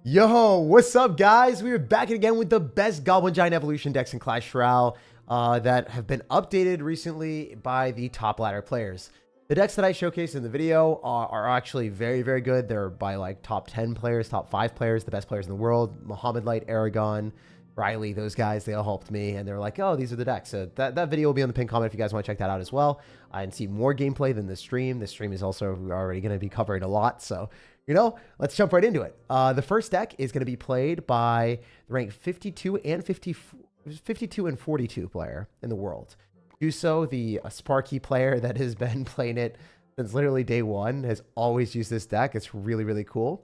Yo, what's up, guys? We are back again with the best Goblin Giant Evolution decks in Clash Royale that have been updated recently by the top ladder players. The decks that I showcased in the video are actually very, very good. They're by like top 10 players, top 5 players, the best players in the world. Muhammad Light, Aragon, Riley, those guys, they all helped me. And they were like, oh, these are the decks. So that video will be on the pinned comment if you guys want to check that out as well. And see more gameplay than the stream. The stream is also already going to be covering a lot. So, you know, let's jump right into it. The first deck is going to be played by the rank 52 and 42 player in the world. Juso, the Sparky player that has been playing it since literally day one, has always used this deck. It's really, really cool.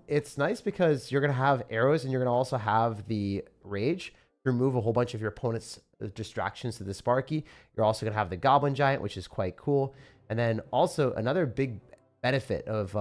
It's nice because you're going to have arrows and you're going to also have the rage to remove a whole bunch of your opponent's distractions to the Sparky. You're also going to have the Goblin Giant, which is quite cool. And then also another big benefit of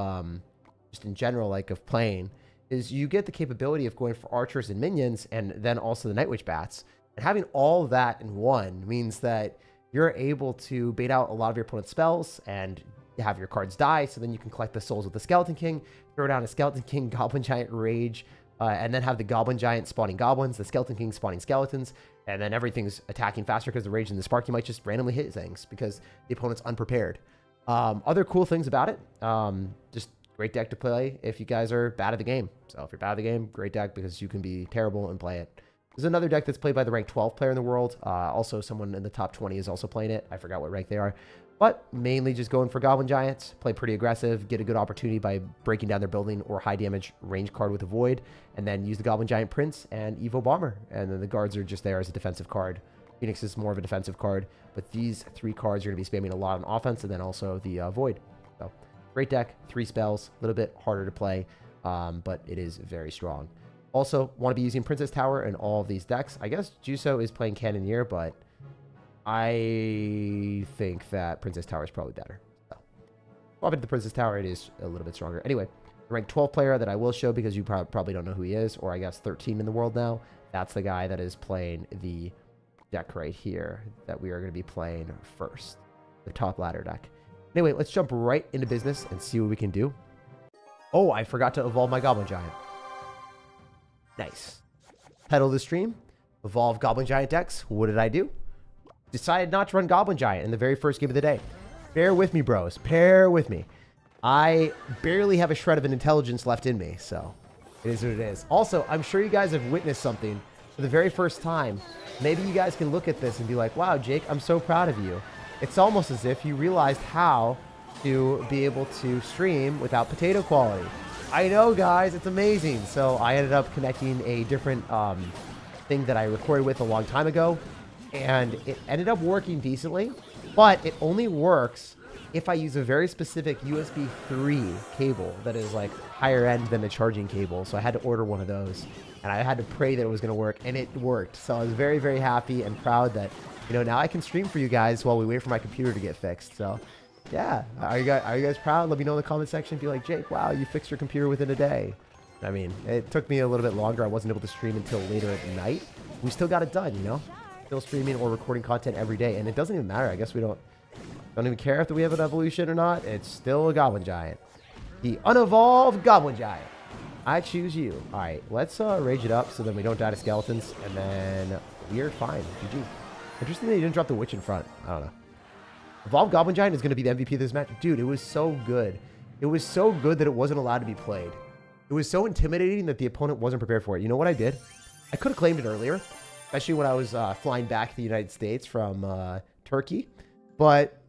just in general, like of playing, is you get the capability of going for archers and minions and then also the Night Witch bats. And having all of that in one means that you're able to bait out a lot of your opponent's spells and have your cards die, so then you can collect the souls with the Skeleton King, throw down a Skeleton King, Goblin Giant Rage, and then have the Goblin Giant spawning goblins, the Skeleton King spawning skeletons, and then everything's attacking faster because the Rage and the Sparky might just randomly hit things because the opponent's unprepared. Other cool things about it, just great deck to play if you guys are bad at the game. So if you're bad at the game, great deck because you can be terrible and play it. There's another deck that's played by the rank 12 player in the world. Also, someone in the top 20 is also playing it. I forgot what rank they are. But mainly just going for Goblin Giants. Play pretty aggressive. Get a good opportunity by breaking down their building or high damage range card with a Void. And then use the Goblin Giant Prince and Evo Bomber. And then the guards are just there as a defensive card. Phoenix is more of a defensive card. But these 3 cards are going to be spamming a lot on offense. And then also the Void. So great deck. 3 spells. A little bit harder to play. But it is very strong. Also, want to be using Princess Tower in all of these decks. I guess Juso is playing Cannoneer, but I think that Princess Tower is probably better. So, swap into the Princess Tower, it is a little bit stronger. Anyway, the rank 12 player that I will show because you probably don't know who he is, or I guess 13 in the world now. That's the guy that is playing the deck right here that we are going to be playing first, the top ladder deck. Anyway, let's jump right into business and see what we can do. Oh, I forgot to evolve my Goblin Giant. Nice. Title of the stream, Evolve Goblin Giant decks. What did I do? Decided not to run Goblin Giant in the very first game of the day. Bear with me, bros. Bear with me. I barely have a shred of an intelligence left in me, so it is what it is. Also, I'm sure you guys have witnessed something for the very first time. Maybe you guys can look at this and be like, wow, Jake, I'm so proud of you. It's almost as if you realized how to be able to stream without potato quality. I know, guys, it's amazing. So I ended up connecting a different thing that I recorded with a long time ago, and it ended up working decently, but it only works if I use a very specific USB 3 cable that is like higher end than the charging cable. So I had to order one of those, and I had to pray that it was going to work, and it worked. So I was very, very happy and proud that, you know, now I can stream for you guys while we wait for my computer to get fixed. So yeah, are you guys proud? Let me know in the comment section. Be like, Jake, wow, you fixed your computer within a day. I mean, it took me a little bit longer. I wasn't able to stream until later at night. We still got it done, you know? Still streaming or recording content every day, and it doesn't even matter. I guess we don't even care if we have an evolution or not. It's still a Goblin Giant. The unevolved Goblin Giant. I choose you. All right, let's rage it up so then we don't die to skeletons, and then we're fine. GG. Interesting that you didn't drop the witch in front. I don't know. Evolved Goblin Giant is going to be the MVP of this match. Dude, it was so good. It was so good that it wasn't allowed to be played. It was so intimidating that the opponent wasn't prepared for it. You know what I did? I could have claimed it earlier, especially when I was flying back to the United States from Turkey, but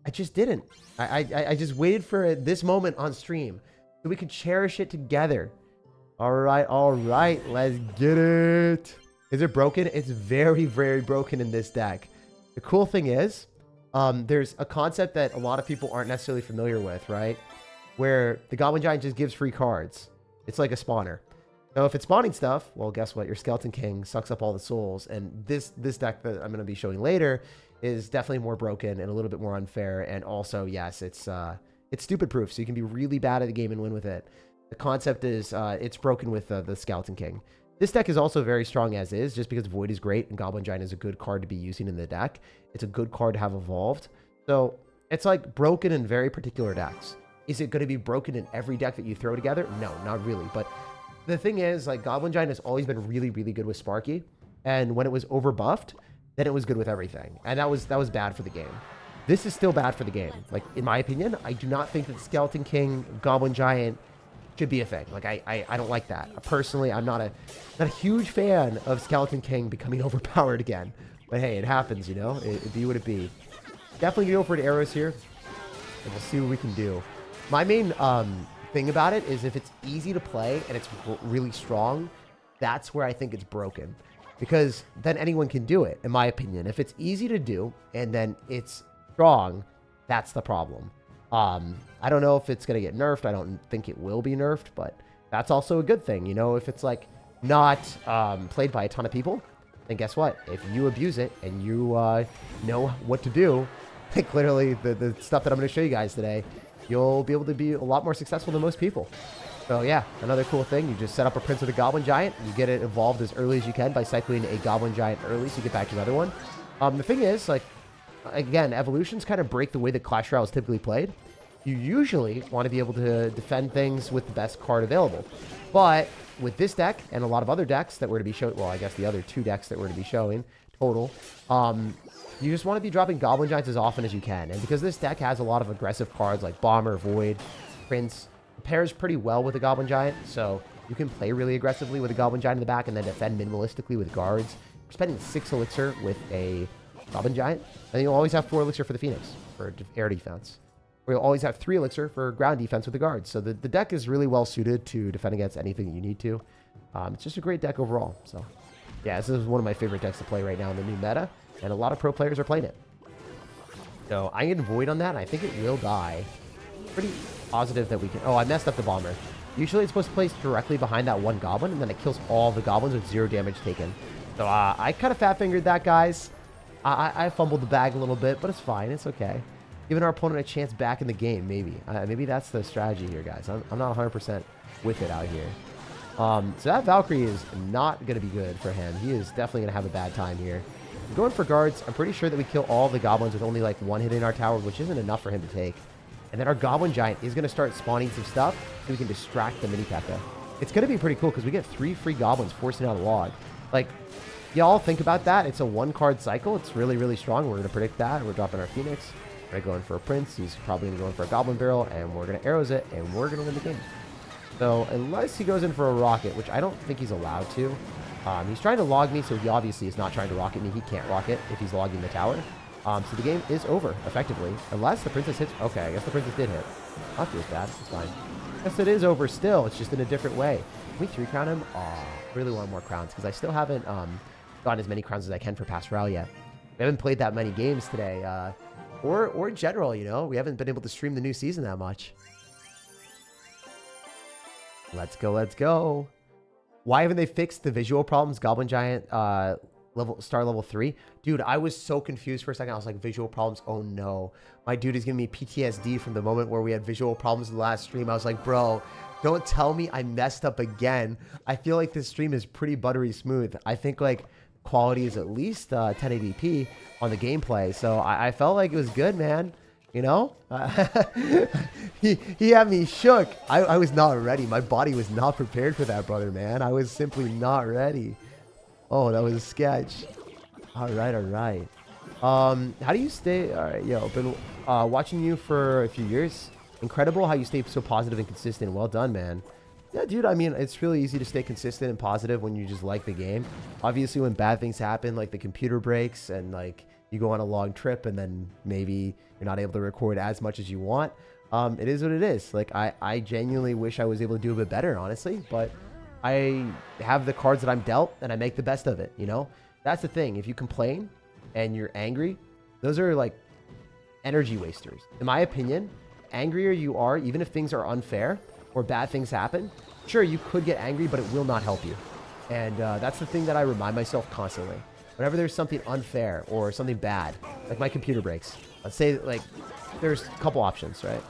I just didn't. I just waited for this moment on stream so we could cherish it together. All right, let's get it. Is it broken? It's very, very broken in this deck. The cool thing is, there's a concept that a lot of people aren't necessarily familiar with, right? Where the Goblin Giant just gives free cards. It's like a spawner. Now, if it's spawning stuff, well, guess what? Your Skeleton King sucks up all the souls. And this deck that I'm going to be showing later is definitely more broken and a little bit more unfair. And also, yes, it's stupid proof. So you can be really bad at the game and win with it. The concept is it's broken with the Skeleton King. This deck is also very strong as is, just because Void is great and Goblin Giant is a good card to be using in the deck. It's a good card to have evolved. So it's like broken in very particular decks. Is it going to be broken in every deck that you throw together? No, not really. But the thing is, like, Goblin Giant has always been really, really good with Sparky. And when it was overbuffed, then it was good with everything. And that was bad for the game. This is still bad for the game. Like, in my opinion, I do not think that Skeleton King, Goblin Giant should be a thing. Like, I don't like that. Personally, I'm not a huge fan of Skeleton King becoming overpowered again. But hey, it happens, you know? It be what it be. Definitely go for the arrows here. And we'll see what we can do. My main thing about it is if it's easy to play and it's really strong, that's where I think it's broken. Because then anyone can do it, in my opinion. If it's easy to do and then it's strong, that's the problem. I don't know if it's going to get nerfed. I don't think it will be nerfed, but that's also a good thing. You know, if it's like not played by a ton of people, then guess what? If you abuse it and you know what to do, like literally the stuff that I'm going to show you guys today, you'll be able to be a lot more successful than most people. So yeah, another cool thing, you just set up a Prince of the Goblin Giant. You get it evolved as early as you can by cycling a Goblin Giant early so you get back to another one. The thing is, like, again, evolutions kind of break the way that Clash Royale is typically played. You usually want to be able to defend things with the best card available. But with this deck and a lot of other decks that we're to be showing, well, I guess the other 2 decks that we're to be showing total, you just want to be dropping Goblin Giants as often as you can. And because this deck has a lot of aggressive cards like Bomber, Void, Prince, it pairs pretty well with a Goblin Giant. So you can play really aggressively with a Goblin Giant in the back and then defend minimalistically with guards. We're spending 6 elixir with a Goblin Giant. And you'll always have 4 elixir for the Phoenix for air defense. Or you'll always have 3 elixir for ground defense with the guards. So the deck is really well suited to defend against anything that you need to. It's just a great deck overall. So yeah, this is one of my favorite decks to play right now in the new meta. And a lot of pro players are playing it. So I can Void on that, and I think it will die. Pretty positive that we can... Oh, I messed up the Bomber. Usually it's supposed to place directly behind that one Goblin, and then it kills all the Goblins with 0 damage taken. So I kind of fat-fingered that, guys. I fumbled the bag a little bit, but it's fine. It's okay. Giving our opponent a chance back in the game, maybe. Maybe that's the strategy here, guys. I'm not 100% with it out here. So that Valkyrie is not going to be good for him. He is definitely going to have a bad time here. Going for guards, I'm pretty sure that we kill all the goblins with only like 1 hit in our tower, which isn't enough for him to take. And then our Goblin Giant is going to start spawning some stuff so we can distract the mini P.E.K.K.A. It's going to be pretty cool because we get 3 free goblins forcing out a log. Like, y'all think about that. It's a 1-card cycle. It's really, really strong. We're going to predict that. We're dropping our Phoenix. We're going for a Prince. He's probably going to go in for a Goblin Barrel, and we're going to arrows it, and we're going to win the game. So unless he goes in for a rocket, which I don't think he's allowed to. He's trying to log me, so he obviously is not trying to rocket me. He can't rocket if he's logging the tower. So the game is over, effectively. Unless the Princess hits... Okay, I guess the Princess did hit. That feels bad. It's fine. I guess it is over still. It's just in a different way. Can we 3-crown him? Oh, I really want more crowns, because I still haven't gotten as many crowns as I can for Clash Royale yet. We haven't played that many games today. Or in general, you know? We haven't been able to stream the new season that much. Let's go, let's go. Why haven't they fixed the visual problems? Goblin Giant star level 3. Dude, I was so confused for a second. I was like, visual problems? Oh no. My dude is giving me PTSD from the moment where we had visual problems in the last stream. I was like, bro, don't tell me I messed up again. I feel like this stream is pretty buttery smooth. I think like quality is at least 1080p on the gameplay. So I felt like it was good, man. You know, he had me shook. I was not ready. My body was not prepared for that, brother, man. I was simply not ready. Oh, that was a sketch. All right, all right. How do you stay? All right, yo, been watching you for a few years. Incredible how you stay so positive and consistent. Well done, man. Yeah, dude, I mean, it's really easy to stay consistent and positive when you just like the game. Obviously, when bad things happen, like the computer breaks and like you go on a long trip and then maybe you're not able to record as much as you want. It is what it is. Like, I genuinely wish I was able to do a bit better, honestly, but I have the cards that I'm dealt and I make the best of it, you know? That's the thing. If you complain and you're angry, those are like energy wasters. In my opinion, angrier you are, even if things are unfair or bad things happen, sure, you could get angry, but it will not help you. And that's the thing that I remind myself constantly. Whenever there's something unfair or something bad, like my computer breaks, let's say like there's a couple options, right?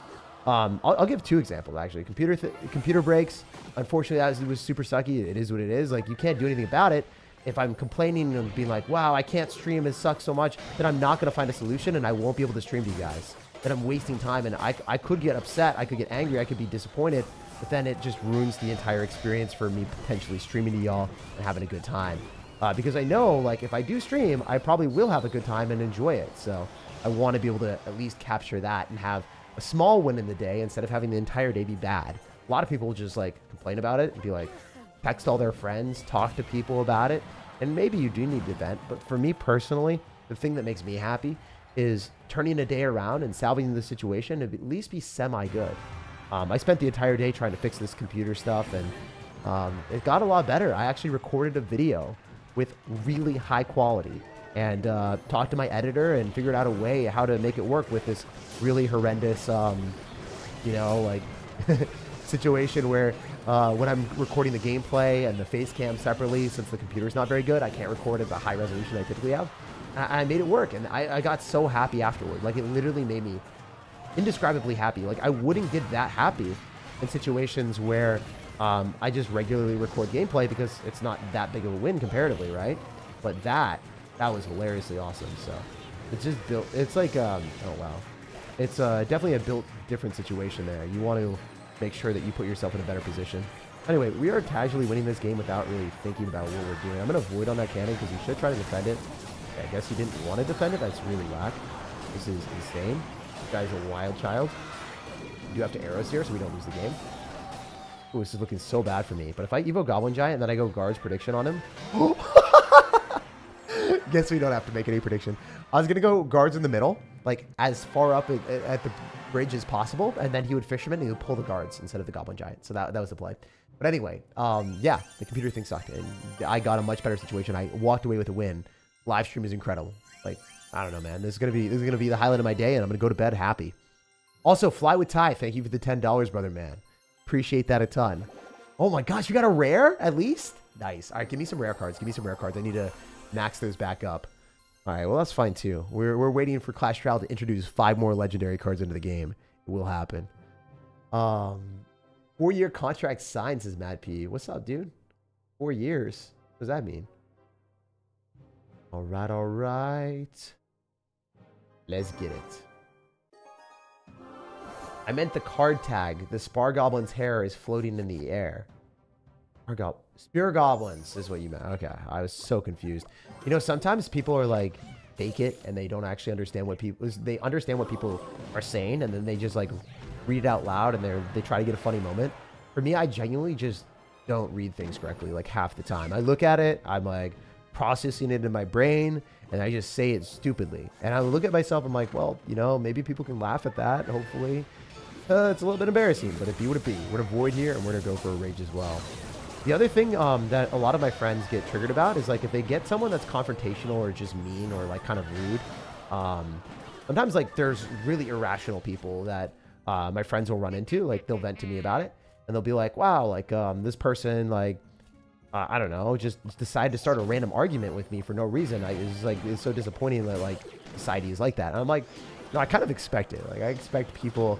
I'll give 2 examples, actually. Computer breaks. Unfortunately, that was super sucky. It is what it is. Like, you can't do anything about it. If I'm complaining and being like, wow, I can't stream, it sucks so much, then I'm not going to find a solution and I won't be able to stream to you guys. that I'm wasting time, and I could get upset, I could get angry, I could be disappointed, but then it just ruins the entire experience for me potentially streaming to y'all and having a good time. Because I know, like, if I do stream, I probably will have a good time and enjoy it. So I want to be able to at least capture that and have a small win in the day instead of having the entire day be bad. A lot of people just, like, complain about it and be like, text all their friends, talk to people about it. And maybe you do need to vent, but for me personally, the thing that makes me happy is turning a day around and salvaging the situation and at least be semi-good. I spent the entire day trying to fix this computer stuff, and it got a lot better. I actually recorded a video with really high quality and talked to my editor and figured out a way how to make it work with this really horrendous, you know, like situation where when I'm recording the gameplay and the face cam separately, since the computer's not very good, I can't record at the high resolution I typically have. I made it work, and I got so happy afterward. Like, it literally made me indescribably happy. Like, I wouldn't get that happy in situations where I just regularly record gameplay because it's not that big of a win comparatively, right? But that was hilariously awesome. So it's just built. It's like oh wow, it's definitely a built different situation there. You want to make sure that you put yourself in a better position. Anyway, we are casually winning this game without really thinking about what we're doing. I'm gonna void on that cannon because you should try to defend it. I guess he didn't want to defend it. That's really whack. This is insane. This guy's a wild child. You do have to arrows here so we don't lose the game. Ooh, this is looking so bad for me. But if I Evo Goblin Giant and then I go Guard's prediction on him. Guess we don't have to make any prediction. I was going to go Guards in the middle, like as far up at the bridge as possible. And then he would fisherman and he would pull the Guards instead of the Goblin Giant. So that was the play. But anyway, yeah, the computer thing sucked. And I got a much better situation. I walked away with a win. Live stream is incredible. Like, I don't know, man. This is gonna be the highlight of my day, and I'm gonna go to bed happy. Also, Fly with Ty, thank you for the $10, brother, man. Appreciate that a ton. Oh my gosh, you got a rare at least? Nice. All right, give me some rare cards. Give me some rare cards. I need to max those back up. All right, well, that's fine too. We're waiting for Clash Royale to introduce 5 more legendary cards into the game. It will happen. 4-year contract signed, says Mad P. What's up, dude? 4 years. What does that mean? All right. Let's get it. I meant the card tag. The Spar Goblin's hair is floating in the air. Spear Goblins is what you meant. Okay, I was so confused. You know, sometimes people are like, fake it, and they don't actually understand what people... They understand what people are saying, and then they just like read it out loud, and they try to get a funny moment. For me, I genuinely just don't read things correctly, like half the time. I look at it, I'm like... processing it in my brain, and I just say it stupidly. And I look at myself, I'm like, well, you know, maybe people can laugh at that, hopefully. It's a little bit embarrassing, but if you would be, we're going to void here, and we're going to go for a rage as well. The other thing that a lot of my friends get triggered about is, like, if they get someone that's confrontational or just mean or, like, kind of rude, sometimes, like, there's really irrational people that my friends will run into. Like, they'll vent to me about it, and they'll be like, wow, like, this person, like, I don't know, just decided to start a random argument with me for no reason. It's so disappointing that, like, society is like that. And I'm like, no, I kind of expect it. Like, I expect people,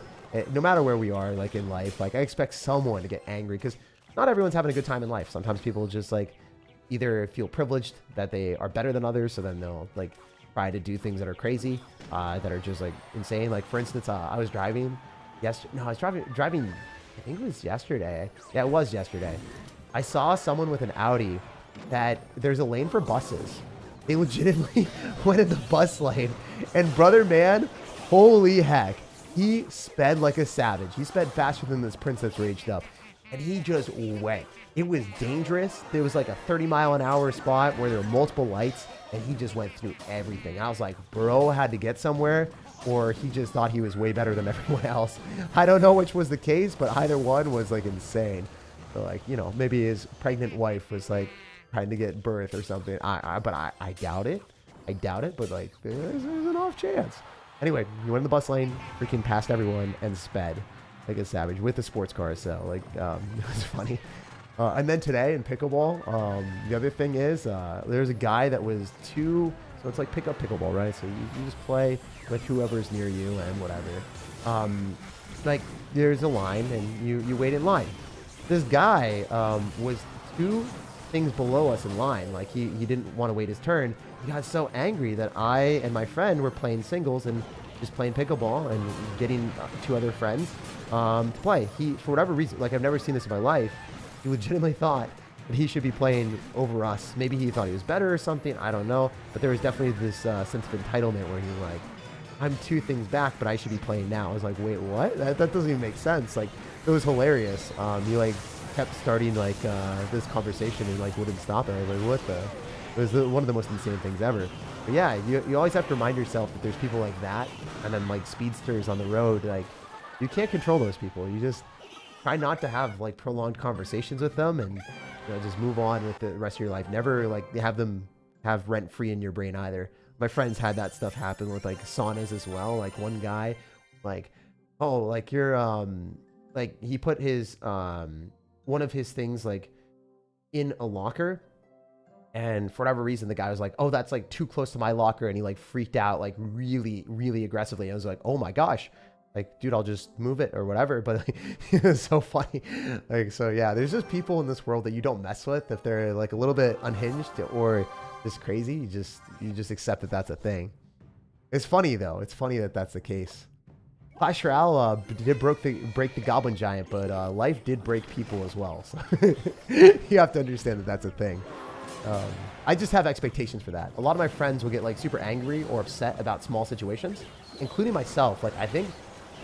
no matter where we are, like, in life, like, I expect someone to get angry because not everyone's having a good time in life. Sometimes people just, like, either feel privileged that they are better than others, so then they'll, like, try to do things that are crazy, that are just, like, insane. Like, for instance, I was driving yesterday. No, I was driving, I think it was yesterday. Yeah, it was yesterday. I saw someone with an Audi that there's a lane for buses. They legitimately went in the bus lane. And brother, man, holy heck. He sped like a savage. He sped faster than this princess raged up. And he just went. It was dangerous. There was like a 30-mile-an-hour spot where there were multiple lights. And he just went through everything. I was like, bro had to get somewhere. Or he just thought he was way better than everyone else. I don't know which was the case, but either one was like insane. Like, you know, maybe his pregnant wife was like trying to get birth or something. But I doubt it. I doubt it, but like there's an off chance. Anyway, he went in the bus lane, freaking passed everyone, and sped like a savage with the sports car. So like, it was funny. And then today in pickleball, the other thing is there's a guy that was so it's like pick up pickleball, right? So you just play with whoever's near you and whatever. Like there's a line and you wait in line. This guy was 2 things below us in line. Like he didn't want to wait his turn. He got so angry that I and my friend were playing singles, and just playing pickleball and getting two other friends to play. He, for whatever reason, like I've never seen this in my life, he legitimately thought that he should be playing over us. Maybe he thought he was better or something. I don't know. But there was definitely this sense of entitlement where he was like, I'm 2 things back, but I should be playing now. I was like, wait, what? That doesn't even make sense. Like, it was hilarious. He like kept starting like this conversation and like wouldn't stop it. I was like, what the? It was one of the most insane things ever. But yeah, you always have to remind yourself that there's people like that, and then like speedsters on the road. Like, you can't control those people. You just try not to have like prolonged conversations with them, and just move on with the rest of your life. Never like have them have rent free in your brain either. My friends had that stuff happen with like saunas as well. Like one guy, like, oh, like you're like he put his one of his things like in a locker, and for whatever reason the guy was like, oh, that's like too close to my locker, and he like freaked out like really aggressively. I was like, oh my gosh, like, dude, I'll just move it or whatever. But like, it was so funny. Like, so yeah, there's just people in this world that you don't mess with if they're like a little bit unhinged or just crazy. You just accept that that's a thing. It's funny though. It's funny that that's the case. Clash Royale did break the Goblin Giant, but life did break people as well. So you have to understand that that's a thing. I just have expectations for that. A lot of my friends will get like super angry or upset about small situations, including myself. Like, I think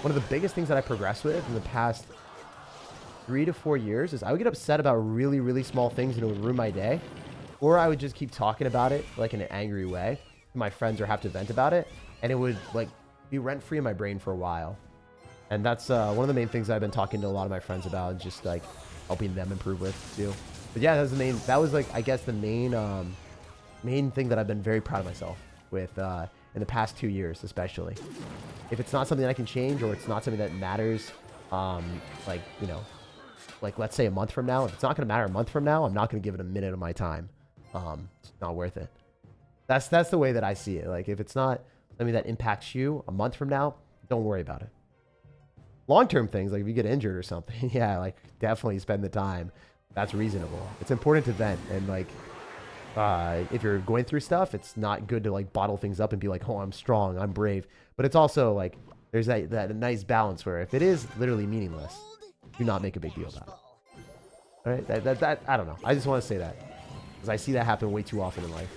one of the biggest things that I progressed with in the past 3 to 4 years is I would get upset about really small things and it would ruin my day. Or I would just keep talking about it like in an angry way to my friends or have to vent about it. And it would like be rent-free in my brain for a while. And that's one of the main things I've been talking to a lot of my friends about, and just like helping them improve with too. But yeah, that was like, I guess the main thing that I've been very proud of myself with in the past 2 years, especially. If it's not something I can change, or it's not something that matters, like, like let's say a month from now, if it's not going to matter a month from now, I'm not going to give it a minute of my time. It's not worth it. That's the way that I see it. Like, if it's not something that impacts you a month from now, don't worry about it. Long-term things, like if you get injured or something, yeah, like definitely spend the time. That's reasonable. It's important to vent, and like, if you're going through stuff, it's not good to like bottle things up and be like, oh, I'm strong, I'm brave. But it's also like, there's that nice balance where if it is literally meaningless, do not make a big deal about it. All right, that I don't know. I just want to say that because I see that happen way too often in life.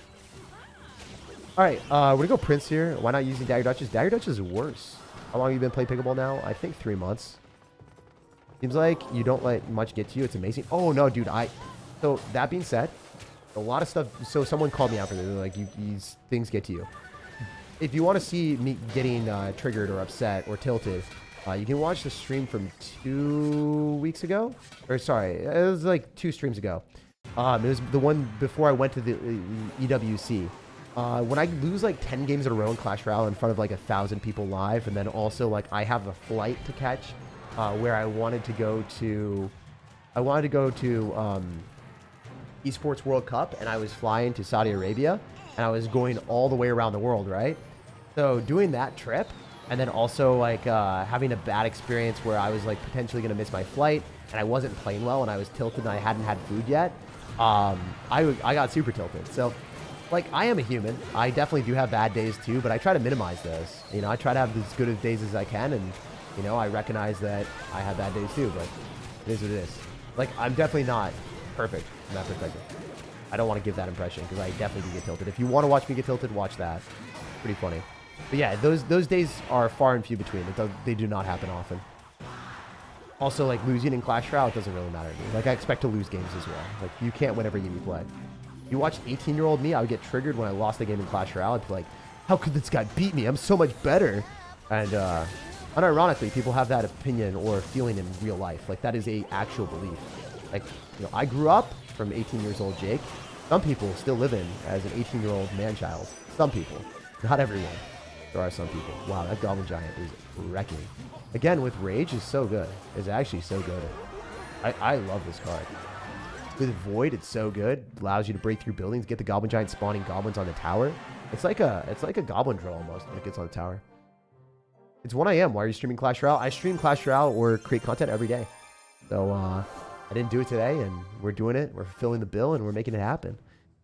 All right, we're gonna go Prince here. Why not using Dagger Duchess? Dagger Duchess is worse. How long have you been playing pickleball now? I think 3 months. Seems like you don't let much get to you. It's amazing. Oh no, dude. So that being said, a lot of stuff. So someone called me out for this. They're like, these things get to you. If you want to see me getting triggered or upset or tilted, you can watch the stream from 2 weeks ago. Or sorry, it was like 2 streams ago. It was the one before I went to the EWC. When I lose like 10 games in a row in Clash Royale in front of like 1,000 people live, and then also like I have a flight to catch where I wanted to go to Esports World Cup, and I was flying to Saudi Arabia, and I was going all the way around the world, right? So doing that trip, and then also like having a bad experience where I was like potentially gonna miss my flight, and I wasn't playing well, and I was tilted, and I hadn't had food yet. I got super tilted. So like, I am a human. I definitely do have bad days too, but I try to minimize those. I try to have as good of days as I can, and I recognize that I have bad days too, but it is what it is. Like, I'm definitely not perfect from that perspective. I don't want to give that impression, because I definitely do get tilted. If you want to watch me get tilted, watch that. It's pretty funny. But yeah, those days are far and few between. They do not happen often. Also, like, losing in Clash Royale, it doesn't really matter to me. Like, I expect to lose games as well. Like, you can't win every game you play. You watch 18-year-old me, I would get triggered when I lost a game in Clash Royale. I'd be like, how could this guy beat me? I'm so much better. And unironically, people have that opinion or feeling in real life. Like, that is a actual belief. Like, I grew up from 18 years old Jake. Some people still live in as an 18-year-old man-child. Some people. Not everyone. There are some people. Wow, that Goblin Giant is wrecking. Again, with Rage is so good. It's actually so good. I love this card. With Void, it's so good. Allows you to break through buildings, get the Goblin Giant spawning goblins on the tower. It's like a goblin drill almost when it gets on the tower. It's 1 AM. Why are you streaming Clash Royale? I stream Clash Royale or create content every day. So I didn't do it today, and we're doing it. We're fulfilling the bill, and we're making it happen.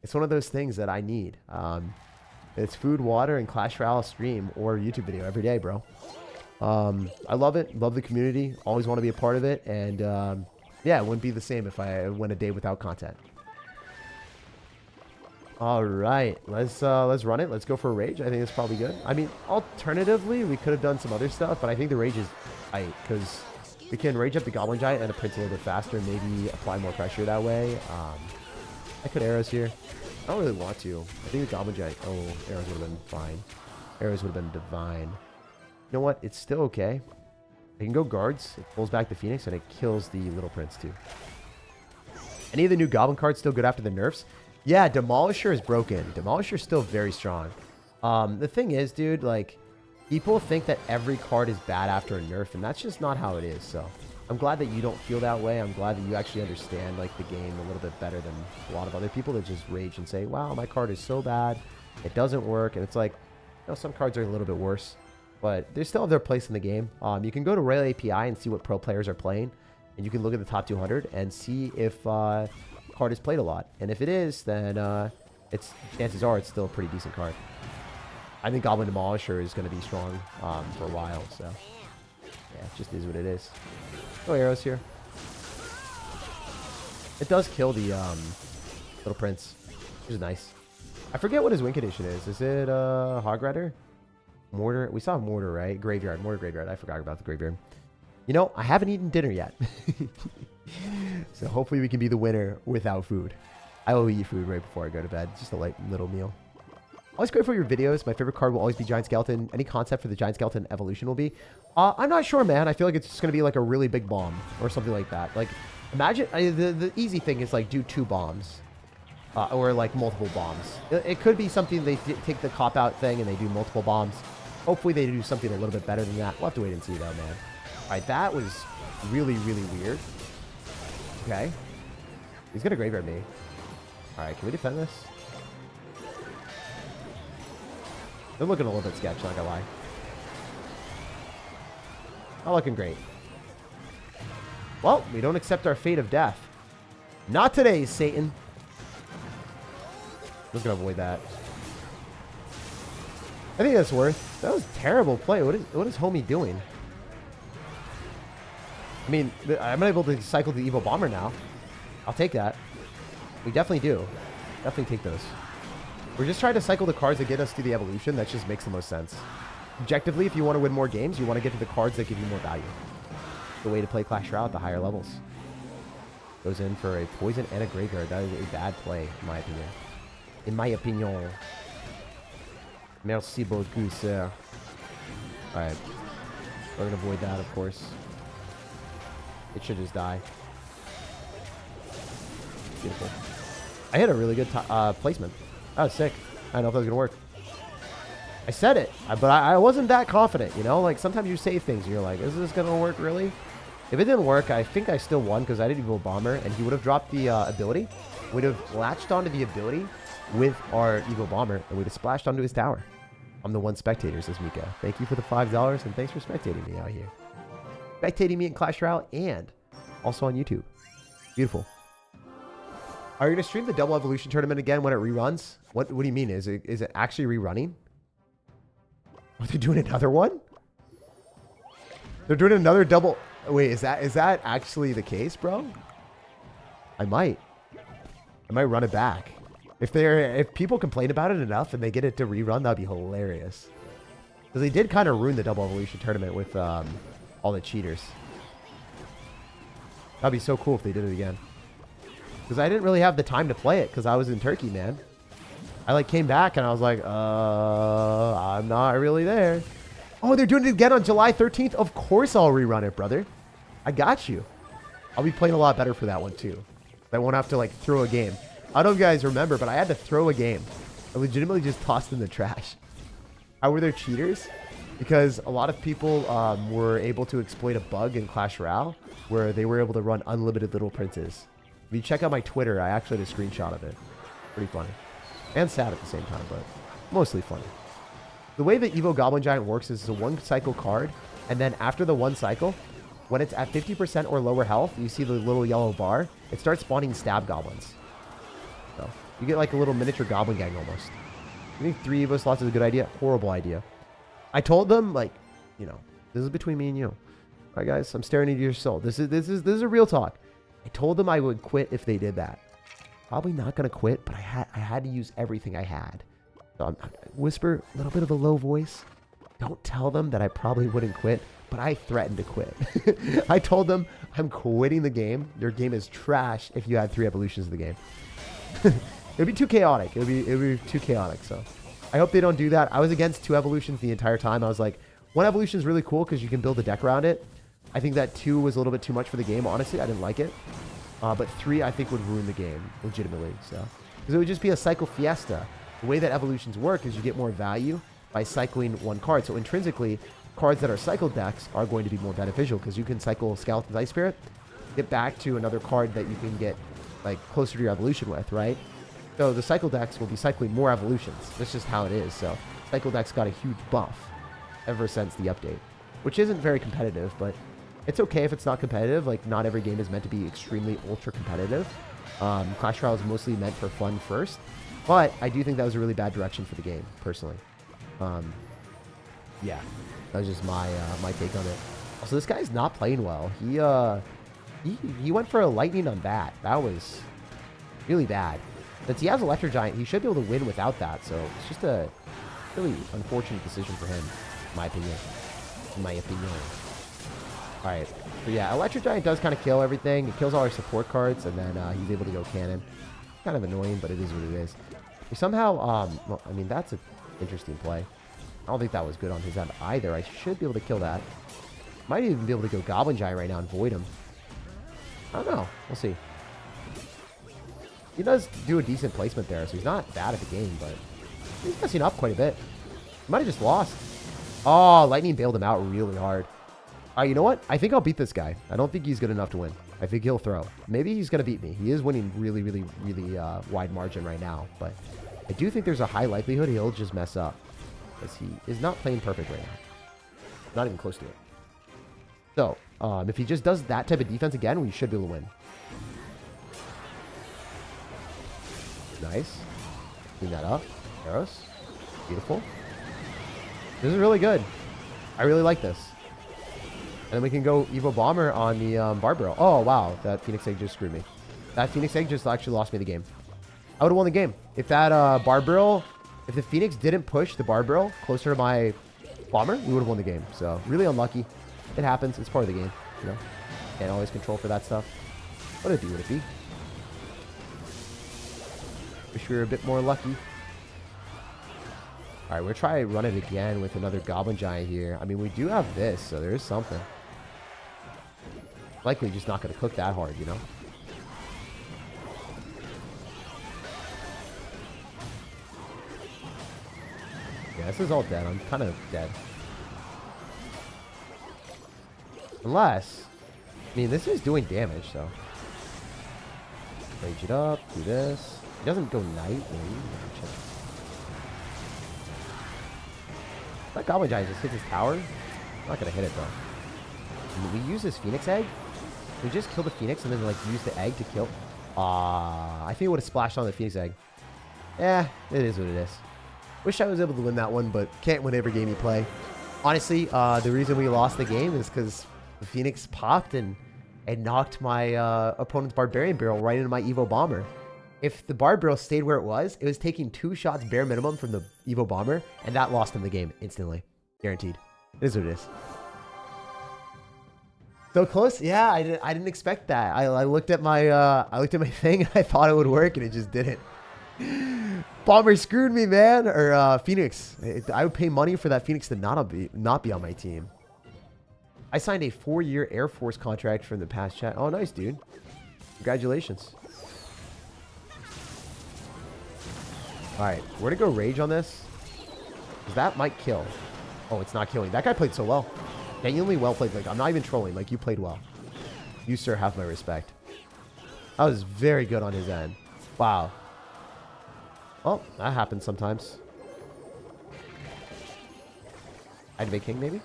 It's one of those things that I need. It's food, water, and Clash Royale stream or YouTube video every day, bro. I love it. Love the community. Always want to be a part of it. And yeah, it wouldn't be the same if I went a day without content. All right, let's run it. Let's go for a rage. I think it's probably good. I mean, alternatively, we could have done some other stuff, but I think the rage is tight because we can rage up the Goblin Giant and the Prince a little bit faster, and maybe apply more pressure that way. I could arrows here. I don't really want to. I think the Goblin Giant. Oh, arrows would have been fine. Arrows would have been divine. You know what? It's still okay. I can go guards. It pulls back the Phoenix, and it kills the Little Prince too. Any of the new Goblin cards still good after the nerfs? Yeah, Demolisher is broken. Demolisher is still very strong. The thing is, dude, like, people think that every card is bad after a nerf, and that's just not how it is. So I'm glad that you don't feel that way. I'm glad that you actually understand, like, the game a little bit better than a lot of other people that just rage and say, wow, my card is so bad. It doesn't work. And it's like, you know, some cards are a little bit worse, but they still have their place in the game. You can go to Rail API and see what pro players are playing, and you can look at the top 200 and see if card is played a lot, and if it is, then it's chances are it's still a pretty decent card. I think Goblin Demolisher is going to be strong for a while, so yeah, it just is what it is. No arrows here. It does kill the Little Prince, which is nice. I forget what his win condition is. Is it Hog Rider? Mortar? We saw Mortar, right? Graveyard. Mortar Graveyard. I forgot about the Graveyard. You know, I haven't eaten dinner yet. So hopefully we can be the winner without food. I will eat food right before I go to bed. Just a light little meal. Always great for your videos. My favorite card will always be Giant Skeleton. Any concept for the Giant Skeleton evolution will be? I'm not sure, man. I feel like it's just going to be like a really big bomb or something like that. Like, imagine the easy thing is like do 2 bombs. Or like multiple bombs. It could be something they take the cop-out thing and they do multiple bombs. Hopefully they do something a little bit better than that. We'll have to wait and see though, man. Alright, that was really, really weird. Okay. He's going to graveyard me. Alright, can we defend this? They're looking a little bit sketchy, not gonna lie. Not looking great. Well, we don't accept our fate of death. Not today, Satan. I'm just going to avoid that. I think that's worth. That was a terrible play. What is homie doing? I mean, I'm able to cycle the Evo Bomber now. I'll take that. We definitely do. Definitely take those. We're just trying to cycle the cards that get us to the evolution. That just makes the most sense. Objectively, if you want to win more games, you want to get to the cards that give you more value. The way to play Clash Royale at the higher levels. Goes in for a poison and a graveyard. That is a bad play, in my opinion. In my opinion. Merci beaucoup, sir. Alright. We're going to avoid that, of course. It should just die. Beautiful. I hit a really good placement. That was sick. I don't know if that was going to work. I said it, but I wasn't that confident, you know? Like, sometimes you say things and you're like, is this going to work, really? If it didn't work, I think I still won because I did Evo Bomber, and he would have dropped the ability. We'd have latched onto the ability with our Evo Bomber, and we'd have splashed onto his tower. I'm the one spectator, says Mika. Thank you for the $5, and thanks for spectating me out here. Spectating me in Clash Royale and also on YouTube. Beautiful. Are you going to stream the Double Evolution tournament again when it reruns? What do you mean? Is it actually rerunning? Are they doing another one? They're doing another double... Wait, is that actually the case, bro? I might run it back. If people complain about it enough and they get it to rerun, that'd be hilarious. Because they did kind of ruin the Double Evolution tournament with all the cheaters. That'd be so cool if they did it again. Because I didn't really have the time to play it because I was in Turkey, man. I like came back and I was like, I'm not really there. Oh, they're doing it again on July 13th? Of course I'll rerun it, brother. I got you. I'll be playing a lot better for that one, too. I won't have to, like, throw a game. I don't know if you guys remember, but I had to throw a game. I legitimately just tossed in the trash. How were there cheaters? Because a lot of people were able to exploit a bug in Clash Royale where they were able to run unlimited Little Princes. If you check out my Twitter, I actually had a screenshot of it. Pretty funny. And sad at the same time, but mostly funny. The way that Evo Goblin Giant works is it's a 1-cycle card, and then after the 1 cycle, when it's at 50% or lower health, you see the little yellow bar, it starts spawning stab goblins. So you get like a little miniature goblin gang almost. You think 3 Evo slots is a good idea? Horrible idea. I told them, like, you know, this is between me and you. All right, guys, I'm staring into your soul. This is a real talk. I told them I would quit if they did that. Probably not gonna quit, but I had to use everything I had. So I'm whisper a little bit of a low voice. Don't tell them that I probably wouldn't quit, but I threatened to quit. I told them I'm quitting the game. Your game is trash if you had 3 evolutions of the game. It'd be too chaotic. It'd be too chaotic. So I hope they don't do that. I was against 2 evolutions the entire time. I was like, 1 evolution is really cool because you can build a deck around it. I think that 2 was a little bit too much for the game. Honestly, I didn't like it. But 3, I think, would ruin the game legitimately. So because it would just be a cycle fiesta. The way that evolutions work is you get more value by cycling 1 card. So intrinsically, cards that are cycle decks are going to be more beneficial because you can cycle Skeleton's Ice Spirit, get back to another card that you can get like closer to your evolution with, right? So the cycle decks will be cycling more evolutions. That's just how it is. So cycle decks got a huge buff ever since the update, which isn't very competitive, but it's okay if it's not competitive. Like, not every game is meant to be extremely ultra competitive. Clash Royale is mostly meant for fun first, but I do think that was a really bad direction for the game, personally. Yeah, that was just my my take on it. Also, this guy's not playing well. He went for a lightning on that. That was really bad. Since he has Electro Giant, he should be able to win without that. So it's just a really unfortunate decision for him, in my opinion. In my opinion. All right. So yeah, Electro Giant does kind of kill everything. It kills all our support cards, and then he's able to go cannon. Kind of annoying, but it is what it is. We somehow, well, I mean, that's an interesting play. I don't think that was good on his end either. I should be able to kill that. Might even be able to go Goblin Giant right now and void him. I don't know. We'll see. He does do a decent placement there, so he's not bad at the game, but he's messing up quite a bit. He might have just lost. Oh, Lightning bailed him out really hard. All right, you know what? I think I'll beat this guy. I don't think he's good enough to win. I think he'll throw. Maybe he's going to beat me. He is winning really, really, really wide margin right now, but I do think there's a high likelihood he'll just mess up because he is not playing perfect right now. Not even close to it. So, if he just does that type of defense again, we should be able to win. Nice. Clean that up. Arrows. Beautiful. This is really good. I really like this. And then we can go Evo Bomber on the Barbarrel. Oh, wow. That Phoenix Egg just screwed me. That Phoenix Egg just actually lost me the game. I would have won the game. If that Barbarrel, if the Phoenix didn't push the Barbarrel closer to my Bomber, we would have won the game. So, really unlucky. It happens. It's part of the game. You know, can't always control for that stuff. What would it be? Wish we were a bit more lucky. All right, we're trying to run it again with another Goblin Giant here. I mean, we do have this, so there is something. Likely just not going to cook that hard, you know? Yeah, this is all dead. I'm kind of dead. Unless, I mean, this is doing damage, so. Rage it up, do this. It doesn't go night, maybe. That Goblin Giant just hits his tower. I'm not going to hit it, though. And we use this Phoenix Egg. We just kill the Phoenix and then, like, use the egg to kill. I think it would have splashed on the Phoenix Egg. Yeah, it is what it is. Wish I was able to win that one, but can't win every game you play. Honestly, the reason we lost the game is because the Phoenix popped and knocked my opponent's Barbarian Barrel right into my Evo Bomber. If the Barb Barrel stayed where it was taking 2 shots bare minimum from the Evo Bomber, and that lost him the game instantly. Guaranteed. It is what it is. So close? Yeah, I didn't expect that. I looked at my thing and I thought it would work and it just didn't. Bomber screwed me, man. Or Phoenix. I would pay money for that Phoenix to not be on my team. I signed a 4-year Air Force contract from the past chat. Oh, nice, dude. Congratulations. Alright, we're going to go Rage on this. Because that might kill. Oh, it's not killing. That guy played so well. Genuinely well played. Like, I'm not even trolling. Like, you played well. You, sir, have my respect. That was very good on his end. Wow. Well, that happens sometimes. Activate King, maybe?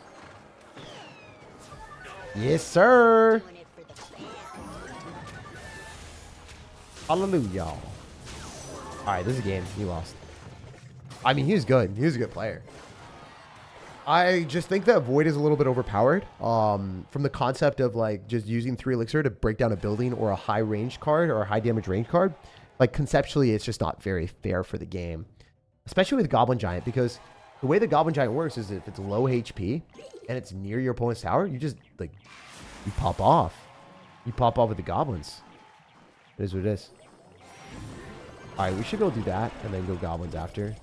Yes, sir! Hallelujah. Alright, this is a game. You lost. I mean, he's good. He's a good player. I just think that Void is a little bit overpowered. From the concept of like just using 3 elixir to break down a building or a high range card or a high damage range card. Like conceptually, it's just not very fair for the game, especially with Goblin Giant, because the way the Goblin Giant works is if it's low HP and it's near your opponent's tower, you just like, you pop off. You pop off with the goblins. It is what it is. All right, we should go do that and then go goblins after.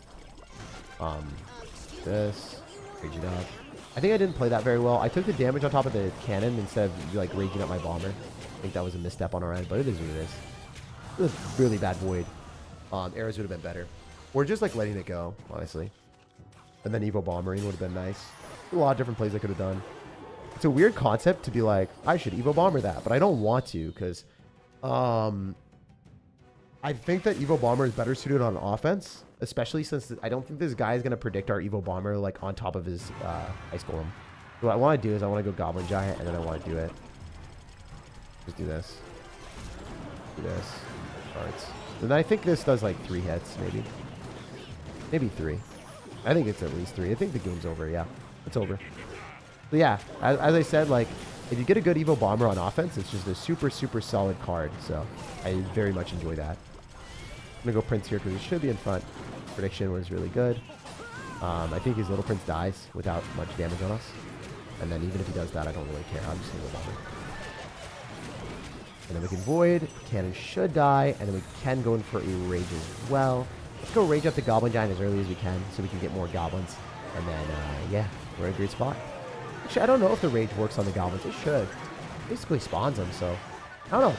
This. Rage it up. I think I didn't play that very well. I took the damage on top of the cannon instead of like raging up my bomber. I think that was a misstep on our end, but it is what it is. It was really bad Void. Arrows would have been better. Or just like letting it go, honestly. And then Evo Bombering would have been nice. A lot of different plays I could have done. It's a weird concept to be like, I should Evo Bomber that, but I don't want to because I think that Evo Bomber is better suited on offense, especially since I don't think this guy is going to predict our Evo Bomber like on top of his Ice Golem. So what I want to do is I want to go Goblin Giant and then I want to do it. Just do this. Do this. Cards. And I think this does like 3 hits, maybe. Maybe 3. I think it's at least 3. I think the game's over. Yeah, it's over. But yeah, as I said, like if you get a good Evo Bomber on offense, it's just a super, super solid card. So I very much enjoy that. I'm going to go Prince here because he should be in front. Prediction was really good. I think his Little Prince dies without much damage on us. And then even if he does that, I don't really care. I'm just going to go Bomber. And then we can Void. Cannon should die. And then we can go in for a Rage as well. Let's go Rage up the Goblin Giant as early as we can so we can get more Goblins. And then, yeah, we're in a great spot. Actually, I don't know if the Rage works on the Goblins. It should. It basically spawns them, so I don't know.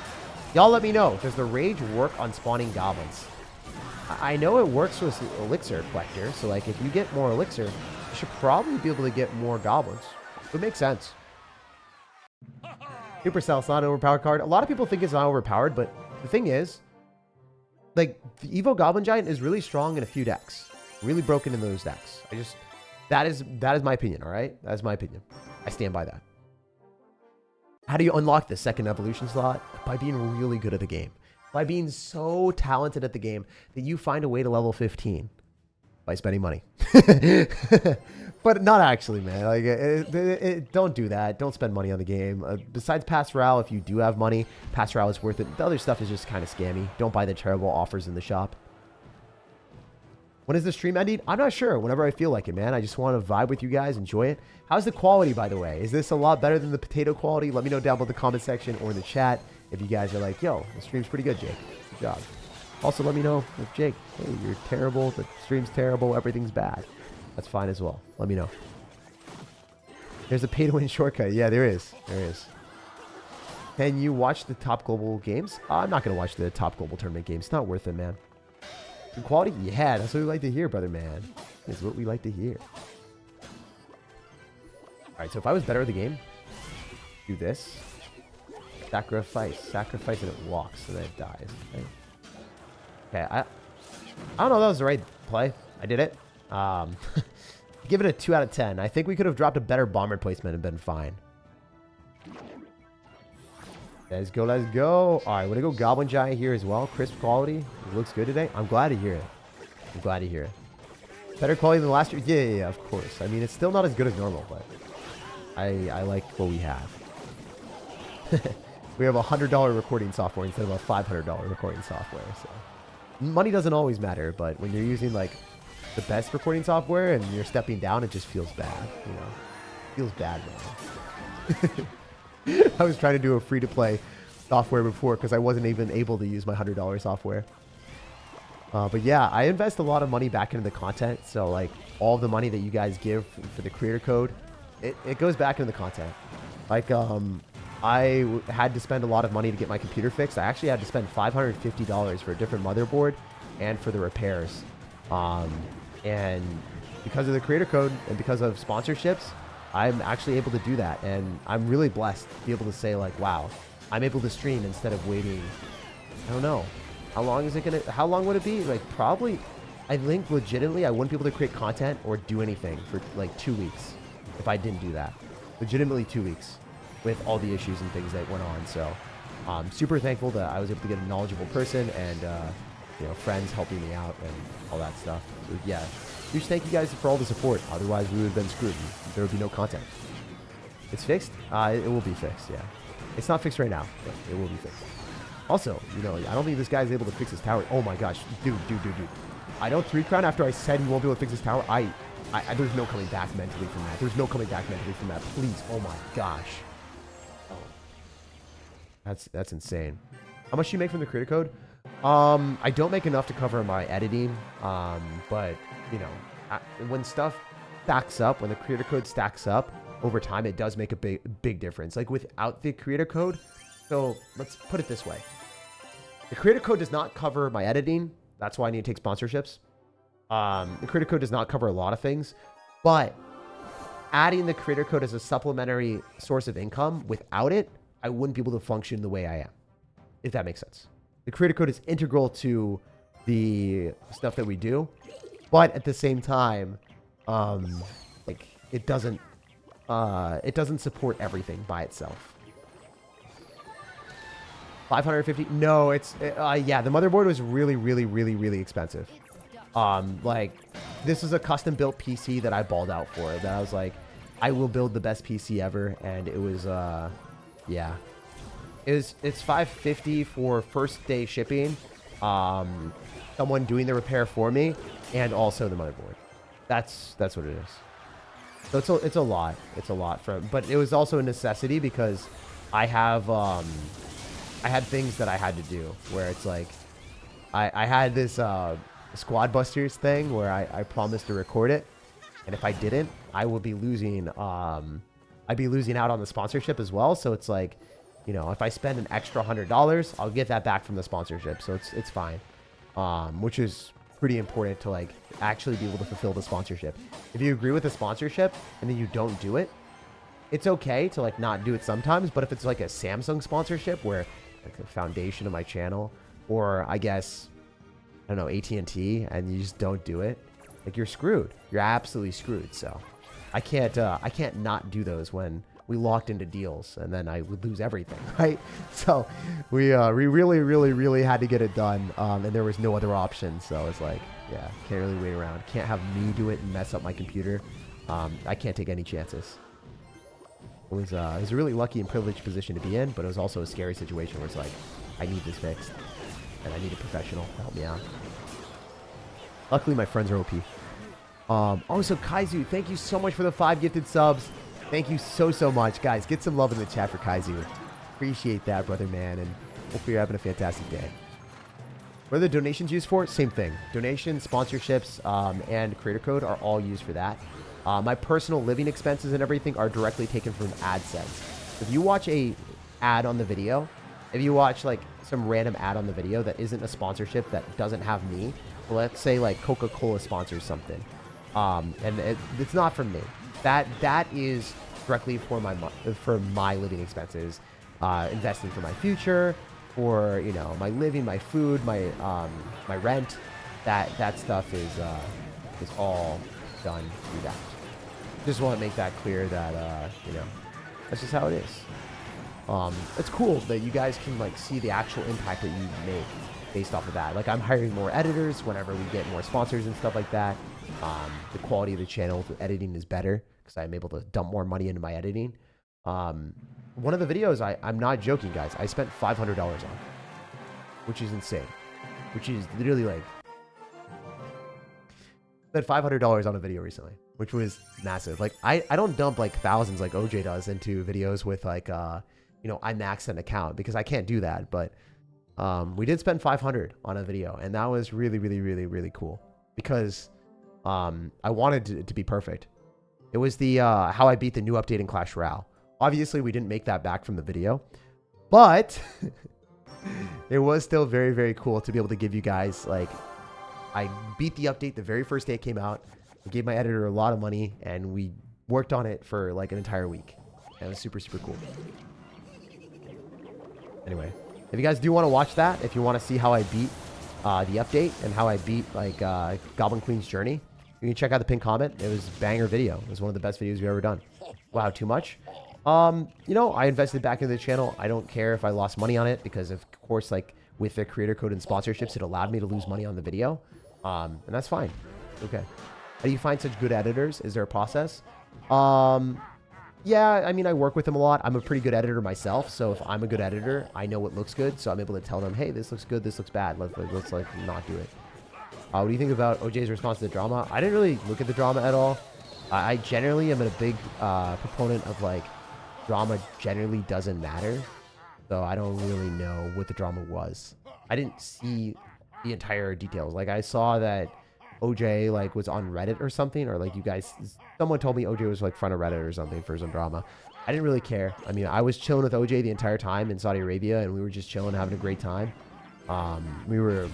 Y'all let me know. Does the Rage work on spawning Goblins? I know it works with Elixir Collector, so like if you get more Elixir, you should probably be able to get more Goblins. It would make sense. Supercell, it's not an overpowered card. A lot of people think it's not overpowered, but the thing is, like, the Evo Goblin Giant is really strong in a few decks. Really broken in those decks. That is my opinion, all right? That is my opinion. I stand by that. How do you unlock the second evolution slot? By being really good at the game. By being so talented at the game that you find a way to level 15 by spending money. But not actually, man. Like, don't do that. Don't spend money on the game. Besides Pass Royale, if you do have money, Pass Royale is worth it. The other stuff is just kind of scammy. Don't buy the terrible offers in the shop. When is the stream ending? I'm not sure. Whenever I feel like it, man. I just want to vibe with you guys, enjoy it. How's the quality, by the way? Is this a lot better than the potato quality? Let me know down below in the comment section or in the chat if you guys are like, yo, the stream's pretty good, Jake. Good job. Also, let me know if Jake, hey, you're terrible, the stream's terrible, everything's bad. That's fine as well. Let me know. There's a pay-to-win shortcut. Yeah, there is. There is. Can you watch the top global games? I'm not going to watch the top global tournament games. It's not worth it, man. Good quality? Yeah, that's what we like to hear, brother, man. That's what we like to hear. Alright, so if I was better at the game, do this. Sacrifice. Sacrifice and it walks, and then it dies. Okay, I don't know if that was the right play. I did it. Give it a 2 out of 10. I think we could have dropped a better bomber placement and been fine. Let's go, let's go. All right, we're going to go Goblin Giant here as well. Crisp quality. It looks good today. I'm glad to hear it. I'm glad to hear it. Better quality than last year? Yeah, of course. I mean, it's still not as good as normal, but I like what we have. We have a $100 recording software instead of a $500 recording software. So money doesn't always matter, but when you're using like the best recording software and you're stepping down, it just feels bad, you know. It feels bad, man. I was trying to do a free-to-play software before because I wasn't even able to use my $100 software. But yeah, I invest a lot of money back into the content. So like all the money that you guys give for the creator code, it goes back into the content. Like I had to spend a lot of money to get my computer fixed. I actually had to spend $550 for a different motherboard and for the repairs. And because of the creator code and because of sponsorships, I'm actually able to do that. And I'm really blessed to be able to say like, wow, I'm able to stream instead of waiting. I don't know. How long is it going to, how long would it be? Like probably, I think legitimately I wouldn't be able to create content or do anything for like 2 weeks if I didn't do that. Legitimately 2 weeks with all the issues and things that went on. So I'm super thankful that I was able to get a knowledgeable person and, you know, friends helping me out and all that stuff. So yeah, huge thank you guys for all the support. Otherwise, we would have been screwed. There would be no content. It's fixed? It will be fixed, yeah. It's not fixed right now, but it will be fixed. Also, you know, I don't think this guy's able to fix his tower. Oh my gosh, dude. I don't 3-crown after I said he won't be able to fix his tower. There's no coming back mentally from that. There's no coming back mentally from that. Please, oh my gosh. Oh. That's insane. How much do you make from the creator code? I don't make enough to cover my editing, but, you know, when stuff stacks up, when the creator code stacks up, over time, it does make a big difference. Like without the creator code, so let's put it this way. The creator code does not cover my editing. That's why I need to take sponsorships. The creator code does not cover a lot of things, but adding the creator code as a supplementary source of income, without it, I wouldn't be able to function the way I am, if that makes sense. The creator code is integral to the stuff that we do, but at the same time, like it doesn't support everything by itself. 550? No, yeah, the motherboard was really expensive. Like, this is a custom built PC that I balled out for. That I was like, I will build the best PC ever, and it was, yeah. It's $550 for first day shipping, someone doing the repair for me, and also the motherboard. That's what it is. So it's a lot. It's a lot but it was also a necessity because I had things that I had to do where it's like, I had this Squad Busters thing where I promised to record it, and if I didn't, I would be losing, I'd be losing out on the sponsorship as well. So it's like, you know, if I spend an extra $100, I'll get that back from the sponsorship. So it's fine, which is pretty important to like actually be able to fulfill the sponsorship. If you agree with the sponsorship and then you don't do it, it's okay to like not do it sometimes. But if it's like a Samsung sponsorship where like the foundation of my channel, or I guess, I don't know, AT&T, and you just don't do it, like you're screwed. You're absolutely screwed. So I can't not do those when we locked into deals, and then I would lose everything, right? So we really had to get it done, and there was no other option. So it's like, yeah, can't really wait around. Can't have me do it and mess up my computer. I can't take any chances. It was a really lucky and privileged position to be in, but it was also a scary situation where it's like, I need this fixed, and I need a professional to help me out. Luckily, my friends are OP. Also, Kaizu, thank you so much for the 5 gifted subs. Thank you so much, guys. Get some love in the chat for Kaizu. Appreciate that, brother man, and hopefully you're having a fantastic day. What are the donations used for? Same thing. Donations, sponsorships, and creator code are all used for that. My personal living expenses and everything are directly taken from AdSense. If you watch a ad on the video, if you watch like some random ad on the video that isn't a sponsorship, that doesn't have me, well, let's say like Coca-Cola sponsors something, and it's not from me. That is directly for my living expenses, investing for my future, for, you know, my living, my food, my rent. That stuff is all done through that. Just want to make that clear that you know, that's just how it is. It's cool that you guys can like see the actual impact that you make based off of that. Like, I'm hiring more editors whenever we get more sponsors and stuff like that. The quality of the channel for editing is better because I'm able to dump more money into my editing. One of the videos, I'm not joking, guys, I spent $500 on, which is insane. Which is literally like, spent $500 on a video recently, which was massive. Like, I don't dump like thousands like OJ does into videos with like, you know, I maxed an account because I can't do that. But we did spend $500 on a video, and that was really cool because I wanted it to be perfect. It was the how I beat the new update in Clash Royale. Obviously, we didn't make that back from the video, but it was still very cool to be able to give you guys, like, I beat the update the very first day it came out. I gave my editor a lot of money, and we worked on it for like an entire week. And it was super cool. Anyway, if you guys do want to watch that, if you want to see how I beat the update and how I beat like Goblin Queen's journey, you can check out the pinned comment. It was a banger video. It was one of the best videos we've ever done. Wow, too much? You know, I invested back into the channel. I don't care if I lost money on it because, of course, like with their creator code and sponsorships, it allowed me to lose money on the video. And that's fine. Okay. How do you find such good editors? Is there a process? Yeah, I mean, I work with them a lot. I'm a pretty good editor myself. So if I'm a good editor, I know what looks good. So I'm able to tell them, hey, this looks good. This looks bad. Let's like not do it. What do you think about OJ's response to the drama? I didn't really look at the drama at all. I generally am a big proponent of like drama generally doesn't matter. So I don't really know what the drama was. I didn't see the entire details. Like I saw that OJ like was on Reddit or something, or like you guys, someone told me OJ was like front of Reddit or something for some drama. I didn't really care. I mean, I was chilling with OJ the entire time in Saudi Arabia, and we were just chilling, having a great time. We were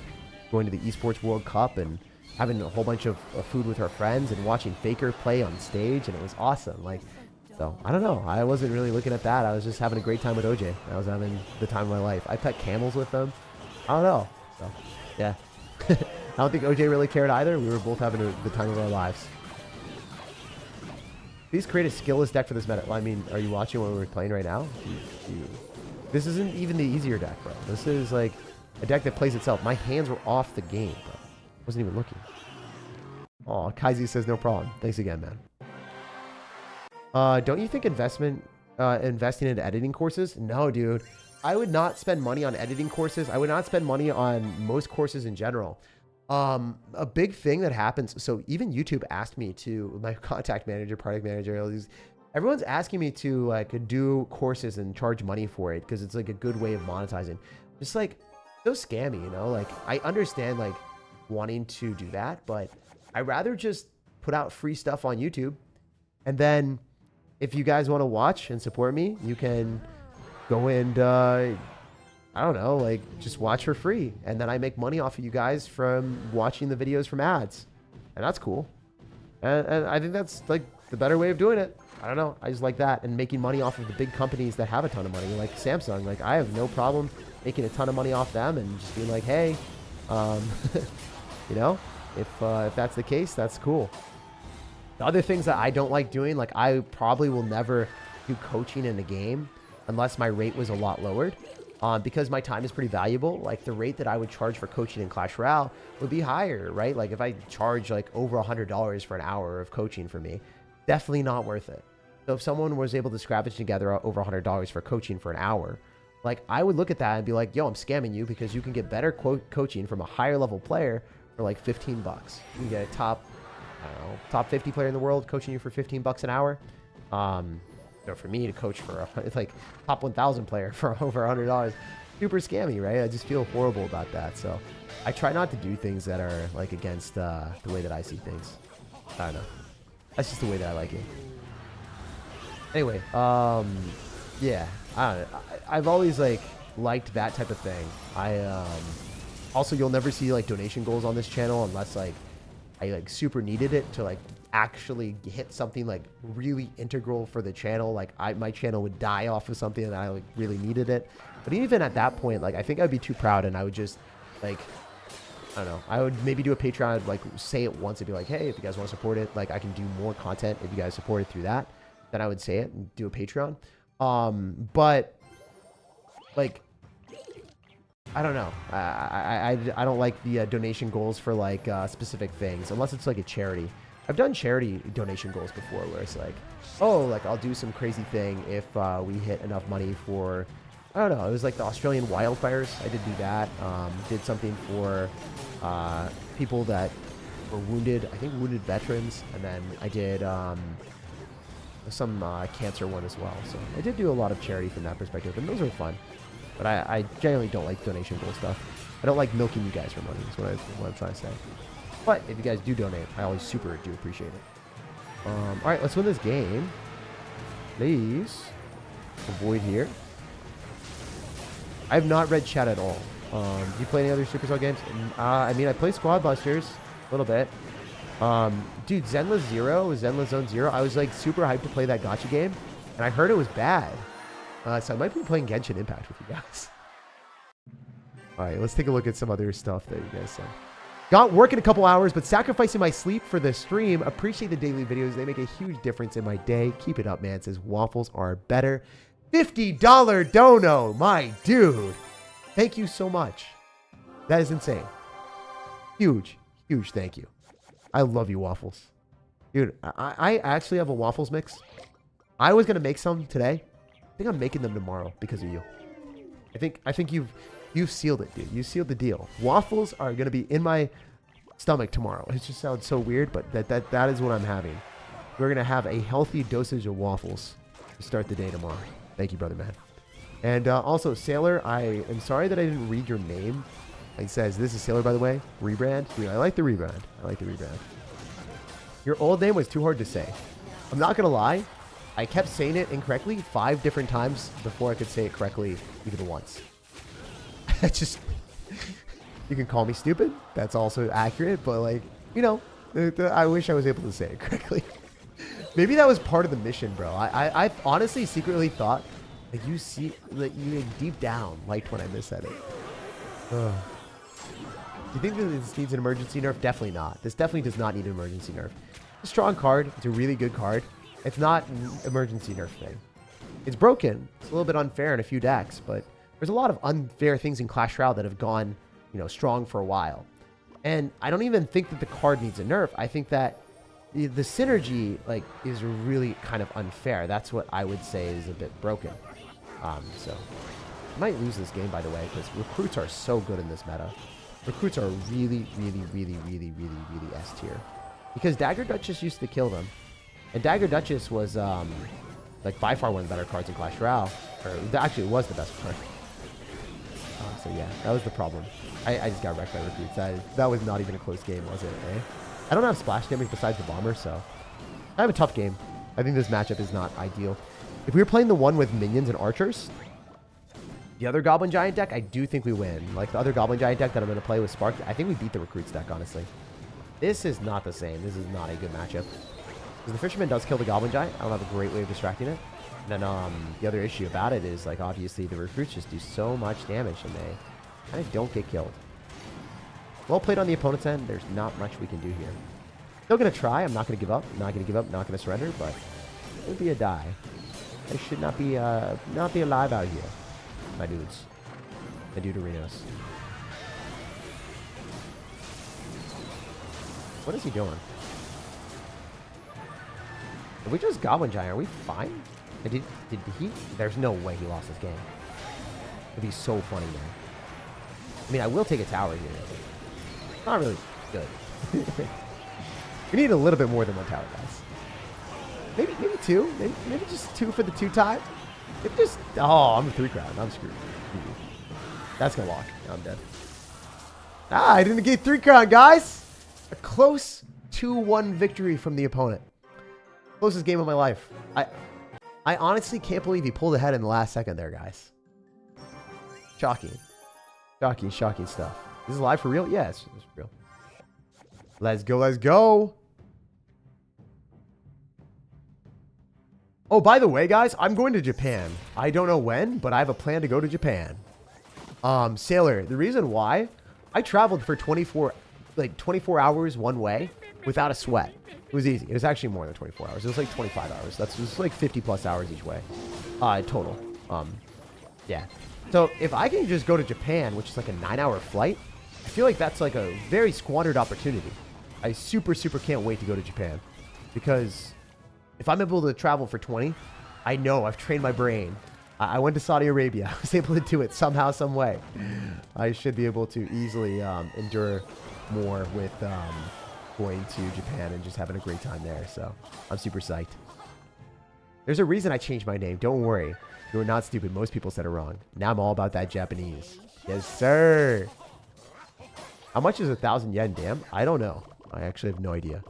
going to the Esports World Cup and having a whole bunch of food with our friends and watching Faker play on stage, and it was awesome. Like, so I don't know. I wasn't really looking at that. I was just having a great time with OJ. I was having the time of my life. I pet camels with them. I don't know. So, yeah. I don't think OJ really cared either. We were both having the time of our lives. Please create a skillless deck for this meta. Well, I mean, are you watching what we're playing right now? This isn't even the easier deck, bro. This is like a deck that plays itself. My hands were off the game, bro. Wasn't even looking. Oh, Kaizi says no problem. Thanks again, man. Don't you think investing into editing courses? No, dude. I would not spend money on editing courses. I would not spend money on most courses in general. A big thing that happens. So even YouTube asked me to, my contact manager, product manager, everyone's asking me to like do courses and charge money for it because it's like a good way of monetizing. Just like so scammy, you know, like I understand like wanting to do that, but I rather just put out free stuff on YouTube. And then if you guys want to watch and support me, you can go and, I don't know, like just watch for free. And then I make money off of you guys from watching the videos from ads. And that's cool. And I think that's like the better way of doing it. I don't know. I just like that. And making money off of the big companies that have a ton of money, like Samsung. Like I have no problem making a ton of money off them and just being like, hey, you know, if that's the case, that's cool. The other things that I don't like doing, like I probably will never do coaching in a game unless my rate was a lot lowered. Because my time is pretty valuable. Like the rate that I would charge for coaching in Clash Royale would be higher, right? Like if I charge like over $100 for an hour of coaching for me, definitely not worth it. So if someone was able to scavenge together over $100 for coaching for an hour, like I would look at that and be like, yo, I'm scamming you because you can get better coaching from a higher level player for like 15 bucks. You can get a top, I don't know, top 50 player in the world coaching you for 15 bucks an hour. You know, for me to coach for it's like top 1,000 player for over $100, super scammy, right? I just feel horrible about that. So I try not to do things that are like against the way that I see things. I don't know. That's just the way that I like it. Anyway, yeah, I don't know. I've always like liked that type of thing. Also, you'll never see like donation goals on this channel unless like I like super needed it to like actually hit something like really integral for the channel. Like my channel would die off of something and I like really needed it. But even at that point, like I think I'd be too proud and I would just like, I don't know, I would maybe do a Patreon, like say it once and be like, hey, if you guys want to support it, like I can do more content if you guys support it through that. Then I would say it and do a Patreon. But like, I don't know. I don't like the donation goals for like specific things unless it's like a charity. I've done charity donation goals before where it's like, oh, like I'll do some crazy thing if we hit enough money for, I don't know. It was like the Australian wildfires. I did do that. Did something for people that were wounded. I think wounded veterans. And then I did some cancer one as well. So I did do a lot of charity from that perspective. And those were fun. But I generally don't like donation goal stuff. I don't like milking you guys for money is what I'm trying to say. But if you guys do donate, I always super do appreciate it. All right, let's win this game. Please. Avoid here. I have not read chat at all. Do you play any other Supercell games? I mean, I play Squad Busters a little bit. Dude, Zenless Zone Zero. I was like super hyped to play that gacha game, and I heard it was bad. So I might be playing Genshin Impact with you guys. All right, let's take a look at some other stuff that you guys said. Got work in a couple hours, but sacrificing my sleep for the stream. Appreciate the daily videos. They make a huge difference in my day. Keep it up, man. Says waffles are better. $50 dono, my dude. Thank you so much. That is insane. Huge, huge thank you. I love you, Waffles. Dude, I actually have a Waffles mix. I was going to make some today. I think I'm making them tomorrow because of you. I think you've sealed it, dude. You sealed the deal. Waffles are going to be in my stomach tomorrow. It just sounds so weird, but that is what I'm having. We're going to have a healthy dosage of waffles to start the day tomorrow. Thank you, brother man. And also, Sailor, I am sorry that I didn't read your name. It says, this is Sailor, by the way. Rebrand. Dude, I like the rebrand. I like the rebrand. Your old name was too hard to say. I'm not going to lie. I kept saying it incorrectly 5 different times before I could say it correctly even once. It's just... You can call me stupid. That's also accurate. But, like, you know, I wish I was able to say it correctly. Maybe that was part of the mission, bro. I honestly secretly thought that you deep down liked when I missaid it. Ugh. Do you think that this needs an emergency nerf? Definitely not. This definitely does not need an emergency nerf. It's a strong card. It's a really good card. It's not an emergency nerf thing. It's broken. It's a little bit unfair in a few decks, but there's a lot of unfair things in Clash Royale that have gone, you know, strong for a while. And I don't even think that the card needs a nerf. I think that the synergy, like, is really kind of unfair. That's what I would say is a bit broken. So I might lose this game, by the way, because recruits are so good in this meta. Recruits are really, really, really, really, really, really S tier. Because Dagger Duchess used to kill them. And Dagger Duchess was, like, by far one of the better cards in Clash Royale. Or, actually, it was the best card. So, yeah, that was the problem. I just got wrecked by recruits. That was not even a close game, was it, eh? I don't have splash damage besides the bomber, so... I have a tough game. I think this matchup is not ideal. If we were playing the one with minions and archers... The other Goblin Giant deck, I do think we win. Like, the other Goblin Giant deck that I'm going to play with Spark, I think we beat the Recruits deck, honestly. This is not the same. This is not a good matchup. Because the Fisherman does kill the Goblin Giant. I don't have a great way of distracting it. And then the other issue about it is, like, obviously the Recruits just do so much damage, and they kind of don't get killed. Well played on the opponent's end. There's not much we can do here. Still going to try. I'm not going to give up. Not going to give up. Not going to surrender, but it would be a die. I should not be alive out here. My dudes. My duderinos. What is he doing? If we just Goblin Giant, are we fine? Did he? There's no way he lost this game. It'd be so funny, man. I mean, I will take a tower here. Not really good. We need a little bit more than one tower, guys. Maybe 2. Maybe just 2 for the 2-time. If just... Oh, I'm a 3-crown. I'm screwed. That's going to lock. I'm dead. Ah, I didn't get 3-crown, guys. A close 2-1 victory from the opponent. Closest game of my life. I honestly can't believe he pulled ahead in the last second there, guys. Shocking. Shocking stuff. This is live for real? Yes, it's for real. Let's go, let's go. Oh, by the way, guys, I'm going to Japan. I don't know when, but I have a plan to go to Japan. Sailor, the reason why, I traveled for 24 hours one way without a sweat. It was easy. It was actually more than 24 hours. It was like 25 hours. It was like 50 plus hours each way. Total. Yeah. So if I can just go to Japan, which is like a 9-hour flight, I feel like that's like a very squandered opportunity. I super can't wait to go to Japan, because if I'm able to travel for 20, I know I've trained my brain. I went to Saudi Arabia. I was able to do it somehow, some way. I should be able to easily endure more with going to Japan and just having a great time there. So I'm super psyched. There's a reason I changed my name. Don't worry. You're not stupid. Most people said it wrong. Now I'm all about that Japanese. Yes, sir. How much is 1,000 yen? Damn. I don't know. I actually have no idea.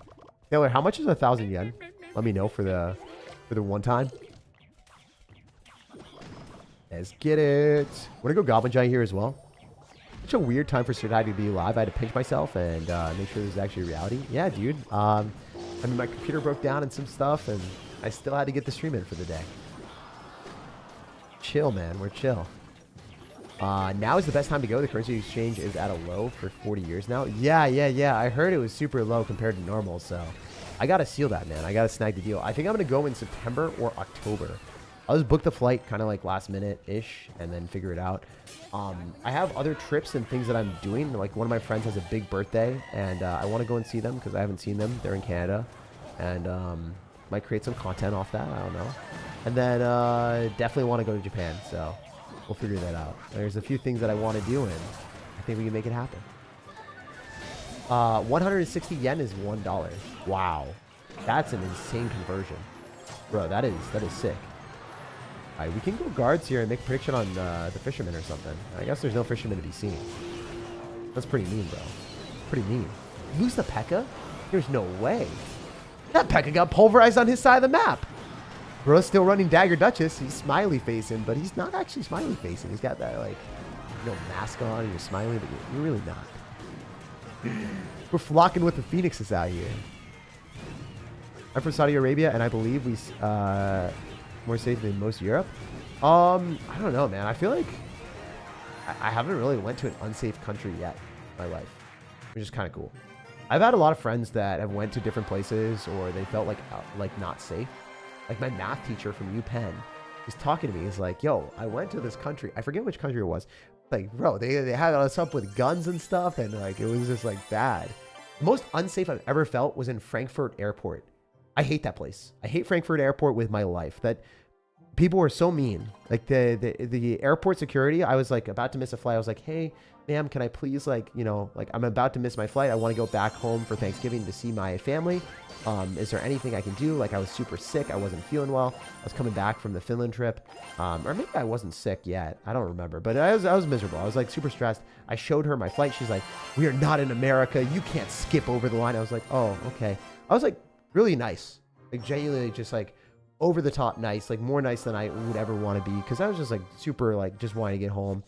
Taylor, how much is 1,000 yen? Let me know for the one time. Let's get it. Want to go Goblin Giant here as well? Such a weird time for SirTag to be live. I had to pinch myself and make sure this is actually reality. Yeah, dude. I mean, my computer broke down and some stuff, and I still had to get the stream in for the day. Chill, man. We're chill. Now is the best time to go. The currency exchange is at a low for 40 years now. Yeah. I heard it was super low compared to normal, so I got to seal that, man. I got to snag the deal. I think I'm going to go in September or October. I'll just book the flight kind of like last minute-ish and then figure it out. I have other trips and things that I'm doing. Like one of my friends has a big birthday, and I want to go and see them because I haven't seen them. They're in Canada, and might create some content off that. I don't know. And then definitely want to go to Japan, so we'll figure that out. There's a few things that I want to do, and I think we can make it happen. 160 yen is $1. Wow, that's an insane conversion, bro. That is sick. All right, we can go guards here and make a prediction on the fisherman or something. I guess there's no fisherman to be seen. That's pretty mean, bro. Pretty mean. Lose the P.E.K.K.A? There's no way. That P.E.K.K.A got pulverized on his side of the map. Bro's still running Dagger Duchess. He's smiley facing, but he's not actually smiley facing. He's got that, like, you know, mask on and you're smiling, but you're really not. We're flocking with the Phoenixes out here. I'm from Saudi Arabia, and I believe we more safe than most of Europe. I don't know, man. I feel like I haven't really went to an unsafe country yet in my life, which is kind of cool. I've had a lot of friends that have went to different places or they felt like not safe. Like my math teacher from UPenn was talking to me. He's like, yo, I went to this country. I forget which country it was. Like, bro, they had us up with guns and stuff, and like it was just like bad. The most unsafe I've ever felt was in Frankfurt Airport. I hate that place. I hate Frankfurt Airport with my life. That people were so mean. Like the airport security, I was like about to miss a flight. I was like, hey, ma'am, can I please, like, you know, like I'm about to miss my flight. I want to go back home for Thanksgiving to see my family. Is there anything I can do? Like I was super sick. I wasn't feeling well. I was coming back from the Finland trip. Or maybe I wasn't sick yet. I don't remember, but I was miserable. I was like super stressed. I showed her my flight. She's like, we are not in America. You can't skip over the line. I was like, oh, okay. I was like really nice. Like genuinely just like over the top nice, like more nice than I would ever want to be. Cause I was just like super like just wanting to get home.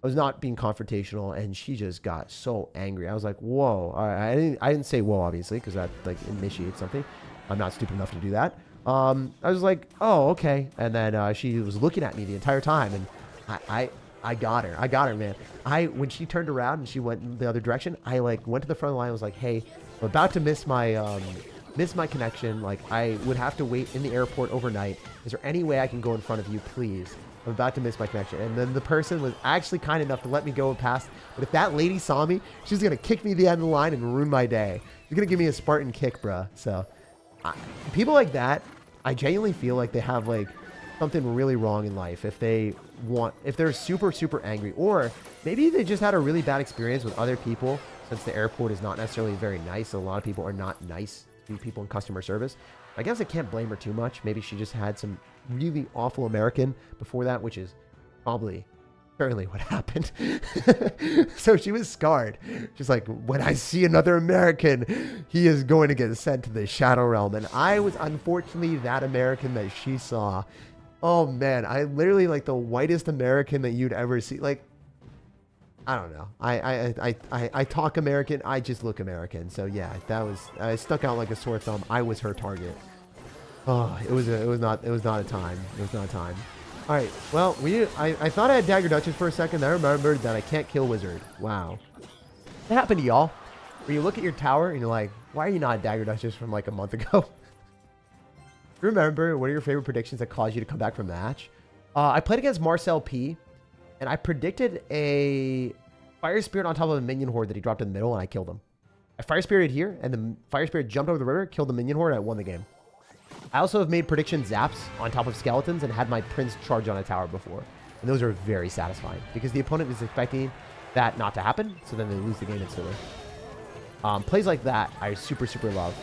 I was not being confrontational, and she just got so angry. I was like, whoa. I didn't say whoa, obviously, because that like initiates something. I'm not stupid enough to do that. I was like, oh, okay. And then she was looking at me the entire time, and I got her. I got her, man. When she turned around and she went in the other direction, I like went to the front of the line. I was like, hey, I'm about to miss my connection. Like I would have to wait in the airport overnight. Is there any way I can go in front of you, please? I'm about to miss my connection. And then the person was actually kind enough to let me go past. But if that lady saw me, she's going to kick me to the end of the line and ruin my day. She's going to give me a Spartan kick, bruh. So people like that, I genuinely feel like they have like something really wrong in life. If they're super, super angry, or maybe they just had a really bad experience with other people, since the airport is not necessarily very nice. A lot of people are not nice to people in customer service. I guess I can't blame her too much. Maybe she just had some really awful American before that, which is probably certainly what happened. So she was scarred. She's like, when I see another American, he is going to get sent to the Shadow Realm. And I was unfortunately that American that she saw. Oh man, I literally like the whitest American that you'd ever see. Like, I don't know. I talk American. I just look American. So yeah, I stuck out like a sore thumb. I was her target. Oh, it was not a time. It was not a time. All right. Well, I thought I had Dagger Duchess for a second. I remembered that I can't kill Wizard. Wow. That happened to y'all. Where you look at your tower and you're like, why are you not Dagger Duchess from like a month ago? Remember, what are your favorite predictions that caused you to come back from the match? I played against Marcel P. And I predicted a Fire Spirit on top of a minion horde that he dropped in the middle, and I killed him. I Fire Spirited here, and the Fire Spirit jumped over the river, killed the minion horde, and I won the game. I also have made prediction zaps on top of skeletons and had my Prince charge on a tower before. And those are very satisfying, because the opponent is expecting that not to happen, so then they lose the game instantly. Plays like that, I super, super love.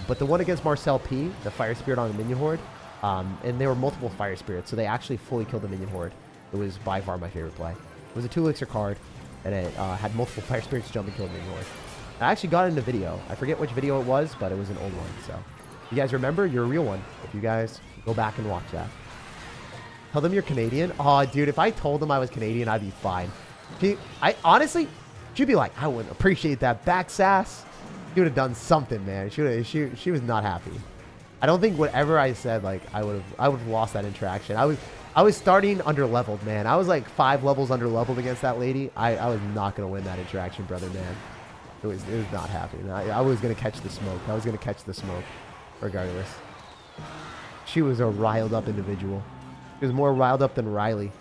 But the one against Marcel P, the Fire Spirit on the minion horde, and there were multiple Fire Spirits, so they actually fully killed the minion horde. It was by far my favorite play. It was a 2 elixir card, and it had multiple Fire Spirits jump and kill me north. I actually got it in a video. I forget which video it was, but it was an old one. So, if you guys remember, you're a real one. If you guys go back and watch that. Tell them you're Canadian. Oh, dude, if I told them I was Canadian, I'd be fine. Honestly, she'd be like, I wouldn't appreciate that back sass. She would have done something, man. She was not happy. I don't think whatever I said, like, I would have lost that interaction. I was starting under-leveled, man. I was like 5 levels under-leveled against that lady. I was not going to win that interaction, brother, man. It was not happening. I was going to catch the smoke. I was going to catch the smoke regardless. She was a riled-up individual. He was more riled up than Riley.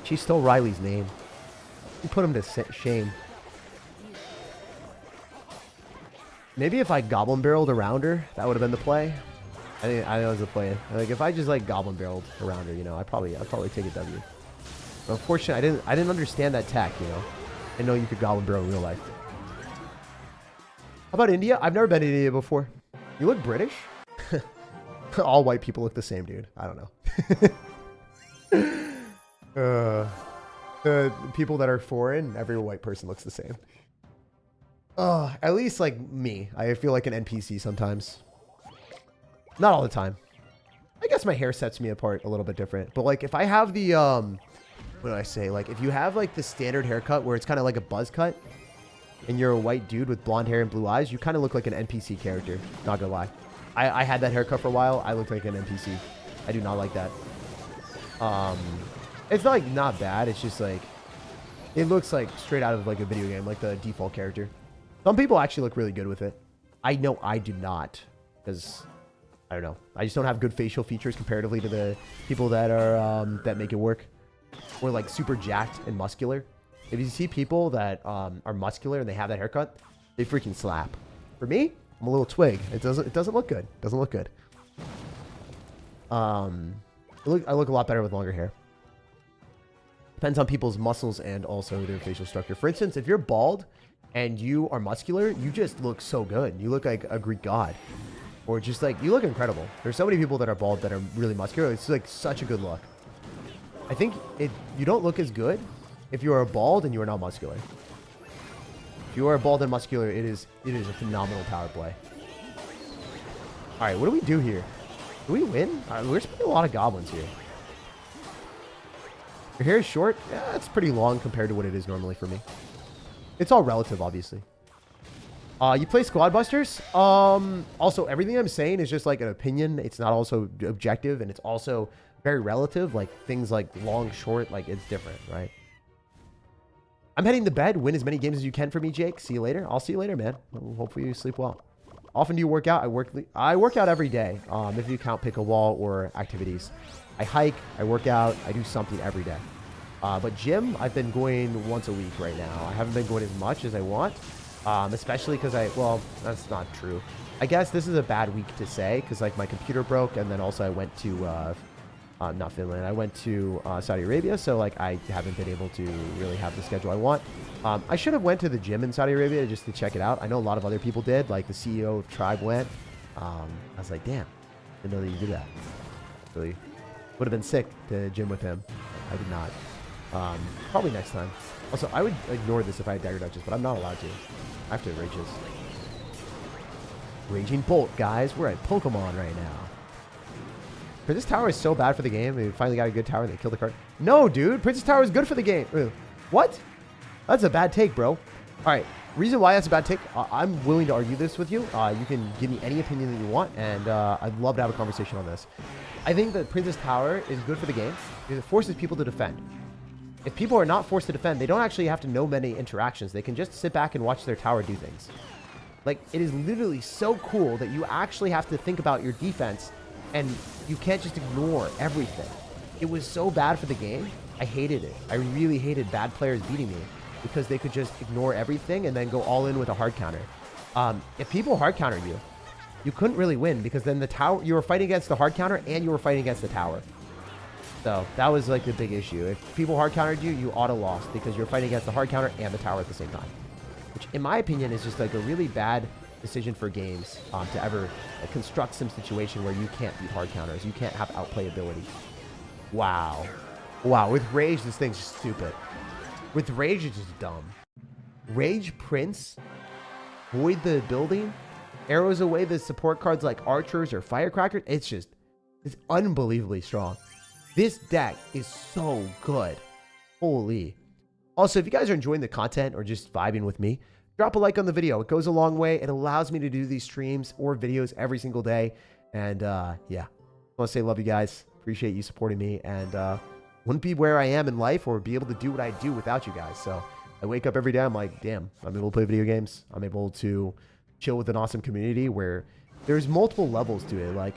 She stole Riley's name. You put him to shame. Maybe if I goblin barreled around her, that would have been the play. I think that was the play. Like if I just like goblin barreled around her, you know, I'd probably take a W. But unfortunately, I didn't understand that tech, you know. I know you could goblin barrel in real life. How about India? I've never been to India before. You look British? All white people look the same, dude. I don't know. The people that are foreign, every white person looks the same. At least like me. I feel like an NPC sometimes. Not all the time. I guess my hair sets me apart a little bit different. But like if I have the, what do I say? Like if you have like the standard haircut where it's kind of like a buzz cut and you're a white dude with blonde hair and blue eyes, you kind of look like an NPC character. Not gonna lie. I had that haircut for a while. I looked like an NPC. I do not like that. It's like not bad. It's just like, it looks like straight out of like a video game, like the default character. Some people actually look really good with it. I know I do not, because I don't know. I just don't have good facial features comparatively to the people that are that make it work. Or like super jacked and muscular. If you see people that are muscular and they have that haircut, they freaking slap. For me, I'm a little twig. It doesn't look good. Doesn't look good. I look a lot better with longer hair. Depends on people's muscles and also their facial structure. For instance, if you're bald and you are muscular, you just look so good. You look like a Greek god. Or just like, you look incredible. There's so many people that are bald that are really muscular. It's like such a good look. I think you don't look as good if you are bald and you are not muscular. If you are bald and muscular, it is a phenomenal power play. All right, what do we do here? Do we win? We're spending a lot of goblins here. Your hair is short? Yeah, it's pretty long compared to what it is normally for me. It's all relative, obviously. You play Squad Busters? Also, everything I'm saying is just like an opinion. It's not also objective, and it's also very relative. Like, things like long, short, like, it's different, right? I'm heading to bed. Win as many games as you can for me, Jake. See you later. I'll see you later, man. Hopefully you sleep well. Often do you work out? I work out every day, if you count pickleball or activities. I hike, I work out, I do something every day. But gym, I've been going once a week right now. I haven't been going as much as I want, especially because well, that's not true. I guess this is a bad week to say because like my computer broke, and then also I went to, not Finland, I went to Saudi Arabia, so like I haven't been able to really have the schedule I want. I should have went to the gym in Saudi Arabia just to check it out. I know a lot of other people did, like the CEO of Tribe went. I was like, damn, didn't know that you did that. Really would have been sick to gym with him. I did not. Probably next time. Also, I would ignore this if I had dagger dodges, but I'm not allowed to. I have to rage this. Raging Bolt, guys. We're at Pokemon right now. Princess Tower is so bad for the game. We finally got a good tower and they killed the card. No, dude. Princess Tower is good for the game. What? That's a bad take, bro. All right. Reason why that's a bad take, I'm willing to argue this with you. You can give me any opinion that you want, and I'd love to have a conversation on this. I think that Princess Tower is good for the game because it forces people to defend. If people are not forced to defend, they don't actually have to know many interactions. They can just sit back and watch their tower do things. Like, it is literally so cool that you actually have to think about your defense, and you can't just ignore everything. It was so bad for the game. I hated it. I really hated bad players beating me because they could just ignore everything and then go all in with a hard counter. If people hard counter you, you couldn't really win because then the tower, you were fighting against the hard counter and you were fighting against the tower. So that was like the big issue. If people hard countered you, you auto lost because you're fighting against the hard counter and the tower at the same time. Which in my opinion is just like a really bad decision for games to ever construct some situation where you can't beat hard counters. You can't have outplay ability. Wow. Wow, with Rage, this thing's just stupid. With Rage, it's just dumb. Rage Prince, void the building, arrows away the support cards like Archers or Firecracker. It's unbelievably strong. This deck is so good. Holy. Also, if you guys are enjoying the content or just vibing with me, drop a like on the video. It goes a long way. It allows me to do these streams or videos every single day. And yeah, I want to say love you guys. Appreciate you supporting me. And wouldn't be where I am in life or be able to do what I do without you guys. So I wake up every day. I'm like, damn, I'm able to play video games. I'm able to chill with an awesome community where there's multiple levels to it. Like,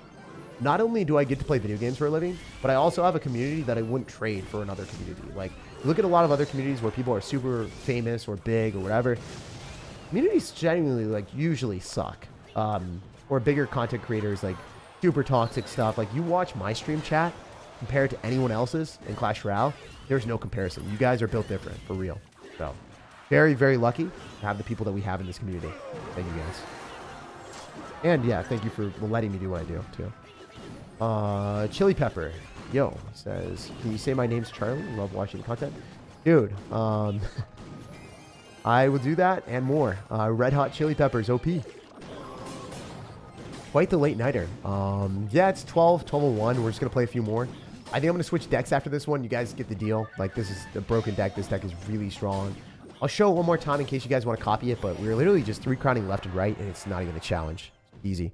not only do I get to play video games for a living, but I also have a community that I wouldn't trade for another community. Like, look at a lot of other communities where people are super famous or big or whatever. Communities genuinely, like, usually suck. Or bigger content creators, like, super toxic stuff. Like, you watch my stream chat compared to anyone else's in Clash Royale, there's no comparison. You guys are built different, for real. So, very, very lucky to have the people that we have in this community. Thank you, guys. And, yeah, thank you for letting me do what I do, too. Chili Pepper, yo, says, can you say my name's Charlie? Love watching the content. Dude, I will do that and more. Red Hot Chili Peppers, OP. Quite the late nighter. Yeah, it's 12:01. We're just going to play a few more. I think I'm going to switch decks after this one. You guys get the deal. Like, this is a broken deck. This deck is really strong. I'll show it one more time in case you guys want to copy it, but we're literally just 3-crowning left and right, and it's not even a challenge. Easy.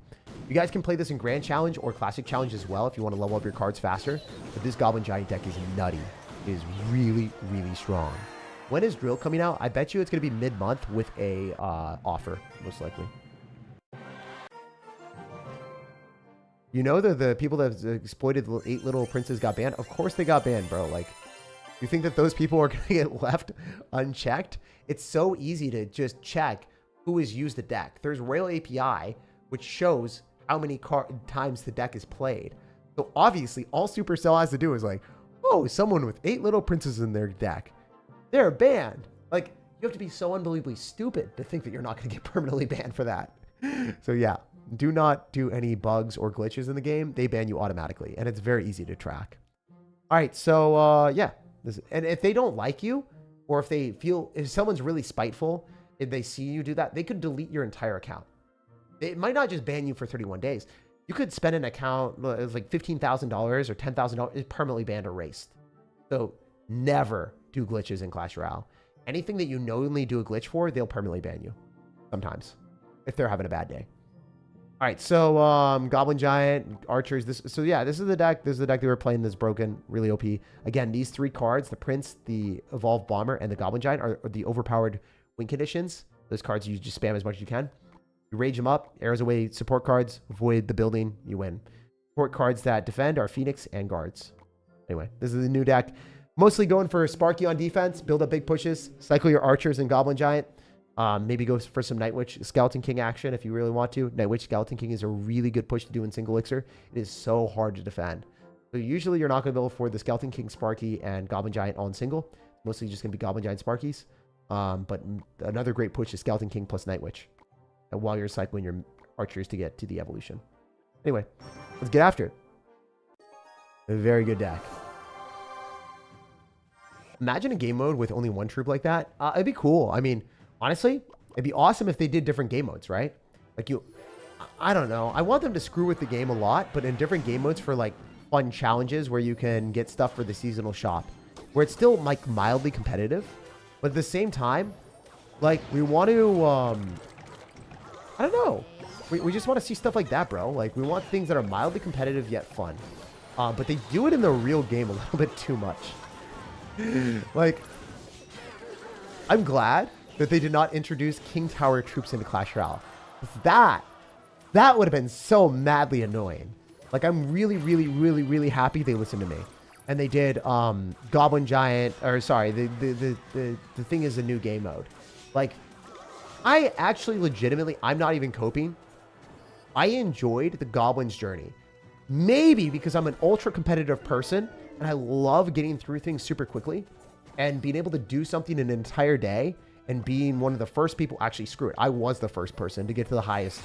You guys can play this in Grand Challenge or Classic Challenge as well if you want to level up your cards faster. But this Goblin Giant deck is nutty. It is really, really strong. When is Drill coming out? I bet you it's going to be mid-month with a offer, most likely. You know that the people that exploited the 8 Little Princes got banned? Of course they got banned, bro. Like, you think that those people are going to get left unchecked? It's so easy to just check who has used the deck. There's Rail API, which shows how many times the deck is played. So obviously, all Supercell has to do is like, oh, someone with 8 Little Princes in their deck, they're banned. Like, you have to be so unbelievably stupid to think that you're not going to get permanently banned for that. So yeah, do not do any bugs or glitches in the game. They ban you automatically, and it's very easy to track. All right, so yeah. And if they don't like you, or if someone's really spiteful, if they see you do that, they could delete your entire account. It might not just ban you for 31 days. You could spend an account, it was like $15,000 or $10,000, it's permanently banned or erased. So never do glitches in Clash Royale. Anything that you knowingly do a glitch for, they'll permanently ban you. Sometimes. If they're having a bad day. All right, so Goblin Giant, Archers. So yeah, this is the deck. This is the deck they were playing that's broken, really OP. Again, these 3 cards, the Prince, the Evolved Bomber, and the Goblin Giant are the overpowered win conditions. Those cards you just spam as much as you can. You rage them up, arrows away support cards, avoid the building, you win. Support cards that defend are Phoenix and Guards. Anyway, this is the new deck. Mostly going for Sparky on defense, build up big pushes, cycle your Archers and Goblin Giant. Maybe go for some Night Witch Skeleton King action if you really want to. Night Witch Skeleton King is a really good push to do in single elixir. It is so hard to defend. So usually you're not going to be able to afford the Skeleton King, Sparky, and Goblin Giant all in single. Mostly just going to be Goblin Giant Sparkies. But another great push is Skeleton King plus Night Witch. And while you're cycling your Archers to get to the evolution. Anyway, let's get after it. A very good deck. Imagine a game mode with only 1 troop like that. It'd be cool. I mean, honestly, it'd be awesome if they did different game modes, right? Like I don't know. I want them to screw with the game a lot, but in different game modes for like fun challenges where you can get stuff for the seasonal shop, where it's still like mildly competitive, but at the same time, like we want to, I don't know. We just want to see stuff like that, bro. Like we want things that are mildly competitive yet fun. But they do it in the real game a little bit too much. Like, I'm glad that they did not introduce King Tower troops into Clash Royale. That would have been so madly annoying. Like, I'm really, really, really, really happy they listened to me. And they did Goblin Giant, or sorry, the thing is a new game mode. Like, I actually legitimately, I'm not even coping. I enjoyed the Goblin's journey. Maybe because I'm an ultra competitive person and I love getting through things super quickly and being able to do something in an entire day and being one of the first people, actually screw it, I was the first person to get to the highest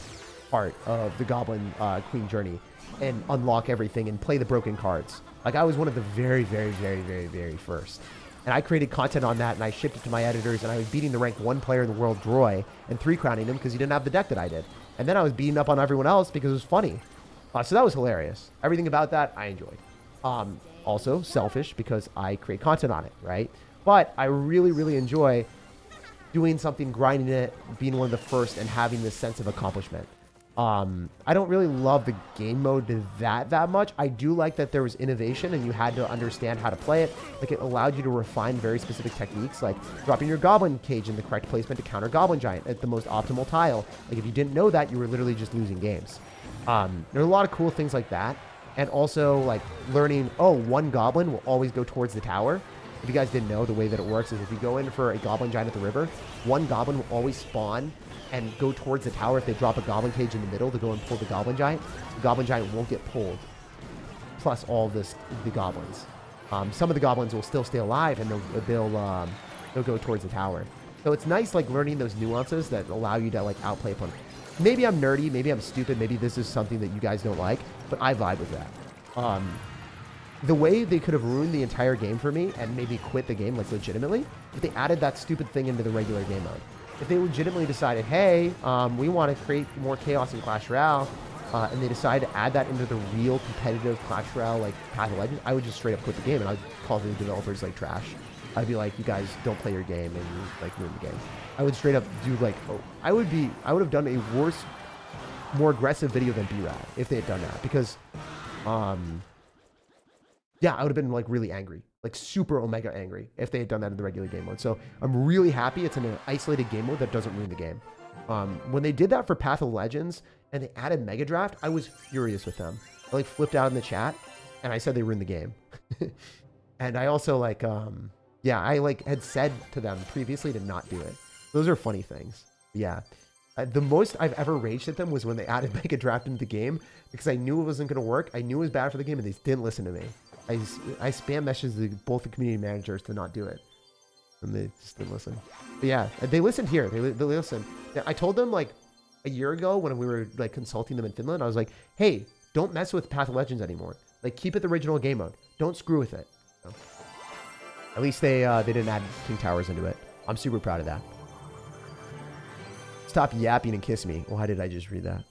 part of the Goblin Queen journey and unlock everything and play the broken cards. Like I was one of the very, very, very, very, very first. And I created content on that and I shipped it to my editors and I was beating the rank 1 player in the world, Droy, and 3-crowning him because he didn't have the deck that I did. And then I was beating up on everyone else because it was funny. So that was hilarious. Everything about that I enjoyed. Also selfish because I create content on it, right? But I really, really enjoy doing something, grinding it, being one of the first, and having this sense of accomplishment. I don't really love the game mode that much. I do like that there was innovation and you had to understand how to play it. Like it allowed you to refine very specific techniques, like dropping your Goblin Cage in the correct placement to counter Goblin Giant at the most optimal tile. Like if you didn't know that, you were literally just losing games. There are a lot of cool things like that. And also, like, learning, oh, one goblin will always go towards the tower. If you guys didn't know, the way that it works is if you go in for a Goblin Giant at the river, one goblin will always spawn and go towards the tower if they drop a Goblin cage in the middle to go and pull the Goblin Giant. The Goblin Giant won't get pulled, plus all the goblins. Some of the goblins will still stay alive, and they'll go towards the tower. So it's nice, like, learning those nuances that allow you to, like, outplay opponents. Maybe I'm nerdy, maybe I'm stupid, maybe this is something that you guys don't like, but I vibe with that. The way they could have ruined the entire game for me and maybe quit the game, like, legitimately, if they added that stupid thing into the regular game mode. If they legitimately decided, hey, we want to create more chaos in Clash Royale, and they decide to add that into the real competitive Clash Royale, like Path of Legends, I would just straight up quit the game and I'd call the developers like trash. I'd be like, you guys don't play your game and you like ruin the game. I would straight up do like, I would have done a worse, more aggressive video than B-Rad if they had done that, because, yeah, I would have been like really angry, like super omega angry if they had done that in the regular game mode. So I'm really happy it's in an isolated game mode that doesn't ruin the game. When they did that for Path of Legends and they added Mega Draft, I was furious with them. I like flipped out in the chat and I said they ruined the game. And I also like, yeah, I like had said to them previously to not do it. Those are funny things. Yeah. The most I've ever raged at them was when they added Mega Draft into the game because I knew it wasn't going to work. I knew it was bad for the game and they didn't listen to me. I spam messaged both the community managers to not do it. And they just didn't listen. But yeah, they listened here. They listened. I told them like a year ago when we were like consulting them in Finland, I was like, hey, don't mess with Path of Legends anymore. Like keep it the original game mode. Don't screw with it. So, at least they didn't add King Towers into it. I'm super proud of that. Stop yapping and kiss me. Why did I just read that?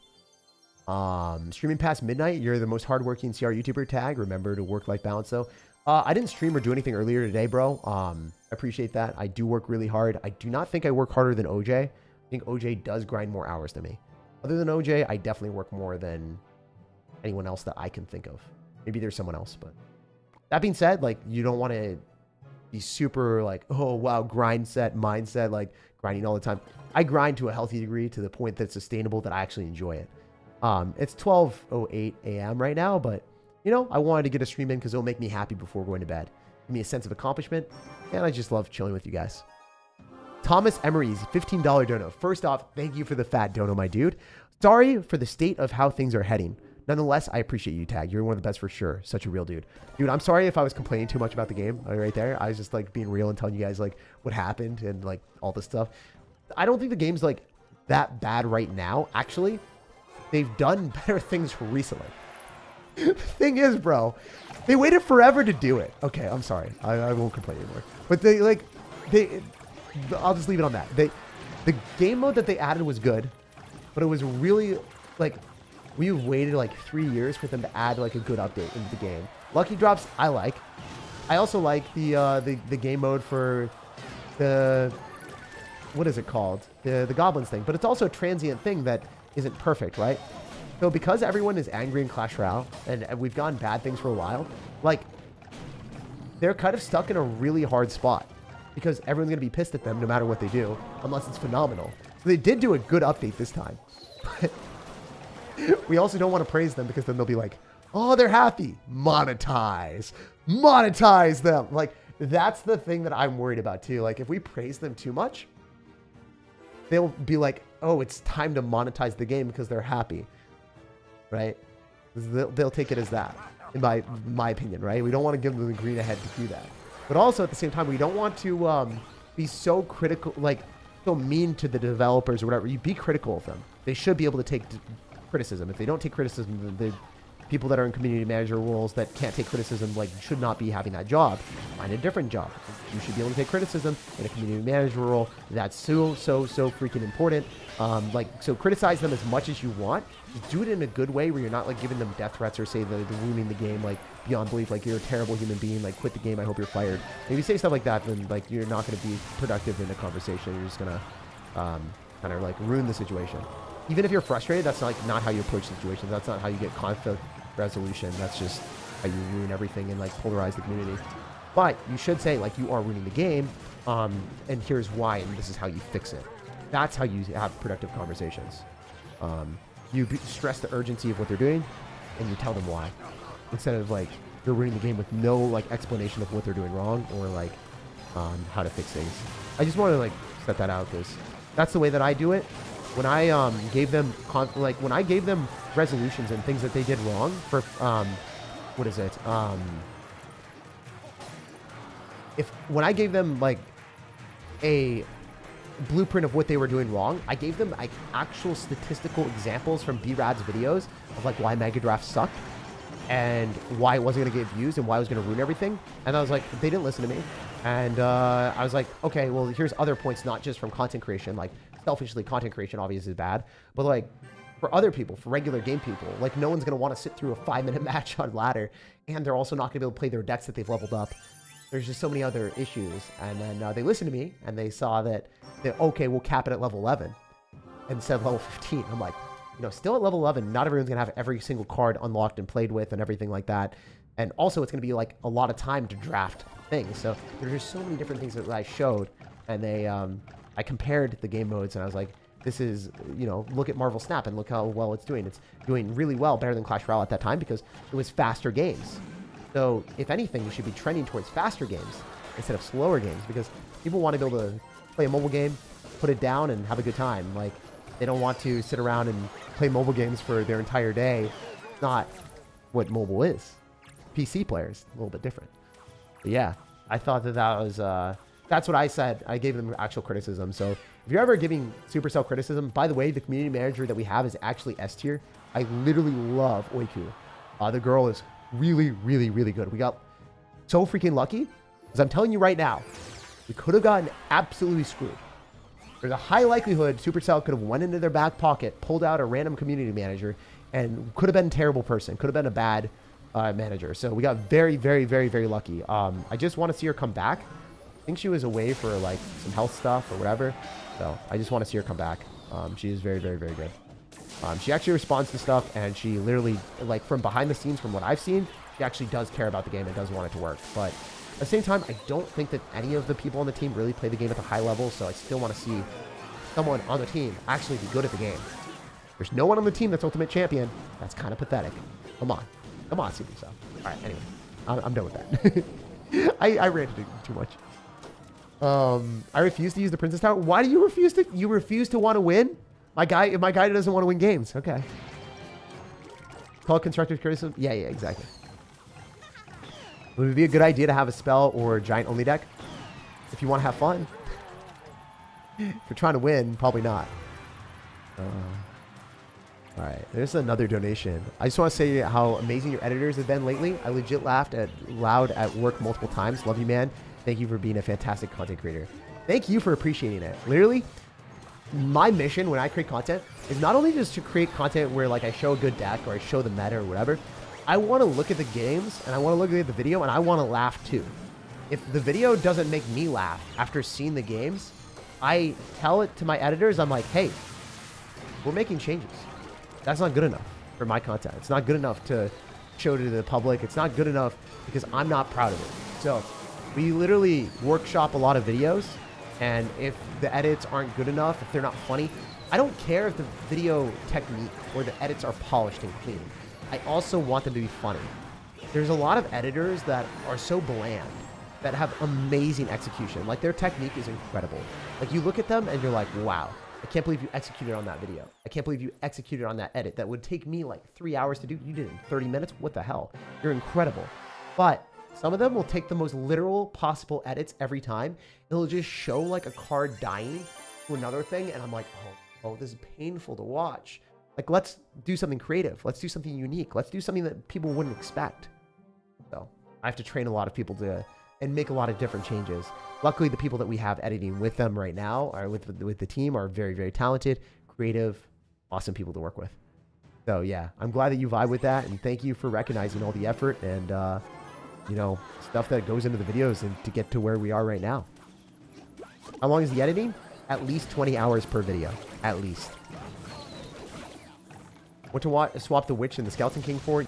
Streaming past midnight, you're the most hardworking CR YouTuber tag. Remember to work-life balance, though. I didn't stream or do anything earlier today, bro. I appreciate that. I do work really hard. I do not think I work harder than OJ. I think OJ does grind more hours than me. Other than OJ, I definitely work more than anyone else that I can think of. Maybe there's someone else, but that being said, like, you don't want to be super like, oh, wow, grind set, mindset, like grinding all the time. I grind to a healthy degree to the point that's sustainable that I actually enjoy it. It's 12:08 a.m. right now, but, you know, I wanted to get a stream in because it'll make me happy before going to bed. Give me a sense of accomplishment, and I just love chilling with you guys. Thomas Emery's $15 dono. First off, thank you for the fat dono, my dude. Sorry for the state of how things are heading. Nonetheless, I appreciate you, Tag. You're one of the best for sure. Such a real dude. Dude, I'm sorry if I was complaining too much about the game right there. I was just, like, being real and telling you guys, like, what happened and, like, all this stuff. I don't think the game's, like, that bad right now, actually. They've done better things recently. The thing is, bro, they waited forever to do it. Okay, I'm sorry. I won't complain anymore. But I'll just leave it on that. The game mode that they added was good, but it was really, like, we've waited like 3 years for them to add like a good update into the game. Lucky drops, I like. I also like the game mode for the, what is it called? The goblins thing, but it's also a transient thing that isn't perfect, right? So because everyone is angry in Clash Royale and we've gotten bad things for a while, like, they're kind of stuck in a really hard spot because everyone's going to be pissed at them no matter what they do, unless it's phenomenal. So they did do a good update this time. But we also don't want to praise them because then they'll be like, oh, they're happy. Monetize. Monetize them. Like, that's the thing that I'm worried about too. Like, if we praise them too much, they'll be like, oh, it's time to monetize the game because they're happy. Right? They'll take it as that, in my opinion, right? We don't want to give them the green ahead to do that. But also, at the same time, we don't want to be so critical, like, so mean to the developers or whatever. You be critical of them. They should be able to take criticism. If they don't take criticism, then the people that are in community manager roles that can't take criticism, like, should not be having that job. Find a different job. You should be able to take criticism in a community manager role. That's so freaking important. Like, so criticize them as much as you want. Just do it in a good way where you're not, like, giving them death threats or say that they're ruining the game, like, beyond belief, like, you're a terrible human being, like, quit the game, I hope you're fired. If you say stuff like that, then, like, you're not going to be productive in a conversation. You're just going to kind of, like, ruin the situation. Even if you're frustrated, that's not how you approach situations. That's not how you get conflict resolution. That's just how you ruin everything and, like, polarize the community. But you should say, like, you are ruining the game, and here's why, and this is how you fix it. That's how you have productive conversations. you stress the urgency of what they're doing, and you tell them why, instead of like they're ruining the game with no like explanation of what they're doing wrong or like how to fix things. I just want to like set that out because that's the way that I do it. When I gave them when I gave them resolutions and things that they did wrong for what is it? When I gave them like a blueprint of what they were doing wrong, I gave them like actual statistical examples from B-Rad's videos of like why Mega Draft sucked and why it wasn't going to get views and why it was going to ruin everything. And I was like, they didn't listen to me. And I was like, okay, well, here's other points, not just from content creation. Like, selfishly, content creation obviously is bad. But, like, for other people, for regular game people, like, no one's going to want to sit through a 5-minute match on ladder. And they're also not going to be able to play their decks that they've leveled up. There's just so many other issues. And then they listened to me, and they saw that, okay, we'll cap it at level 11 instead of level 15. I'm like, you know, still at level 11, not everyone's going to have every single card unlocked and played with and everything like that. And also, it's going to be, like, a lot of time to draft things. So there's just so many different things that I showed. And they, I compared the game modes, and I was like, this is, you know, look at Marvel Snap and look how well it's doing. It's doing really well, better than Clash Royale at that time because it was faster games. So if anything, you should be trending towards faster games instead of slower games because people want to be able to play a mobile game, put it down, and have a good time. Like, they don't want to sit around and play mobile games for their entire day. It's not what mobile is. PC players, a little bit different. But yeah, I thought that was, that's what I said. I gave them actual criticism. So if you're ever giving Supercell criticism, by the way, the community manager that we have is actually S tier. I literally love Oiku. The girl is really, really, really good. We got so freaking lucky because I'm telling you right now, we could have gotten absolutely screwed. There's a high likelihood Supercell could have went into their back pocket, pulled out a random community manager, and could have been a terrible person. Could have been a bad manager. So we got very, very, very, very lucky. I just want to see her come back. I think she was away for like some health stuff or whatever. So I just want to see her come back. She is very, very, very good. She actually responds to stuff, and she literally, like, from behind the scenes, from what I've seen, she actually does care about the game and does want it to work. But at the same time, I don't think that any of the people on the team really play the game at a high level, so I still want to see someone on the team actually be good at the game. There's no one on the team that's Ultimate Champion. That's kind of pathetic. Come on. Come on, Supercell. All right, anyway. I'm done with that. I ranted too much. I refuse to use the Princess Tower. Why do you refuse to? You refuse to want to win? My guy doesn't want to win games. Okay. Call it constructive criticism. Yeah, exactly. Would it be a good idea to have a spell or giant only deck? If you want to have fun. If you're trying to win, probably not. All right, there's another donation. I just want to say how amazing your editors have been lately. I legit laughed loud at work multiple times. Love you, man. Thank you for being a fantastic content creator. Thank you for appreciating it. Literally, my mission when I create content is not only just to create content where like I show a good deck or I show the meta or whatever. I want to look at the games and I want to look at the video and I want to laugh too. If the video doesn't make me laugh after seeing the games, I tell it to my editors. I'm like, hey, we're making changes. That's not good enough for my content. It's not good enough to show to the public. It's not good enough because I'm not proud of it. So we literally workshop a lot of videos, and if the edits aren't good enough, if they're not funny, I don't care if the video technique or the edits are polished and clean. I also want them to be funny. There's a lot of editors that are so bland, that have amazing execution. Like, their technique is incredible. Like, you look at them and you're like, wow, I can't believe you executed on that video. I can't believe you executed on that edit. That would take me like 3 hours to do. You did it in 30 minutes? What the hell? You're incredible. But some of them will take the most literal possible edits every time. It'll just show like a card dying to another thing. And I'm like, oh, this is painful to watch. Like, let's do something creative. Let's do something unique. Let's do something that people wouldn't expect. So I have to train a lot of people to and make a lot of different changes. Luckily, the people that we have editing with them right now, or with the team, are very, very talented, creative, awesome people to work with. So yeah, I'm glad that you vibe with that, and thank you for recognizing all the effort and you know, stuff that goes into the videos and to get to where we are right now. How long is the editing? At least 20 hours per video, at least. What to swap the Witch and the Skeleton King for?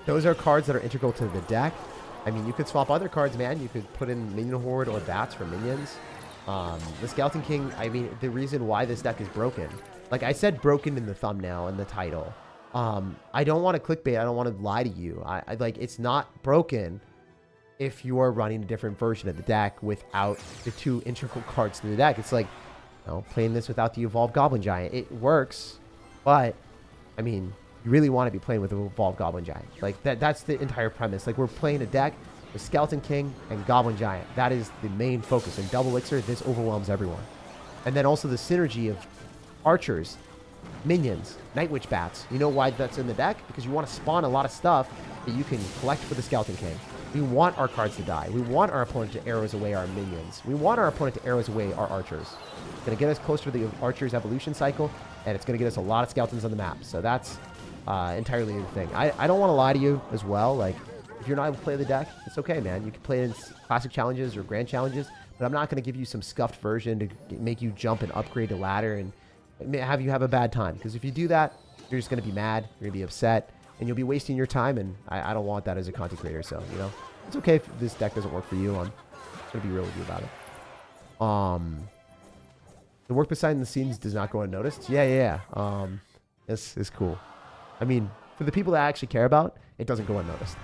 Those are cards that are integral to the deck. I mean, you could swap other cards, man. You could put in Minion Horde or Bats for minions. The Skeleton King, I mean, the reason why this deck is broken, like I said, broken in the thumbnail and the title. I don't want to clickbait. I don't want to lie to you. I like, it's not broken if you are running a different version of the deck without the 2 integral cards to the deck. It's like, you know, playing this without the Evolved Goblin Giant. It works, but I mean, you really want to be playing with the Evolved Goblin Giant. Like that's the entire premise. Like, we're playing a deck with Skeleton King and Goblin Giant. That is the main focus. And Double Elixir, this overwhelms everyone. And then also the synergy of archers, minions, Night Witch bats. You know why that's in the deck? Because you want to spawn a lot of stuff that you can collect for the Skeleton King. We want our cards to die. We want our opponent to arrows away our minions. We want our opponent to arrows away our archers. It's going to get us closer to the archer's evolution cycle, and it's going to get us a lot of skeletons on the map. So that's entirely the thing. I don't want to lie to you as well. Like, if you're not able to play the deck, it's okay, man. You can play it in classic challenges or grand challenges, but I'm not going to give you some scuffed version to make you jump and upgrade the ladder and have you have a bad time. Because if you do that, you're just going to be mad, you're going to be upset, and you'll be wasting your time, and I don't want that as a content creator. So, you know, it's okay if this deck doesn't work for you. I'm going to be real with you about it. The work behind the scenes does not go unnoticed. Yeah. This is cool. I mean, for the people that I actually care about, it doesn't go unnoticed.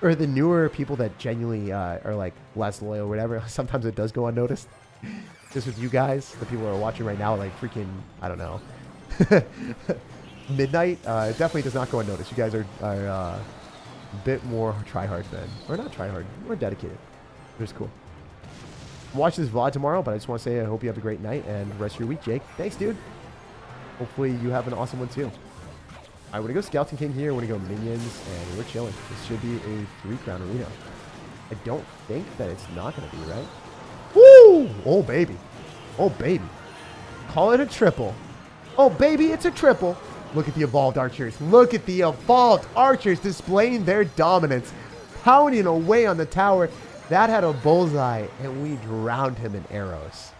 Or the newer people that genuinely are like less loyal or whatever, sometimes it does go unnoticed. Just with you guys, the people who are watching right now, like freaking, I don't know, midnight, it definitely does not go unnoticed. You guys are a bit more tryhard than, or not tryhard, more dedicated. It's cool. Watch this VOD tomorrow, but I just want to say I hope you have a great night and rest of your week, Jake. Thanks, dude. Hopefully you have an awesome one too. I want to go Skeleton King here. I want to go minions, and we're chilling. This should be a 3-crown arena. I don't think that it's not going to be, right? Woo! Oh, baby. Oh, baby. Call it a triple. Oh, baby, it's a triple. Look at the evolved archers. Look at the evolved archers displaying their dominance. Pounding away on the tower. That had a bullseye, and we drowned him in arrows.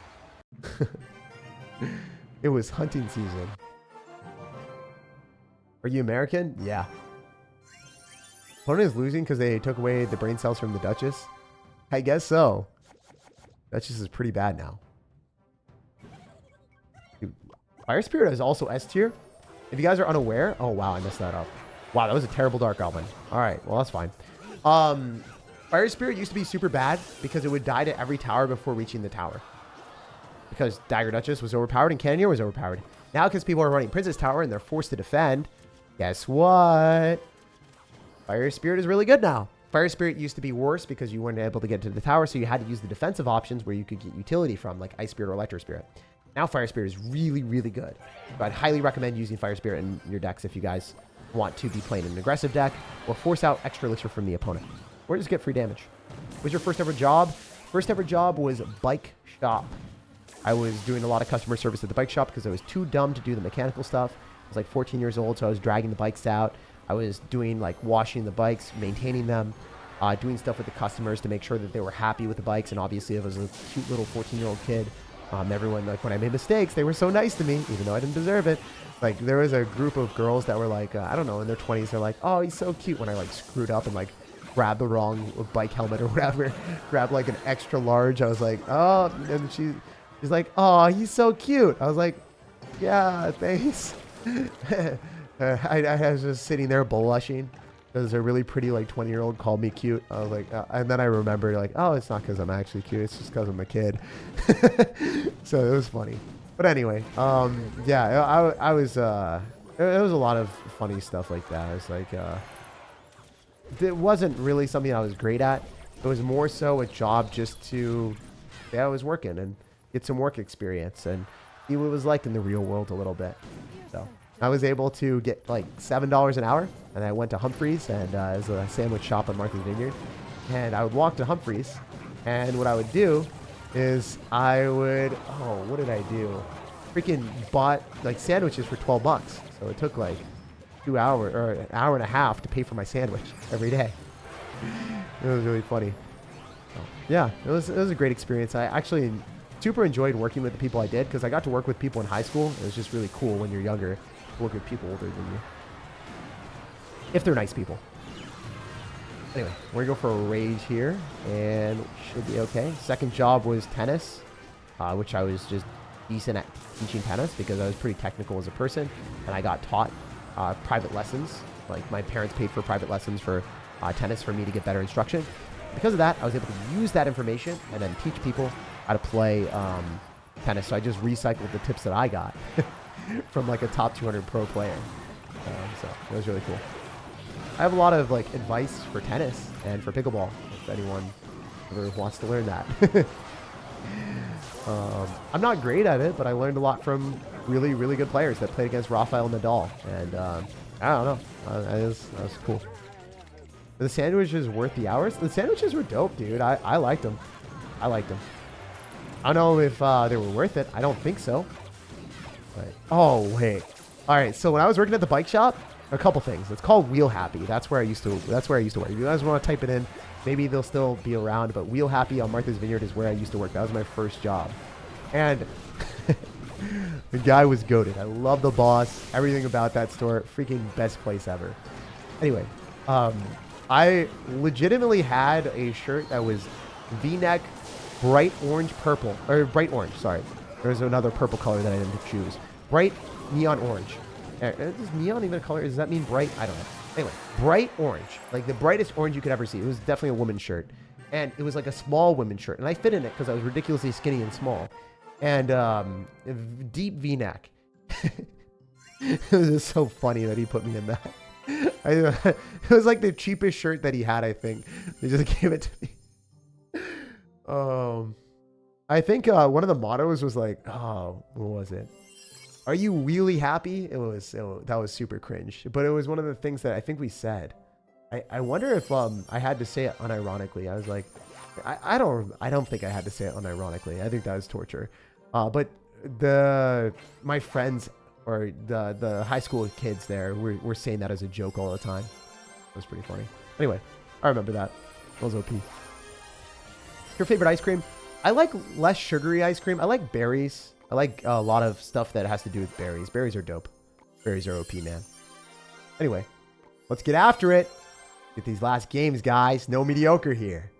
It was hunting season. Are you American? Yeah. Opponent is losing because they took away the brain cells from the Duchess? I guess so. Duchess is pretty bad now. Dude, Fire Spirit is also S tier. If you guys are unaware... Oh, wow, I messed that up. Wow, that was a terrible Dark Goblin. Alright, well, that's fine. Fire Spirit used to be super bad because it would die to every tower before reaching the tower. Because Dagger Duchess was overpowered and Cannoneer was overpowered. Now, because people are running Princess Tower and they're forced to defend, guess what? Fire Spirit is really good now. Fire Spirit used to be worse because you weren't able to get to the tower, so you had to use the defensive options where you could get utility from, like Ice Spirit or Electro Spirit. Now Fire Spirit is really, really good. So I'd highly recommend using Fire Spirit in your decks if you guys want to be playing an aggressive deck or force out extra elixir from the opponent. Or just get free damage. What was your first ever job? First ever job was bike shop. I was doing a lot of customer service at the bike shop because I was too dumb to do the mechanical stuff. I was like 14 years old, so I was dragging the bikes out. I was doing like washing the bikes, maintaining them, doing stuff with the customers to make sure that they were happy with the bikes. And obviously, I was a cute little 14-year-old kid. Everyone, like when I made mistakes, they were so nice to me, even though I didn't deserve it. Like there was a group of girls that were like, I don't know, in their 20s. They're like, oh, he's so cute. When I like screwed up and like grabbed the wrong bike helmet or whatever, grabbed like an extra large. I was like, oh, and she's like, oh, he's so cute. I was like, yeah, thanks. I was just sitting there blushing because a really pretty like 20-year-old called me cute. I was like, and then I remembered like, oh, it's not because I'm actually cute. It's just because I'm a kid. So it was funny. But anyway, yeah, I was, it was a lot of funny stuff like that. I was like, it wasn't really something I was great at. It was more so a job just to, I was working and get some work experience and see what it was like in the real world a little bit. So I was able to get like $7 an hour, and I went to Humphreys, and it was a sandwich shop on Martha's Vineyard. And I would walk to Humphreys, and what I would do is I would, oh, what did I do? Freaking bought like sandwiches for 12 bucks. So it took like 2 hours or an hour and a half to pay for my sandwich every day. It was really funny. So, yeah, it was a great experience. I actually super enjoyed working with the people I did because I got to work with people in high school. It was just really cool when you're younger to work with people older than you. If they're nice people. Anyway, we're going to go for a rage here and should be okay. Second job was tennis. which I was just decent at teaching tennis because I was pretty technical as a person, and I got taught private lessons. Like my parents paid for private lessons for tennis for me to get better instruction. Because of that, I was able to use that information and then teach people how to play tennis. So I just recycled the tips that I got from like a top 200 pro player. So it was really cool. I have a lot of like advice for tennis and for pickleball if anyone ever wants to learn that. I'm not great at it, but I learned a lot from really, really good players that played against Rafael Nadal. And I don't know. That was cool. The sandwiches worth the hours? The sandwiches were dope, dude. I liked them. I liked them. I don't know if they were worth it. I don't think so. But, oh, wait. All right. So when I was working at the bike shop, a couple things. It's called Wheel Happy. That's where I used to work. If you guys want to type it in, maybe they'll still be around. But Wheel Happy on Martha's Vineyard is where I used to work. That was my first job. And the guy was goated. I love the boss. Everything about that store. Freaking best place ever. Anyway, I legitimately had a shirt that was V-neck, bright orange purple. Or bright orange, sorry. There's another purple color that I didn't choose. Bright neon orange. Is neon even a color? Does that mean bright? I don't know. Anyway, bright orange. Like the brightest orange you could ever see. It was definitely a woman's shirt. And it was like a small women's shirt. And I fit in it because I was ridiculously skinny and small. And deep V-neck. It was just so funny that he put me in that. It was like the cheapest shirt that he had, I think. They just gave it to me. I think one of the mottos was like, oh, what was it? Are you really happy? That was super cringe. But it was one of the things that I think we said. I wonder if I had to say it unironically. I was like, I don't think I had to say it unironically. I think that was torture. But my friends or the high school kids there were saying that as a joke all the time. It was pretty funny. Anyway, I remember that. That was OP. Your favorite ice cream? I like less sugary ice cream. I like berries. I like a lot of stuff that has to do with berries. Berries are dope. Berries are OP, man. Anyway, let's get after it. Get these last games, guys. No mediocre here.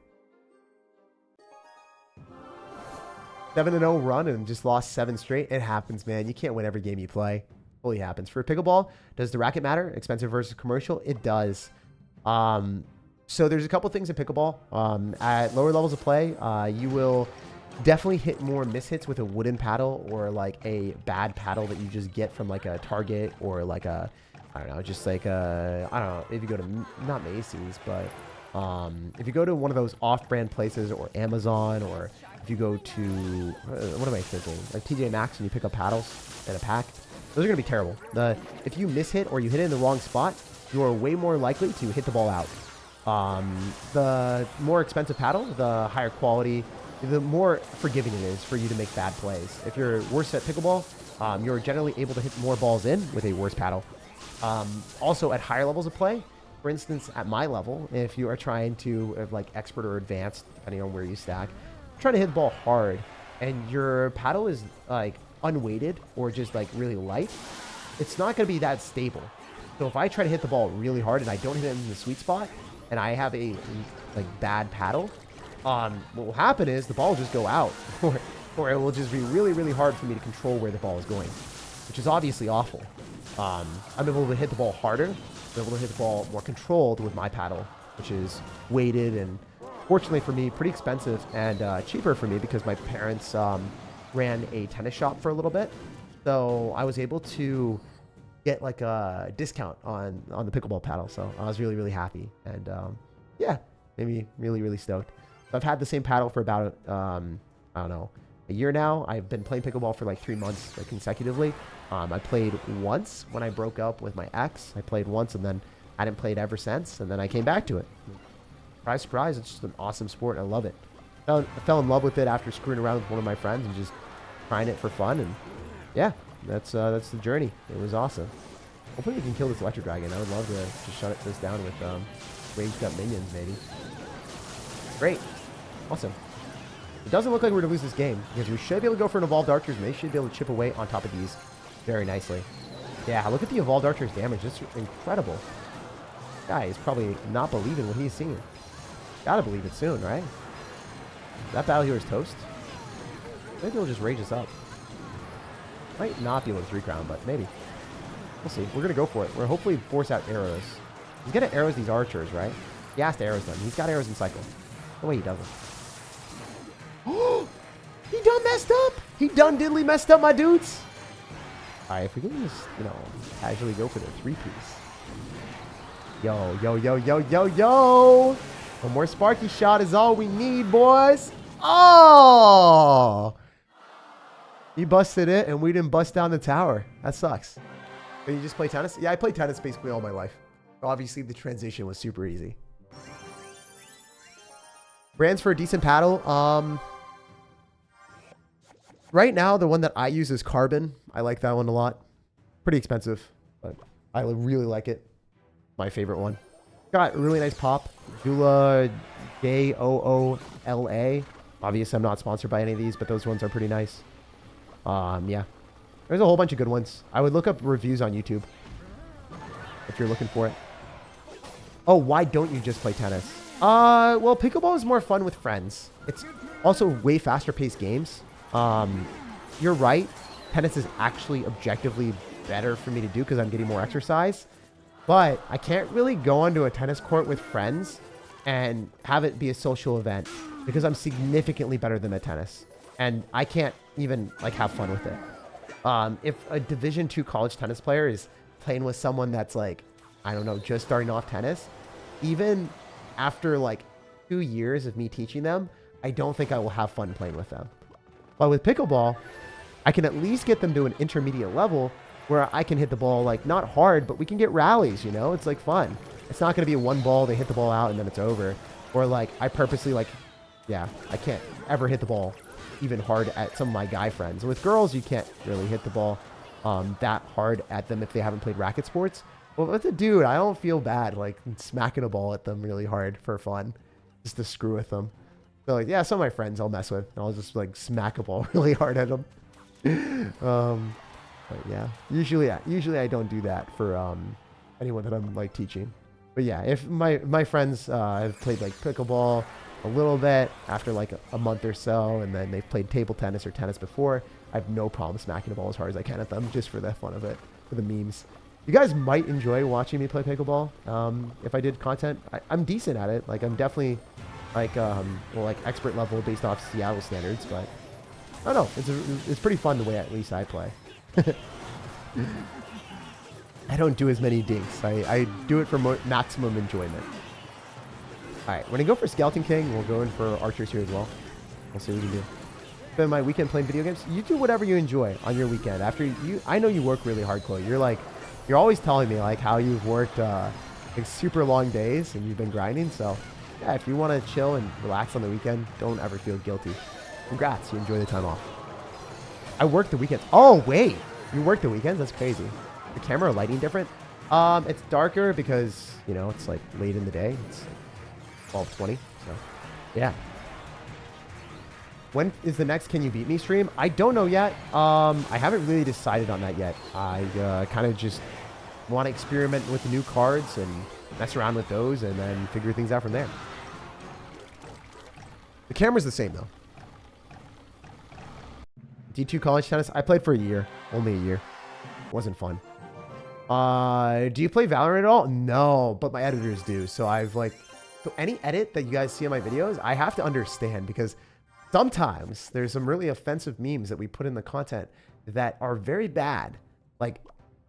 7-0 run and just lost 7 straight. It happens, man. You can't win every game you play. Fully happens. For pickleball, does the racket matter? Expensive versus commercial? It does. So there's a couple things in pickleball. At lower levels of play, you will definitely hit more mishits with a wooden paddle or like a bad paddle that you just get from like a Target or like a, I don't know, just like a, I don't know, if you go to, not Macy's, but if you go to one of those off-brand places or Amazon, or if you go to, what am I thinking? Like TJ Maxx and you pick up paddles in a pack, those are going to be terrible. If you mishit or you hit it in the wrong spot, you are way more likely to hit the ball out. The more expensive paddle, the higher quality, the more forgiving it is for you to make bad plays. If you're worse at pickleball, you're generally able to hit more balls in with a worse paddle. Also at higher levels of play, for instance, at my level, if you are trying to like expert or advanced, depending on where you stack, trying to hit the ball hard and your paddle is like unweighted or just like really light, it's not going to be that stable. So if I try to hit the ball really hard and I don't hit it in the sweet spot and I have a like bad paddle, what will happen is the ball will just go out or it will just be really, really hard for me to control where the ball is going, which is obviously awful. I'm able to hit the ball harder. I'm able to hit the ball more controlled with my paddle, which is weighted and fortunately for me, pretty expensive and cheaper for me because my parents ran a tennis shop for a little bit. So I was able to get like a discount on the pickleball paddle. So I was really, really happy. And yeah, made me really, really stoked. So I've had the same paddle for about, I don't know, a year now. I've been playing pickleball for like 3 months like, consecutively. I played once when I broke up with my ex. I played once and then I hadn't played ever since. And then I came back to it. Surprise, surprise. It's just an awesome sport. I love it. I fell in love with it after screwing around with one of my friends and just trying it for fun. And yeah, that's the journey. It was awesome. Hopefully we can kill this electric dragon. I would love to just shut this down with ranged up minions maybe. Great. Awesome. It doesn't look like we're going to lose this game because we should be able to go for an Evolved Archers and they should be able to chip away on top of these very nicely. Yeah, look at the Evolved Archers damage. It's incredible. This guy is probably not believing what he's seeing. Gotta believe it soon, right? That battle here is toast. Maybe he'll just rage us up. Might not be able to 3-crown, but maybe. We'll see. We're going to go for it. We're hopefully force out arrows. He's going to arrows these archers, right? He has to arrows them. He's got arrows in cycle. No way he doesn't. Oh! He done messed up! He done diddly messed up, my dudes! Alright, if we can just, you know, casually go for the 3-piece. Yo, yo, yo, yo, yo, yo! One more Sparky shot is all we need, boys! Oh! He busted it, and we didn't bust down the tower. That sucks. But you just play tennis? Yeah, I played tennis basically all my life. Obviously, the transition was super easy. Brands for a decent paddle. Right now, the one that I use is Carbon. I like that one a lot. Pretty expensive, but I really like it. My favorite one. Got a really nice pop. Joola, Joola. Obviously, I'm not sponsored by any of these, but those ones are pretty nice. Yeah. There's a whole bunch of good ones. I would look up reviews on YouTube if you're looking for it. Oh, why don't you just play tennis? Well, pickleball is more fun with friends. It's also way faster paced games. You're right. Tennis is actually objectively better for me to do because I'm getting more exercise. But I can't really go onto a tennis court with friends and have it be a social event because I'm significantly better than at tennis. And I can't even like have fun with it. If a Division II college tennis player is playing with someone that's like, I don't know, just starting off tennis, even after like 2 years of me teaching them, I don't think I will have fun playing with them. But with pickleball, I can at least get them to an intermediate level where I can hit the ball like not hard, but we can get rallies, you know? It's like fun. It's not going to be a one ball, they hit the ball out and then it's over. Or like I purposely like, yeah, I can't ever hit the ball even hard at some of my guy friends. With girls, you can't really hit the ball that hard at them if they haven't played racket sports. But with a dude, I don't feel bad like smacking a ball at them really hard for fun, just to screw with them. So like, yeah, some of my friends I'll mess with, and I'll just like smack a ball really hard at them. But yeah, usually I don't do that for anyone that I'm like teaching. But yeah, if my friends have played like pickleball a little bit after like a month or so, and then they've played table tennis or tennis before, I have no problem smacking the ball as hard as I can at them just for the fun of it, for the memes. You guys might enjoy watching me play pickleball. If I did content, I'm decent at it. Like I'm definitely like well, like expert level based off Seattle standards, but I don't know. It's pretty fun the way at least I play. I don't do as many dinks. I do it for maximum enjoyment. Alright, when I go for Skeleton King, we'll go in for Archers here as well. We'll see what we can do. Spend my weekend playing video games. You do whatever you enjoy on your weekend. After you, I know you work really hard, Chloe. You're always telling me like how you've worked like super long days and you've been grinding. So yeah, if you want to chill and relax on the weekend, don't ever feel guilty. Congrats, you enjoy the time off. I work the weekends. Oh wait, you work the weekends? That's crazy. The camera lighting different? It's darker because you know it's like late in the day. It's 12:20. So yeah. When is the next Can You Beat Me stream? I don't know yet. I haven't really decided on that yet. I kind of just want to experiment with the new cards and mess around with those and then figure things out from there. The camera's the same though. D2 college tennis. I played for a year. Only a year. Wasn't fun. Do you play Valorant at all? No, but my editors do. So so any edit that you guys see on my videos, I have to understand because sometimes there's some really offensive memes that we put in the content that are very bad. Like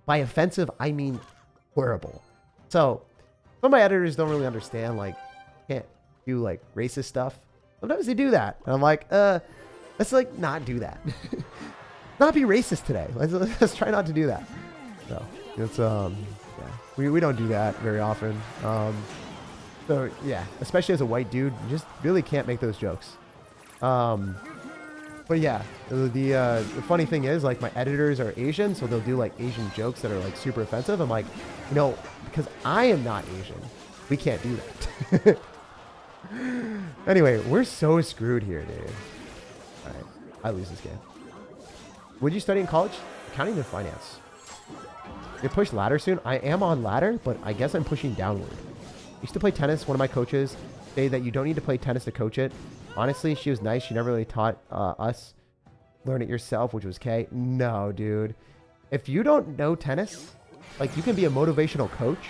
by offensive, I mean horrible. So some of my editors don't really understand, like can't do like racist stuff. Sometimes they do that. And I'm like, let's like not do that. Not be racist today. Let's try not to do that. So it's, yeah, we don't do that very often. So yeah, especially as a white dude, you just really can't make those jokes. But yeah, the funny thing is like my editors are Asian, so they'll do like Asian jokes that are like super offensive. I'm like, you know, because I am not Asian, we can't do that. Anyway, we're so screwed here, dude. All right, I lose this game. Would you study in college? Accounting and finance. You push ladder soon? I am on ladder, but I guess I'm pushing downward. I used to play tennis. One of my coaches say that you don't need to play tennis to coach it. Honestly, she was nice. She never really taught us learn it yourself, which was okay. No, dude. If you don't know tennis, like, you can be a motivational coach.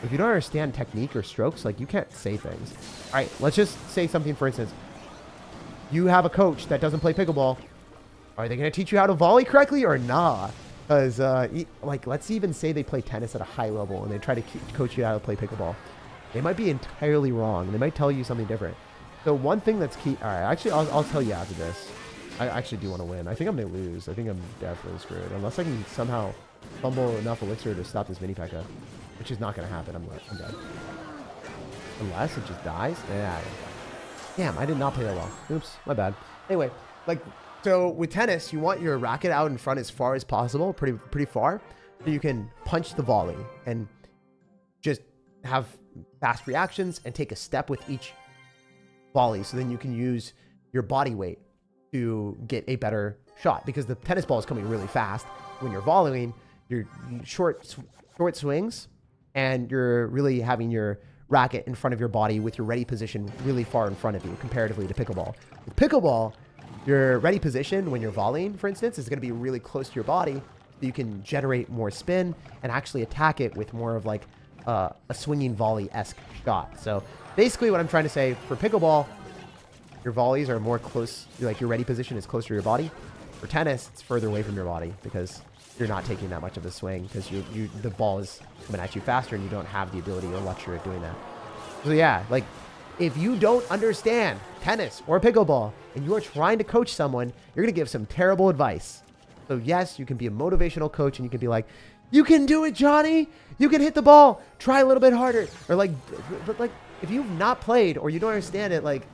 If you don't understand technique or strokes, like, you can't say things. All right, let's just say something, for instance. You have a coach that doesn't play pickleball. Are they going to teach you how to volley correctly or not? Because, like, let's even say they play tennis at a high level and they try to coach you how to play pickleball. They might be entirely wrong. They might tell you something different. So one thing that's key... All right, actually, I'll tell you after this. I actually do want to win. I think I'm going to lose. I think I'm definitely screwed. Unless I can somehow fumble enough elixir to stop this mini P.E.K.K.A. Which is not going to happen. I'm dead. Unless it just dies? Yeah. Damn, I did not play that well. Oops, my bad. Anyway, like... So with tennis, you want your racket out in front as far as possible, pretty far, so you can punch the volley and just have fast reactions and take a step with each volley. So then you can use your body weight to get a better shot, because the tennis ball is coming really fast. When you're volleying, you're short swings, and you're really having your racket in front of your body with your ready position really far in front of you comparatively to pickleball. With pickleball, your ready position when you're volleying, for instance, is going to be really close to your body, so you can generate more spin and actually attack it with more of like a swinging volley-esque shot. So basically what I'm trying to say, for pickleball, your volleys are more close, like your ready position is closer to your body. For tennis, it's further away from your body because you're not taking that much of a swing, because the ball is coming at you faster and you don't have the ability or luxury of doing that. So yeah, like, if you don't understand tennis or pickleball and you are trying to coach someone, you're going to give some terrible advice. So yes, you can be a motivational coach and you can be like, you can do it, Johnny. You can hit the ball. Try a little bit harder. Or like, but like, if you've not played or you don't understand it, like,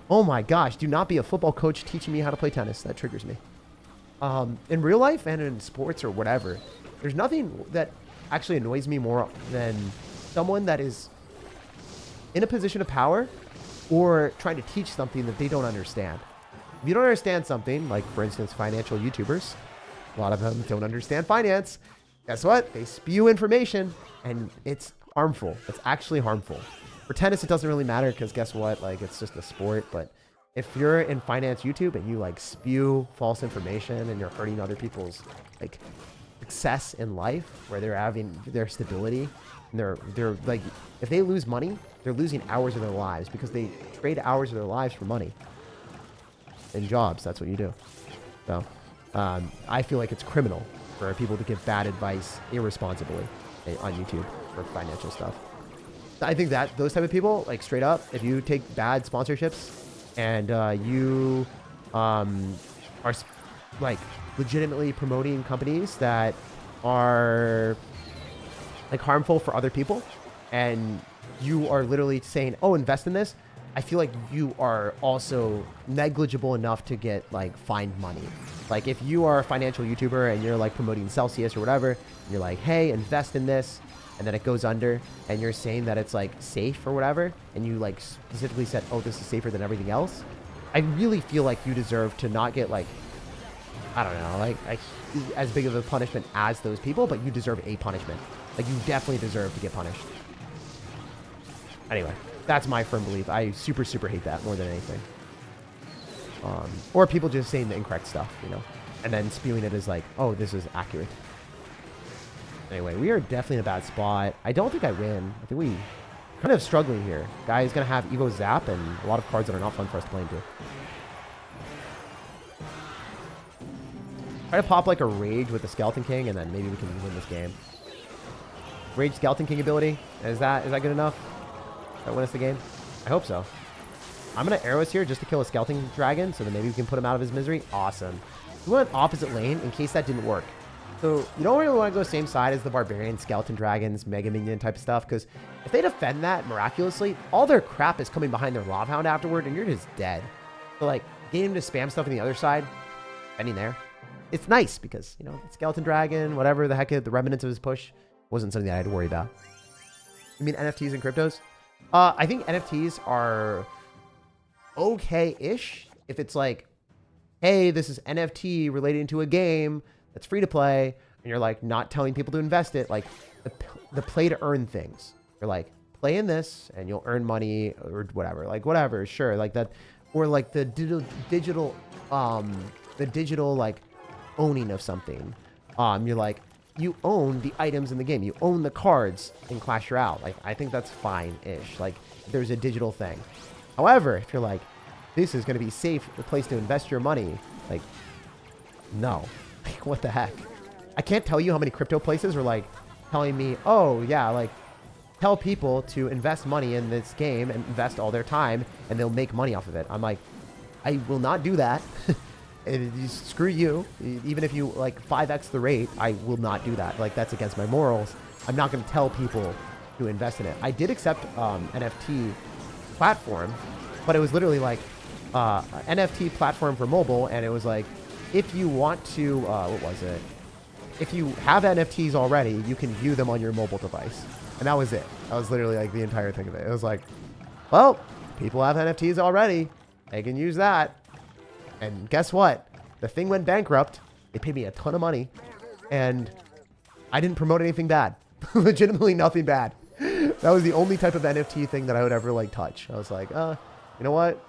oh my gosh, do not be a football coach teaching me how to play tennis. That triggers me. In real life and in sports or whatever, there's nothing that actually annoys me more than someone that is in a position of power or trying to teach something that they don't understand. If you don't understand something, like for instance, financial YouTubers, a lot of them don't understand finance. Guess what? They spew information and it's harmful. It's actually harmful. For tennis, it doesn't really matter because guess what? Like, it's just a sport. But if you're in finance YouTube and you like spew false information and you're hurting other people's like success in life, where they're having their stability, and they're like, if they lose money, they're losing hours of their lives because they trade hours of their lives for money. In jobs, that's what you do. So I feel like it's criminal for people to give bad advice irresponsibly on YouTube for financial stuff. I think that those type of people, like straight up, if you take bad sponsorships and you are like legitimately promoting companies that are like harmful for other people, and you are literally saying, oh, invest in this, I feel like you are also negligible enough to get like fined money. Like if you are a financial YouTuber and you're like promoting Celsius or whatever, you're like, hey, invest in this, and then it goes under, and you're saying that it's like safe or whatever, and you like specifically said, oh, this is safer than everything else, I really feel like you deserve to not get like, I don't know, like as big of a punishment as those people, but you deserve a punishment. Like you definitely deserve to get punished. Anyway, that's my firm belief. I super hate that more than anything. Or people just saying the incorrect stuff, you know, and then spewing it as like, oh, this is accurate. Anyway, we are definitely in a bad spot. I don't think I win. I think we kind of struggling here. Guy is going to have Evo Zap and a lot of cards that are not fun for us to play into. Try to pop like a Rage with the Skeleton King, and then maybe we can win this game. Rage Skeleton King ability. Is that good enough? That win us the game? I hope so. I'm going to Arrows here just to kill a Skeleton Dragon, so then maybe we can put him out of his misery. Awesome. We went opposite lane in case that didn't work. So you don't really want to go same side as the Barbarian, Skeleton Dragons, Mega Minion type of stuff, because if they defend that miraculously, all their crap is coming behind their Lava Hound afterward, and you're just dead. So like, getting him to spam stuff on the other side, defending there, it's nice because, you know, Skeleton Dragon, whatever the heck, the remnants of his push, wasn't something that I had to worry about. You mean NFTs and cryptos? I think NFTs are okay-ish if it's like, hey, this is NFT relating to a game that's free to play, and you're like not telling people to invest it, like the play to earn things. You're like, play in this and you'll earn money or whatever, like whatever, sure, like that, or like the digital the digital like owning of something. You're like, you own the items in the game. You own the cards in Clash Royale. Like, I think that's fine-ish. Like, there's a digital thing. However, if you're like, this is going to be safe, a place to invest your money, like, no. Like, what the heck? I can't tell you how many crypto places are like telling me, oh, yeah, like, tell people to invest money in this game and invest all their time and they'll make money off of it. I'm like, I will not do that. Screw you. Even if you like 5x the rate, I will not do that. Like, that's against my morals. I'm not going to tell people to invest in it. I did accept NFT platform, but it was literally like NFT platform for mobile, and it was like, if you want to, what was it? If you have NFTs already, you can view them on your mobile device. And that was it. That was literally like the entire thing of it. It was like, well, people have NFTs already. They can use that. And guess what? The thing went bankrupt. They paid me a ton of money. And I didn't promote anything bad. Legitimately nothing bad. That was the only type of NFT thing that I would ever like touch. I was like, you know what?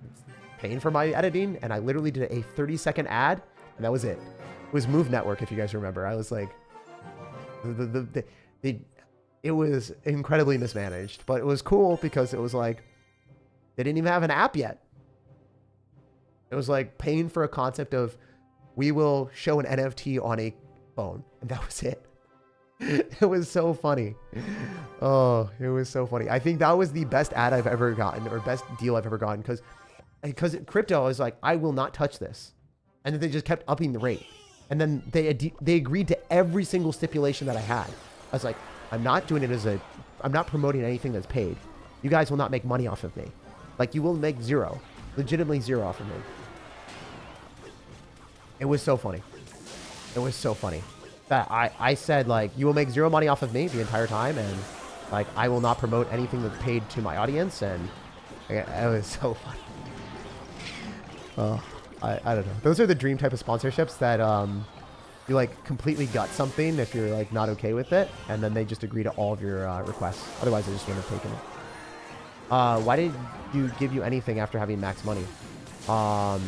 It's paying for my editing. And I literally did a 30-second ad. And that was it. It was Move Network, if you guys remember. I was like, it was incredibly mismanaged. But it was cool because it was like, they didn't even have an app yet. It was like paying for a concept of, we will show an NFT on a phone. And that was it. It was so funny. Oh, it was so funny. I think that was the best ad I've ever gotten, or best deal I've ever gotten. Because crypto is like, I will not touch this. And then they just kept upping the rate. And then they agreed to every single stipulation that I had. I was like, I'm not doing it I'm not promoting anything that's paid. You guys will not make money off of me. Like, you will make zero. Legitimately zero off of me. It was so funny. It was so funny. That I said, like, you will make zero money off of me the entire time, and like, I will not promote anything that's paid to my audience, and it was so funny. I don't know. Those are the dream type of sponsorships that you like completely gut something if you're like not okay with it, and then they just agree to all of your requests. Otherwise, they just wouldn't have taken it. Why did you give you anything after having max money? I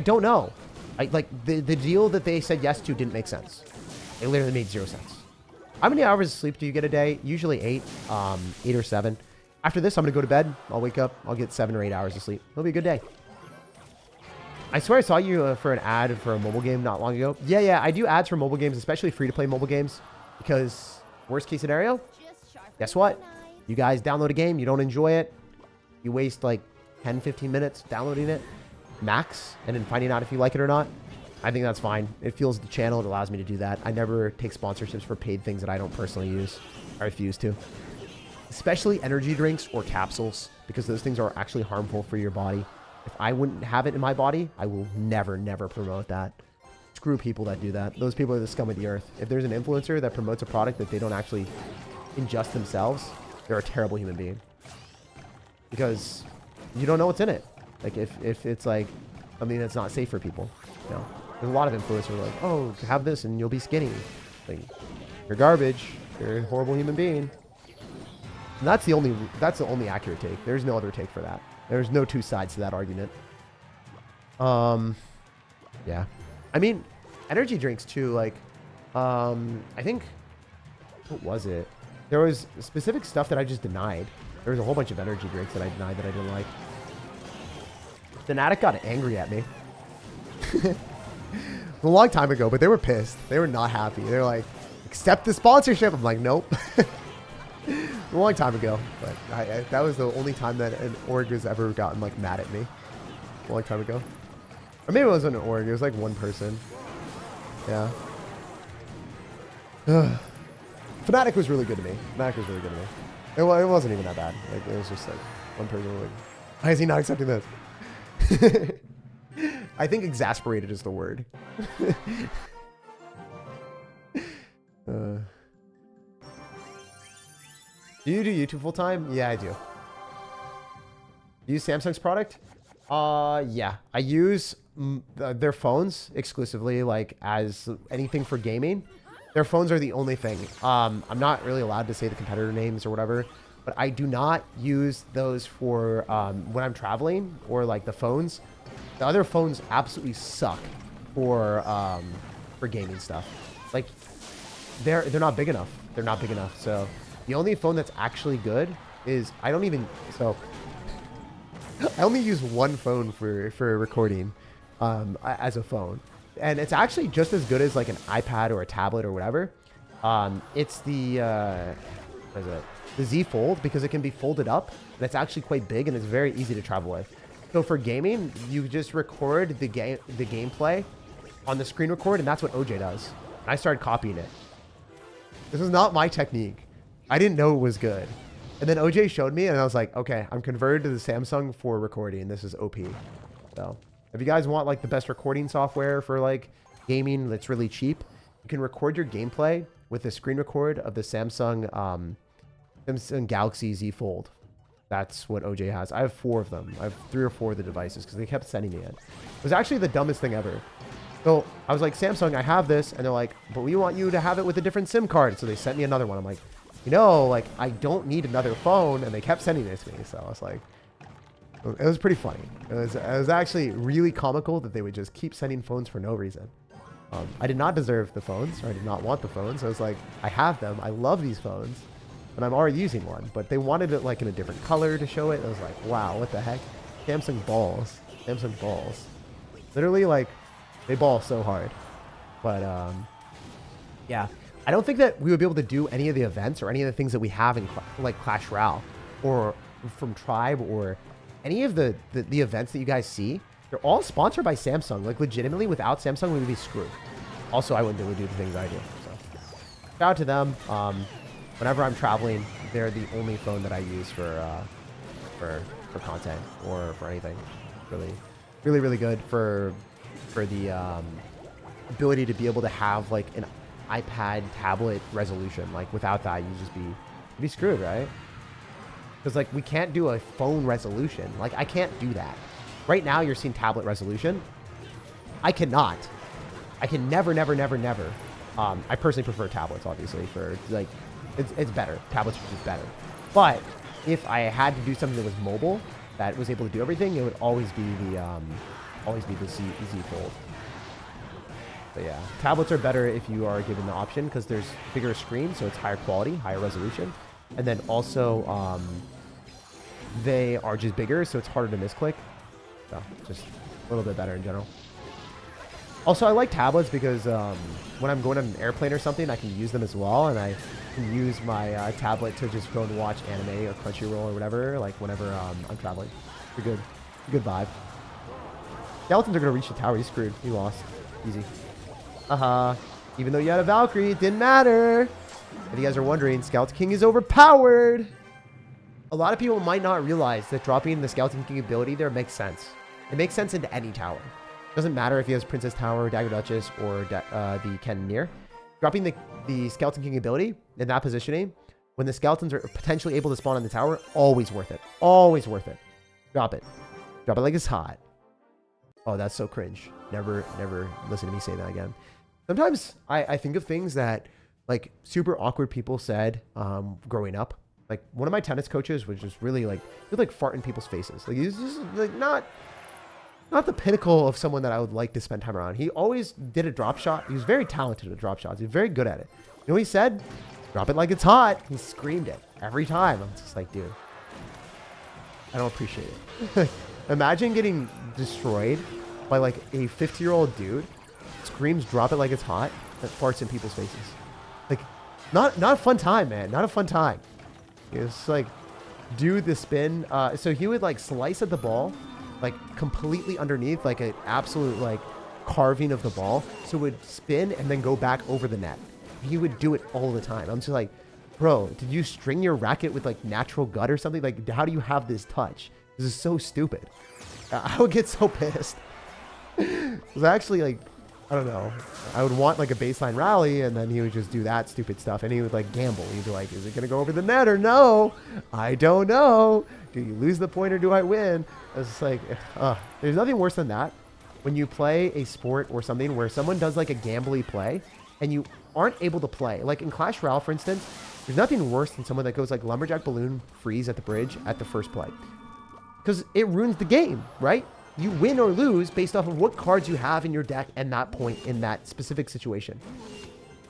don't know. Like the deal that they said yes to didn't make sense. It literally made 0 sense. How many hours of sleep do you get a day? Usually 8, 8 or 7. After this, I'm gonna go to bed. I'll wake up. I'll get 7 or 8 hours of sleep. It'll be a good day. I swear I saw you for an ad for a mobile game not long ago. Yeah, I do ads for mobile games, especially free-to-play mobile games, because worst case scenario, guess what? You guys download a game, you don't enjoy it, you waste like 10, 15 minutes downloading it, max, and then finding out if you like it or not. I think that's fine. It fuels the channel. It allows me to do that. I never take sponsorships for paid things that I don't personally use. I refuse to. Especially energy drinks or capsules, because those things are actually harmful for your body. If I wouldn't have it in my body, I will never promote that. Screw people that do that. Those people are the scum of the earth. If there's an influencer that promotes a product that they don't actually ingest themselves, they're a terrible human being. Because you don't know what's in it. Like, if it's like something that's not safe for people, you know. There's a lot of influencers who are like, oh, have this and you'll be skinny. Like, you're garbage. You're a horrible human being. And that's the only accurate take. There's no other take for that. There's no two sides to that argument. Yeah. I mean, energy drinks too, like, I think, what was it? There was specific stuff that I just denied. There was a whole bunch of energy drinks that I denied that I didn't like. Fnatic got angry at me. A long time ago, but they were pissed. They were not happy. They were like, accept the sponsorship. I'm like, nope. A long time ago, but that was the only time that an org has ever gotten like mad at me. A long time ago. Or maybe it wasn't an org. It was like one person. Yeah. Fnatic was really good to me. Fnatic was really good to me. It wasn't even that bad. Like, it was just like one person like, why is he not accepting this? I think exasperated is the word. Do you do YouTube full time? Yeah, I do. You use Samsung's product? Yeah. I use their phones exclusively, like, as anything for gaming. Their phones are the only thing. I'm not really allowed to say the competitor names or whatever, but I do not use those for when I'm traveling or like the phones. The other phones absolutely suck for gaming stuff. Like they're not big enough. They're not big enough. So the only phone that's actually good is I only use one phone for recording as a phone, and it's actually just as good as like an iPad or a tablet or whatever. It's the what is it? The Z Fold, because it can be folded up and it's actually quite big and it's very easy to travel with. So for gaming, you just record the gameplay on the screen record, and that's what OJ does. And I started copying it. This is not my technique. I didn't know it was good. And then OJ showed me, and I was like, okay, I'm converted to the Samsung for recording. This is OP. So if you guys want like the best recording software for like gaming that's really cheap, you can record your gameplay with the screen record of the Samsung Galaxy Z Fold. That's what OJ has. I have 4 of them. I have 3 or 4 of the devices because they kept sending me it. It was actually the dumbest thing ever. So I was like, Samsung, I have this. And they're like, but we want you to have it with a different SIM card. So they sent me another one. I'm like, you know, like I don't need another phone. And they kept sending it to me. So I was like, it was pretty funny. It was actually really comical that they would just keep sending phones for no reason. I did not deserve the phones, or I did not want the phones. I was like, I have them. I love these phones. And I'm already using one, but they wanted it like in a different color to show it. I was like, wow, what the heck? Samsung balls. Samsung balls. Literally, like, they ball so hard. But, yeah. I don't think that we would be able to do any of the events or any of the things that we have in, like, Clash Royale or from Tribe or any of the events that you guys see. They're all sponsored by Samsung. Like, legitimately, without Samsung, we would be screwed. Also, I wouldn't be able to do the things I do. So, shout out to them. Whenever I'm traveling, they're the only phone that I use for content or for anything. Really good for the ability to be able to have like an iPad tablet resolution. Like without that, you'd be screwed, right? Because like we can't do a phone resolution. Like I can't do that. Right now, you're seeing tablet resolution. I cannot. I can never. I personally prefer tablets, obviously, for like. It's better. Tablets are just better. But if I had to do something that was mobile, that was able to do everything, it would always be the Z Fold. But yeah, tablets are better if you are given the option because there's bigger screens, so it's higher quality, higher resolution, and then also they are just bigger, so it's harder to misclick. So just a little bit better in general. Also, I like tablets because when I'm going on an airplane or something, I can use them as well, and I can use my tablet to just go and watch anime or Crunchyroll or whatever, like whenever I'm traveling. It's a good vibe. Skeletons are going to reach the tower. He's screwed. He lost. Easy. Even though you had a Valkyrie, it didn't matter. If you guys are wondering, Skeleton King is overpowered. A lot of people might not realize that dropping the Skeleton King ability there makes sense. It makes sense into any tower. Doesn't matter if he has Princess Tower, Dagger Duchess, or the Cannoneer. Dropping the Skeleton King ability in that positioning, when the skeletons are potentially able to spawn in the tower, always worth it. Always worth it. Drop it. Drop it like it's hot. Oh, that's so cringe. Never listen to me say that again. Sometimes I think of things that like super awkward people said growing up. Like one of my tennis coaches was just really like, he'd like fart in people's faces. Like he's just like not the pinnacle of someone that I would like to spend time around. He always did a drop shot. He was very talented at drop shots. He was very good at it. You know what he said? Drop it like it's hot. He screamed it every time. I'm just like, dude, I don't appreciate it. Imagine getting destroyed by like a 50-year-old dude, screams drop it like it's hot, that farts in people's faces. Like, not a fun time, man. Not a fun time. It's like, do the spin. So he would like slice at the ball, like completely underneath, like an absolute like carving of the ball. So it would spin and then go back over the net. He would do it all the time. I'm just like, bro, did you string your racket with like natural gut or something? Like, how do you have this touch? This is so stupid. I would get so pissed. It was actually like, I don't know. I would want like a baseline rally, and then he would just do that stupid stuff, and he would like gamble. He'd be like, is it going to go over the net or no? I don't know. Do you lose the point or do I win? It's just like, there's nothing worse than that. When you play a sport or something where someone does like a gambly play and you aren't able to play. Like in Clash Royale, for instance, There's nothing worse than someone that goes like Lumberjack Balloon freeze at the bridge at the first play. Because it ruins the game, right? You win or lose based off of what cards you have in your deck and that point in that specific situation.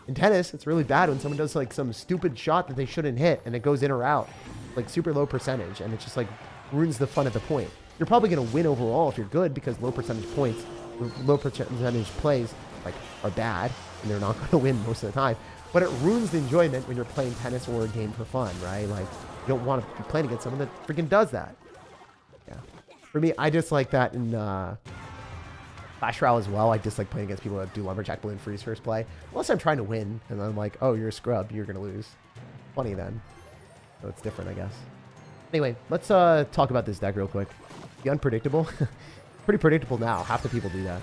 In tennis, it's really bad when someone does like some stupid shot that they shouldn't hit and it goes in or out, like super low percentage, and it just like ruins the fun of the point. You're probably going to win overall if you're good because low percentage points, low percentage plays like are bad and they're not going to win most of the time. But it ruins the enjoyment when you're playing tennis or a game for fun, right? Like you don't want to be playing against someone that freaking does that. Yeah. For me, I dislike that in Clash Royale as well. I dislike playing against people that do Lumberjack Balloon freeze first play. Unless I'm trying to win and I'm like, oh, you're a scrub, you're going to lose. Funny then. So it's different, I guess. Anyway, let's talk about this deck real quick. The unpredictable. Pretty predictable now. Half the people do that.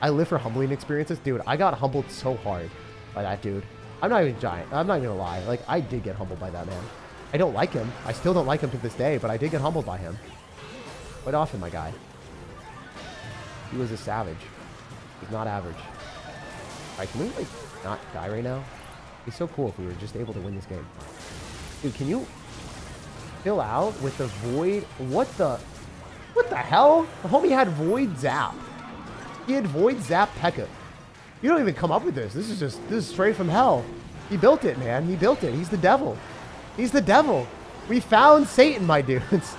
I live for humbling experiences. Dude, I got humbled so hard by that dude. I'm not even giant. I'm not even gonna lie. Like, I did get humbled by that man. I don't like him. I still don't like him to this day, but I did get humbled by him. Quite often, my guy. He was a savage. He's not average. Alright, can we, like, not die right now? It'd be so cool if we were just able to win this game. Dude, can you fill out with the void? What the hell? The homie had void zap. He had void zap Pekka. You don't even come up with this. This is straight from hell. He built it, man. He built it. He's the devil. He's the devil. We found Satan, my dudes.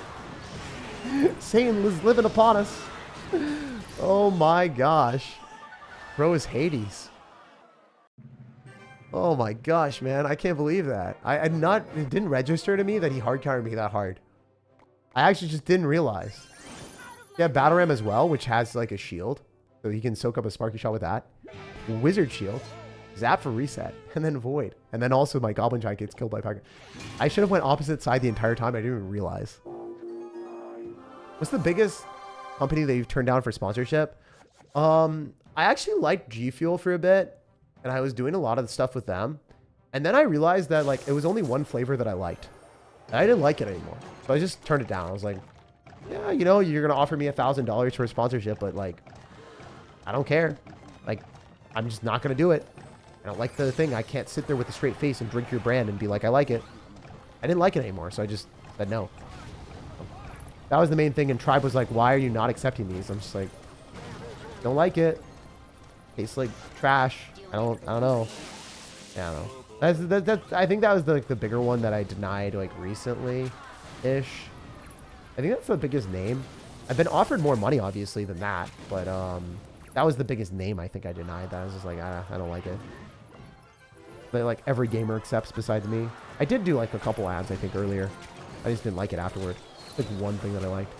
Satan was living upon us. Oh my gosh. Bro is Hades. Oh my gosh, man. I can't believe that. It didn't register to me that he hard countered me that hard. I actually just didn't realize. Yeah, Battle Ram as well, which has like a shield. So he can soak up a Sparky Shot with that. Wizard Shield. Zap for reset. And then Void. And then also my Goblin Giant gets killed by Packer. I should have went opposite side the entire time. I didn't even realize. What's the biggest company that you've turned down for sponsorship? I actually liked G Fuel for a bit. And I was doing a lot of the stuff with them. And then I realized that like it was only one flavor that I liked. And I didn't like it anymore. So I just turned it down. I was like, yeah, you know, you're going to offer me $1,000 for a sponsorship, but like, I don't care. Like, I'm just not going to do it. I don't like the thing. I can't sit there with a straight face and drink your brand and be like, I like it. I didn't like it anymore, so I just said no. That was the main thing, and Tribe was like, why are you not accepting these? I'm just like, don't like it. Tastes like trash. I don't know. Yeah, I don't know. That's I think that was the bigger one that I denied like recently-ish. I think that's the biggest name. I've been offered more money, obviously, than that, but that was the biggest name I think I denied. That I was just like, I don't like it. But like every gamer accepts besides me. I did do like a couple ads, I think, earlier. I just didn't like it afterward. Like one thing that I liked.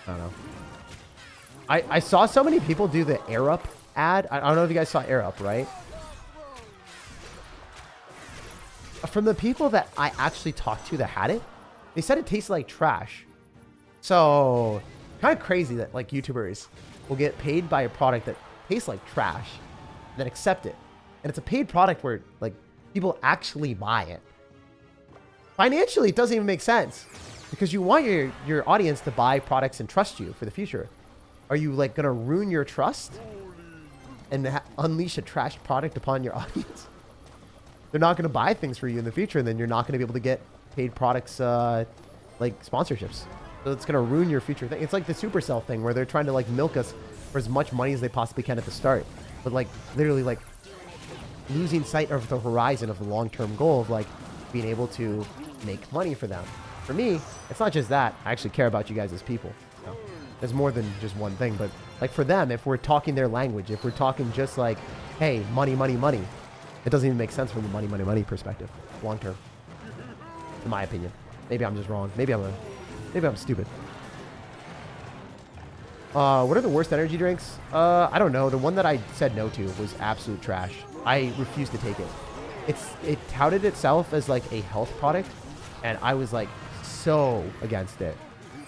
I don't know. I saw so many people do the Air Up ad. I don't know if you guys saw Air Up, right? From the people that I actually talked to that had it, they said it tasted like trash. So, kind of crazy that like YouTubers will get paid by a product that tastes like trash, and then accept it. And it's a paid product where like people actually buy it. Financially, it doesn't even make sense because you want your audience to buy products and trust you for the future. Are you like gonna ruin your trust and unleash a trash product upon your audience? They're not gonna buy things for you in the future, and then you're not gonna be able to get paid products like sponsorships. So it's gonna ruin your future thing. It's like the Supercell thing where they're trying to like milk us for as much money as they possibly can at the start, but like literally like losing sight of the horizon of the long-term goal of like being able to make money for them. For me, it's not just that. I actually care about you guys as people. You know? There's more than just one thing, but like for them, if we're talking their language, if we're talking just like, hey, money, money, money, it doesn't even make sense from the money, money, money perspective, long term. In my opinion. Maybe I'm just wrong. Maybe I'm stupid. What are the worst energy drinks? I don't know. The one that I said no to was absolute trash. I refused to take it. It touted itself as like a health product, and I was like so against it.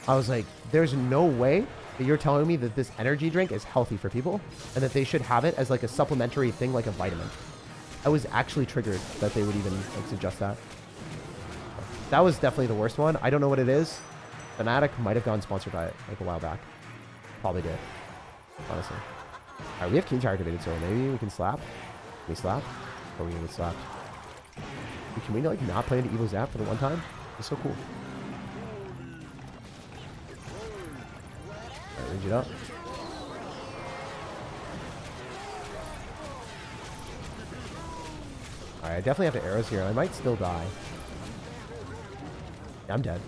I was like, there's no way that you're telling me that this energy drink is healthy for people and that they should have it as like a supplementary thing, like a vitamin. I was actually triggered that they would even like suggest that. That was definitely the worst one. I don't know what it is. Fnatic might have gone sponsored by it like a while back. Probably did, honestly. All right, we have King activated, so maybe we can slap. Can we slap? Or we can slap? Can we like not play into Evo Zap for the one time? It's so cool. Alright, range it up. Alright, I definitely have the arrows here. I might still die. Yeah, I'm dead.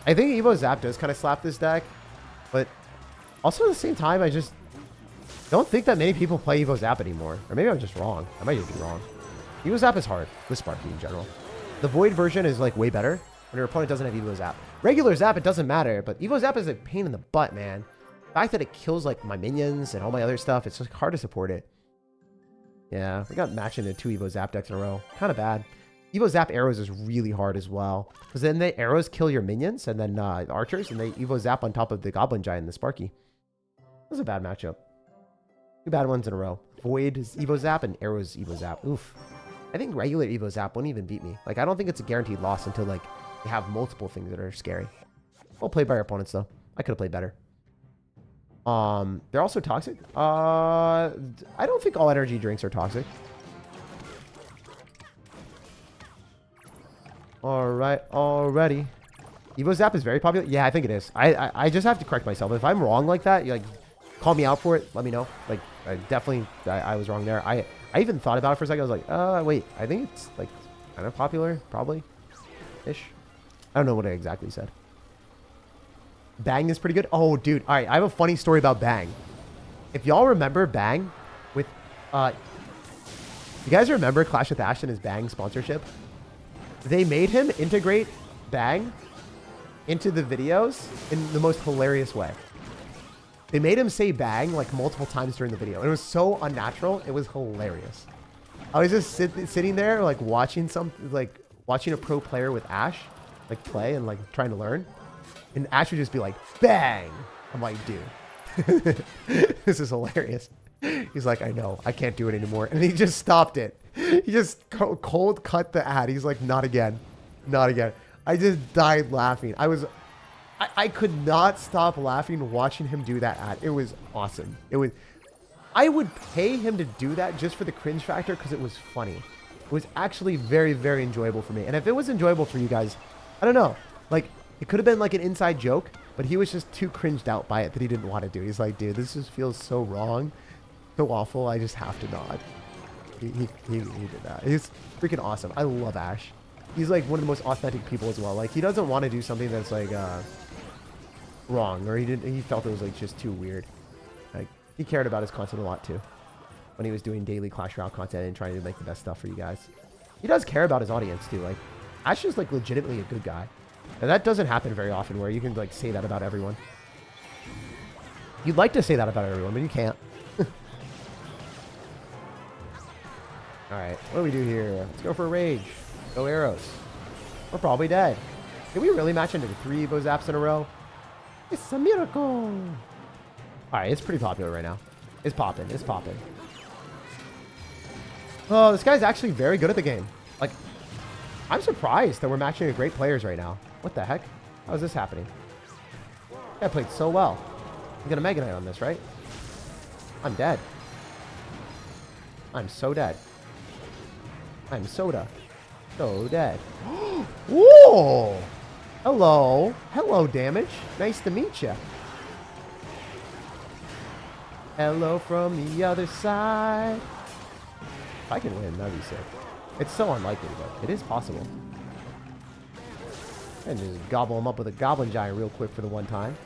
I think Evo Zap does kind of slap this deck, but also at the same time, I just don't think that many people play Evo Zap anymore. Or maybe I'm just wrong. I might just be wrong. Evo Zap is hard with Sparky in general. The Void version is like way better when your opponent doesn't have Evo Zap. Regular Zap, it doesn't matter, but Evo Zap is a pain in the butt, man. The fact that it kills like my minions and all my other stuff, it's just hard to support it. Yeah, we got matched into 2 Evo Zap decks in a row. Kind of bad. Evo Zap arrows is really hard as well. Because then the arrows kill your minions and then archers, and they Evo Zap on top of the Goblin Giant and the Sparky. That was a bad matchup. 2 bad ones in a row. Void is Evo Zap and arrows Evo Zap. Oof. I think regular Evo Zap wouldn't even beat me. Like, I don't think it's a guaranteed loss until, like, you have multiple things that are scary. Well played by your opponents, though. I could have played better. They're also toxic. I don't think all energy drinks are toxic. Alright, already. Evo Zap is very popular. Yeah, I think it is. I just have to correct myself. If I'm wrong like that, you like call me out for it. Let me know. Like, I was wrong there. I even thought about it for a second. I was like, wait, I think it's like kind of popular, probably ish. I don't know what I exactly said. Bang is pretty good. Oh, dude. All right, I have a funny story about Bang. If y'all remember Bang with, you guys remember Clash with Ashton as Bang sponsorship? They made him integrate Bang into the videos in the most hilarious way. They made him say Bang like multiple times during the video. And it was so unnatural. It was hilarious. I was just sitting there like watching watching a pro player with Ash like play and like trying to learn. And Ash would just be like, Bang! I'm like, dude, this is hilarious. He's like, I know, I can't do it anymore. And he just stopped it. He just cold cut the ad. He's like, not again. Not again. I just died laughing. I could not stop laughing watching him do that ad. It was awesome. I would pay him to do that just for the cringe factor because it was funny. It was actually very, very enjoyable for me. And if it was enjoyable for you guys, I don't know. Like, it could have been like an inside joke, but he was just too cringed out by it that he didn't want to do. He's like, dude, this just feels so wrong, so awful. I just have to nod. He did that. He's freaking awesome. I love Ash. He's like one of the most authentic people as well. Like, he doesn't want to do something that's like wrong, or he felt it was like just too weird. Like, he cared about his content a lot too when he was doing daily Clash Royale content and trying to make the best stuff for you guys. He does care about his audience too. Like, Ash is like legitimately a good guy. And that doesn't happen very often where you can like say that about everyone. You'd like to say that about everyone, but you can't. Alright, what do we do here? Let's go for a rage. Go arrows. We're probably dead. Did we really match into 3 Evo Zaps in a row? It's a miracle. Alright, it's pretty popular right now. It's popping. It's popping. Oh, this guy's actually very good at the game. Like, I'm surprised that we're matching with great players right now. What the heck? How is this happening? I played so well. I'm gonna Mega Knight on this, right? I'm dead. I'm so dead. I'm soda. So dead. Whoa! Hello. Hello, damage. Nice to meet you. Hello from the other side. If I can win, that'd be sick. It's so unlikely, but it is possible. And just gobble him up with a Goblin Giant real quick for the one time.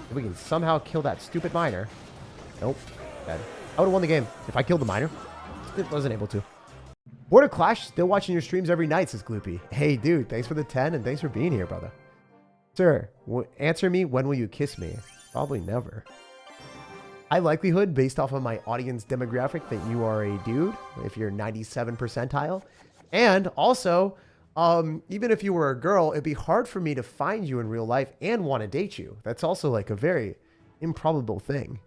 If we can somehow kill that stupid miner. Nope. Dead. I would have won the game if I killed the miner. Wasn't able to. Border Clash, still watching your streams every night, says Gloopy. Hey, dude, thanks for the 10 and thanks for being here, brother. Sir, answer me, when will you kiss me? Probably never. High likelihood, based off of my audience demographic, that you are a dude, if you're 97 percentile. And also, even if you were a girl, it'd be hard for me to find you in real life and want to date you. That's also like a very improbable thing.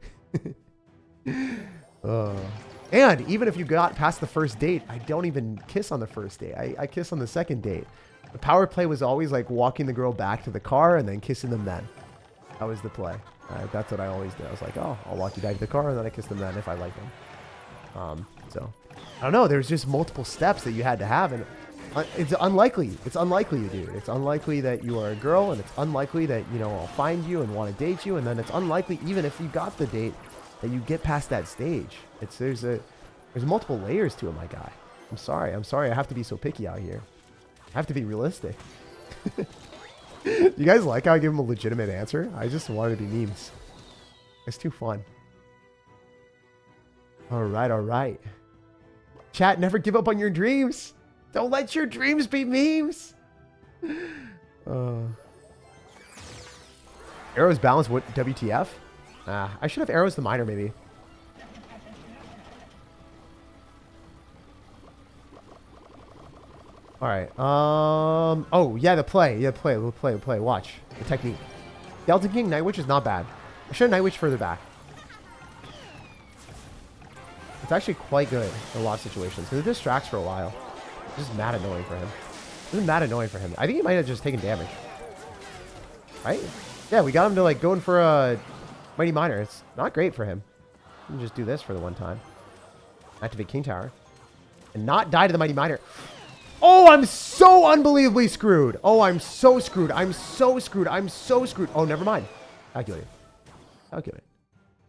And even if you got past the first date, I don't even kiss on the first date. I kiss on the second date. The power play was always like walking the girl back to the car and then kissing them then. That was the play. That's what I always did. I was like, oh, I'll walk you back to the car and then I kiss them then if I like them. So, I don't know. There's just multiple steps that you had to have, and it's unlikely. It's unlikely you do. It's unlikely that you are a girl, and it's unlikely that, you know, I'll find you and want to date you, and then it's unlikely, even if you got the date, that you get past that stage. There's multiple layers to it, my guy. I'm sorry. I have to be so picky out here. I have to be realistic. You guys like how I give him a legitimate answer? I just wanted to be memes. It's too fun. All right. Chat, never give up on your dreams. Don't let your dreams be memes. Arrows balance, what, WTF? I should have arrows the miner, maybe. All right. Oh, yeah, the play. Yeah, play. Watch. The technique. Delta King, Night Witch is not bad. I should have Night Witch further back. It's actually quite good in a lot of situations. Because it distracts for a while. This is mad annoying for him. This is mad annoying for him. I think he might have just taken damage. Right? Yeah, we got him to, like, going for a Mighty Miner. It's not great for him. You can just do this for the one time. Activate King Tower. And not die to the Mighty Miner. Oh, I'm so unbelievably screwed. Oh, I'm so screwed. I'm so screwed. Oh, never mind. Calculate.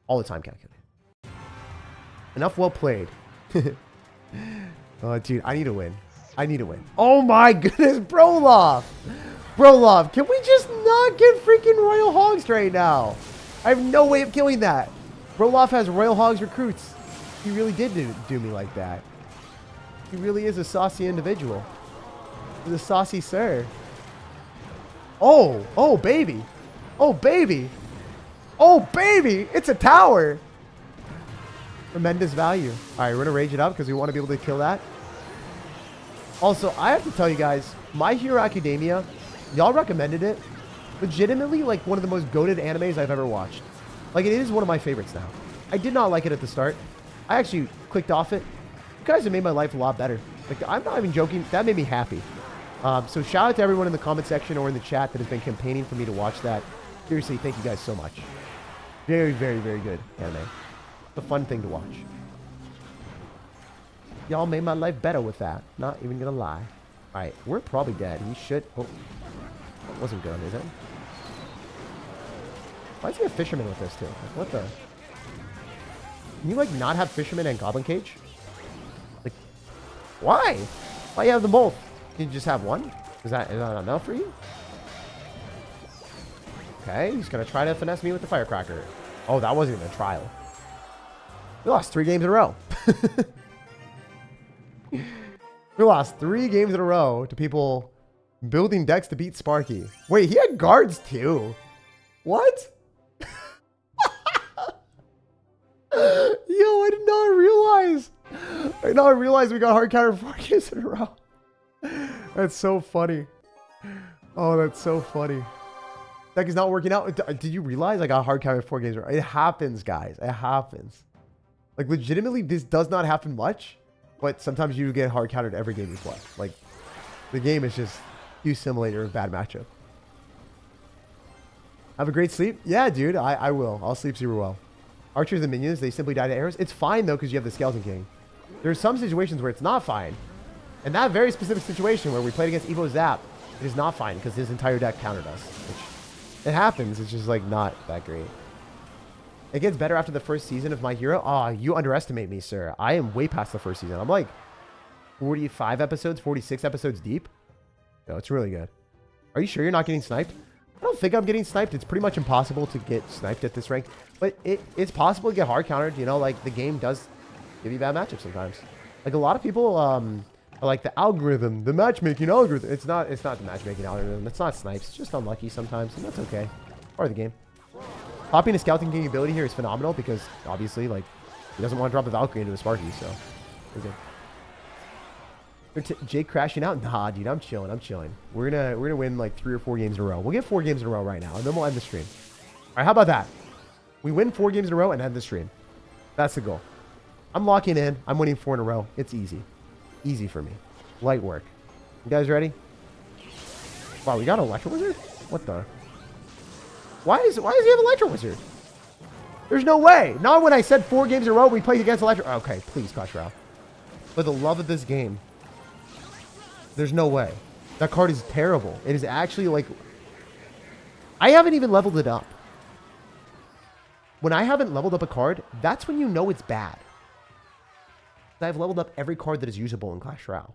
All the time calculate. Enough well played. Oh, dude, I need to win. Oh my goodness, Broloff. Can we just not get freaking Royal Hogs right now? I have no way of killing that. Broloff has Royal Hogs recruits. He really did do me like that. He really is a saucy individual. He's a saucy sir. Oh, baby. It's a tower. Tremendous value. All right, we're going to rage it up because we want to be able to kill that. Also, I have to tell you guys, My Hero Academia, y'all recommended it. Legitimately, like, one of the most goated animes I've ever watched. Like, it is one of my favorites now. I did not like it at the start. I actually clicked off it. You guys have made my life a lot better. Like, I'm not even joking. That made me happy. So shout out to everyone in the comment section or in the chat that has been campaigning for me to watch that. Seriously, thank you guys so much. Very, very, very good anime. It's a fun thing to watch. Y'all made my life better with that. Not even gonna lie. Alright, we're probably dead. He should... Oh. That wasn't good, is it? Why is he a fisherman with this, too? Like, what the... Can you, like, not have fisherman and goblin cage? Like, why? Why you have them both? Can you just have one? Is that enough for you? Okay, he's gonna try to finesse me with the firecracker. Oh, that wasn't even a trial. We lost 3 games in a row. We lost 3 games in a row to people building decks to beat Sparky. Wait, he had guards too. What? Yo, I did not realize we got hard counter 4 games in a row. That's so funny. Oh, that's so funny. Deck is not working out. Did you realize I got hard counter 4 games in a row? It happens, guys. It happens. Like, legitimately, this does not happen much. But sometimes you get hard countered every game you play. Like, the game is just you simulator of bad matchup. Have a great sleep? Yeah, dude, I will. I'll sleep super well. Archers and minions, they simply die to arrows. It's fine, though, because you have the Skeleton King. There's some situations where it's not fine. And that very specific situation where we played against Evo Zap, it is not fine because his entire deck countered us. Which, it happens. It's just, like, not that great. It gets better after the first season of My Hero. Oh, you underestimate me, sir. I am way past the first season. I'm like 45 episodes, 46 episodes deep. No, it's really good. Are you sure you're not getting sniped? I don't think I'm getting sniped. It's pretty much impossible to get sniped at this rank. But it's possible to get hard countered. You know, like, the game does give you bad matchups sometimes. Like, a lot of people are like, the algorithm, the matchmaking algorithm. It's not the matchmaking algorithm. It's not snipes. It's just unlucky sometimes. And that's okay. Part of the game. Popping a Scouting King ability here is phenomenal because, obviously, like, he doesn't want to drop a Valkyrie into a Sparky, so we're good. Jake crashing out? Nah, dude, I'm chilling. We're gonna win, like, 3 or 4 games in a row. We'll get 4 games in a row right now, and then we'll end the stream. All right, how about that? We win 4 games in a row and end the stream. That's the goal. I'm locking in. I'm winning 4 in a row. It's easy. Easy for me. Light work. You guys ready? Wow, we got an Electro Wizard? What the... Why does he have Electro Wizard? There's no way. Not when I said 4 games in a row we played against Electro. Okay, please, Clash Royale. For the love of this game. There's no way. That card is terrible. It is actually like... I haven't even leveled it up. When I haven't leveled up a card, that's when you know it's bad. I've leveled up every card that is usable in Clash Royale.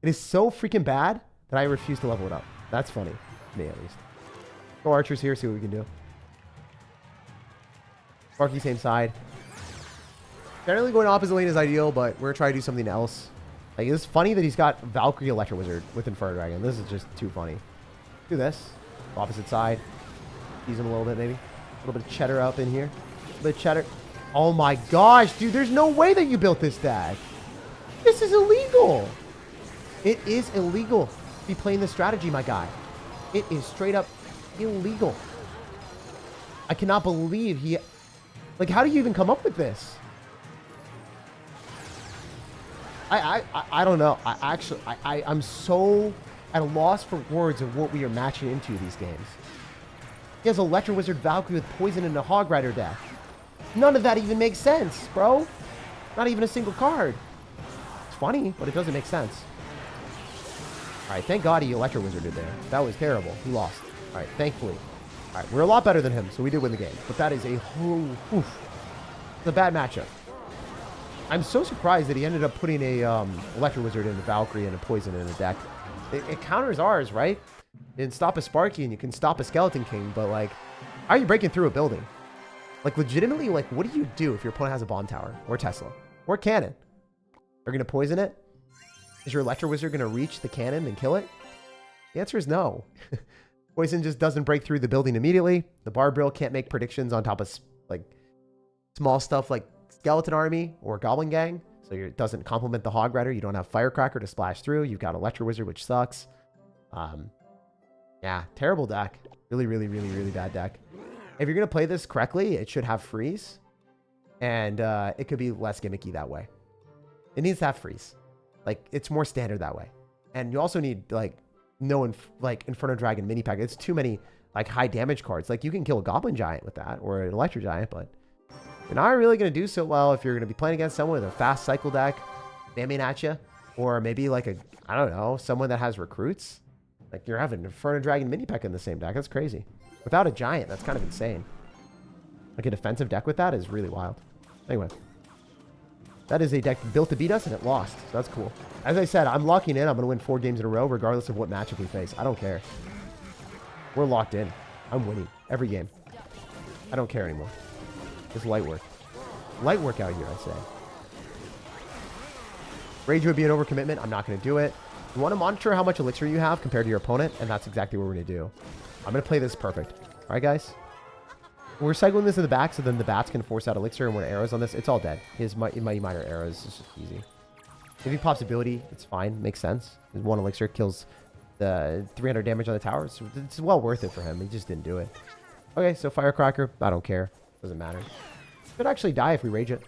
It is so freaking bad that I refuse to level it up. That's funny. To me, at least. Go archers here, see what we can do. Sparky, same side. Generally going opposite lane is ideal, but we're going to try to do something else. Like, it's funny that he's got Valkyrie Electro Wizard with Inferno Dragon. This is just too funny. Do this. Opposite side. Tease him a little bit, maybe. A little bit of cheddar up in here. A little bit of cheddar. Oh my gosh, dude. There's no way that you built this deck. This is illegal. It is illegal to be playing this strategy, my guy. It is straight up illegal. I cannot believe he... Like, how do you even come up with this? I don't know. I'm so at a loss for words of what we are matching into these games. He has Electro Wizard Valkyrie with Poison in a Hog Rider deck. None of that even makes sense, bro. Not even a single card. It's funny, but it doesn't make sense. All right, thank God he Electro Wizarded there. That was terrible. He lost. All right, thankfully. All right, we're a lot better than him, so we did win the game. But that is a whole... Oof. It's a bad matchup. I'm so surprised that he ended up putting a Electro Wizard and a Valkyrie and a Poison in a deck. It counters ours, right? You can stop a Sparky and you can stop a Skeleton King, but like, how are you breaking through a building? Like, legitimately, like, what do you do if your opponent has a Bomb Tower or Tesla or Cannon? They're going to poison it? Is your Electro Wizard going to reach the cannon and kill it? The answer is no. Poison just doesn't break through the building immediately. The Barbrill can't make predictions on top of, like, small stuff like Skeleton Army or Goblin Gang. So it doesn't complement the Hog Rider. You don't have Firecracker to splash through. You've got Electro Wizard, which sucks. Yeah, terrible deck. Really, really, really, really bad deck. If you're going to play this correctly, it should have freeze. And it could be less gimmicky that way. It needs to have freeze. Like, it's more standard that way. And you also need, like, Inferno Dragon mini pack. It's too many, like, high damage cards. Like, you can kill a Goblin Giant with that or an Electro Giant, but you're not really going to do so well if you're going to be playing against someone with a fast cycle deck spamming at you. Or maybe, like, I don't know, someone that has recruits. Like, you're having Inferno Dragon mini pack in the same deck. That's crazy. Without a Giant, that's kind of insane. Like, a defensive deck with that is really wild. Anyway. That is a deck built to beat us, and it lost. So that's cool. As I said, I'm locking in. I'm going to win 4 games in a row, regardless of what matchup we face. I don't care. We're locked in. I'm winning every game. I don't care anymore. It's light work. Light work out here, I say. Rage would be an overcommitment. I'm not going to do it. You want to monitor how much elixir you have compared to your opponent, and that's exactly what we're going to do. I'm going to play this perfect. All right, guys? We're cycling this in the back so then the bats can force out elixir and we're arrows on this. It's all dead. His mighty minor arrows is just easy. If he pops ability, it's fine. Makes sense. His 1 elixir kills the 300 damage on the tower. So it's well worth it for him. He just didn't do it. Okay, so Firecracker. I don't care. Doesn't matter. Could actually die if we rage it.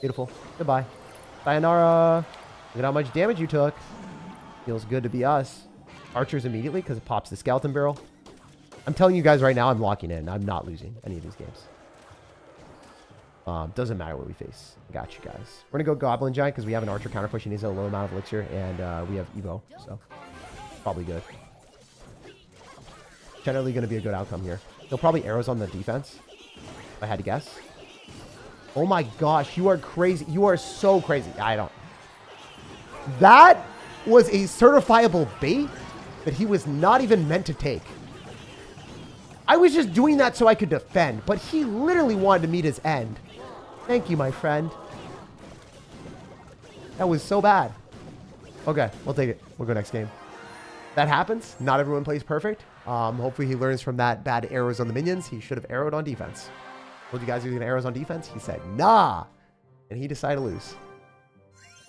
Beautiful. Goodbye. Sayonara. Look at how much damage you took. Feels good to be us. Archers immediately because it pops the skeleton barrel. I'm telling you guys right now, I'm locking in. I'm not losing any of these games. Doesn't matter what we face. Got you guys. We're going to go Goblin Giant because we have an Archer counter push. He needs a low amount of elixir. And we have Evo. So, probably good. Generally going to be a good outcome here. He'll probably arrows on the defense. If I had to guess. Oh my gosh. You are crazy. You are so crazy. I don't. That was a certifiable bait that he was not even meant to take. I was just doing that so I could defend, but he literally wanted to meet his end. Thank you, my friend. That was so bad. Okay, we'll take it. We'll go next game. That happens. Not everyone plays perfect. Hopefully he learns from that bad arrows on the minions. He should have arrowed on defense. Told you guys he was going to arrows on defense. He said, nah. And he decided to lose.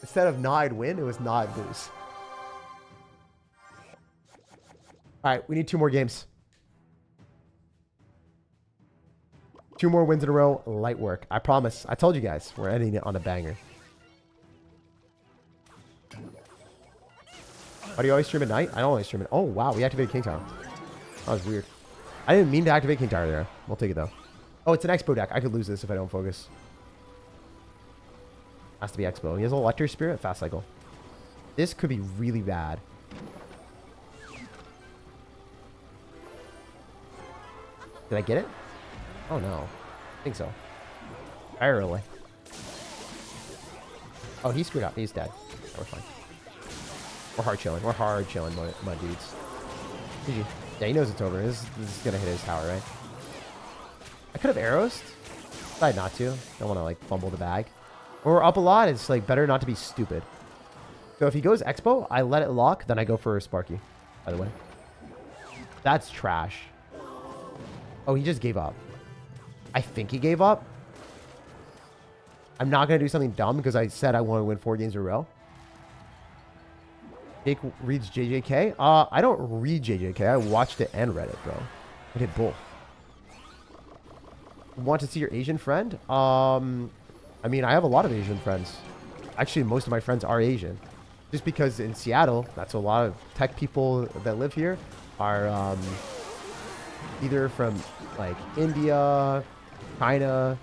Instead of nah, I'd win, it was nah, I'd lose. All right, we need 2 more games. 2 more wins in a row. Light work. I promise. I told you guys. We're ending it on a banger. Why do you always stream at night? I don't always stream it. Oh, wow. We activated King Tower. That was weird. I didn't mean to activate King Tower there. We'll take it, though. Oh, it's an Expo deck. I could lose this if I don't focus. Has to be Expo. He has Electric Spirit, Fast Cycle. This could be really bad. Did I get it? Oh no. I think so. Barely. Oh, he screwed up. He's dead. Oh, we're fine. We're hard chilling. We're hard chilling, my dudes. GG. Yeah, he knows it's over. This is gonna hit his tower, right? I could have arrows. Decided not to. Don't want to like fumble the bag. When we're up a lot, it's like better not to be stupid. So if he goes Expo, I let it lock, then I go for a Sparky, by the way. That's trash. Oh, he just gave up. I think he gave up. I'm not going to do something dumb because I said I want to win 4 games in a row. Jake reads JJK. I don't read JJK. I watched it and read it, bro. I did both. Want to see your Asian friend? I mean, I have a lot of Asian friends. Actually, most of my friends are Asian. Just because in Seattle, that's a lot of tech people that live here are either from like India, China,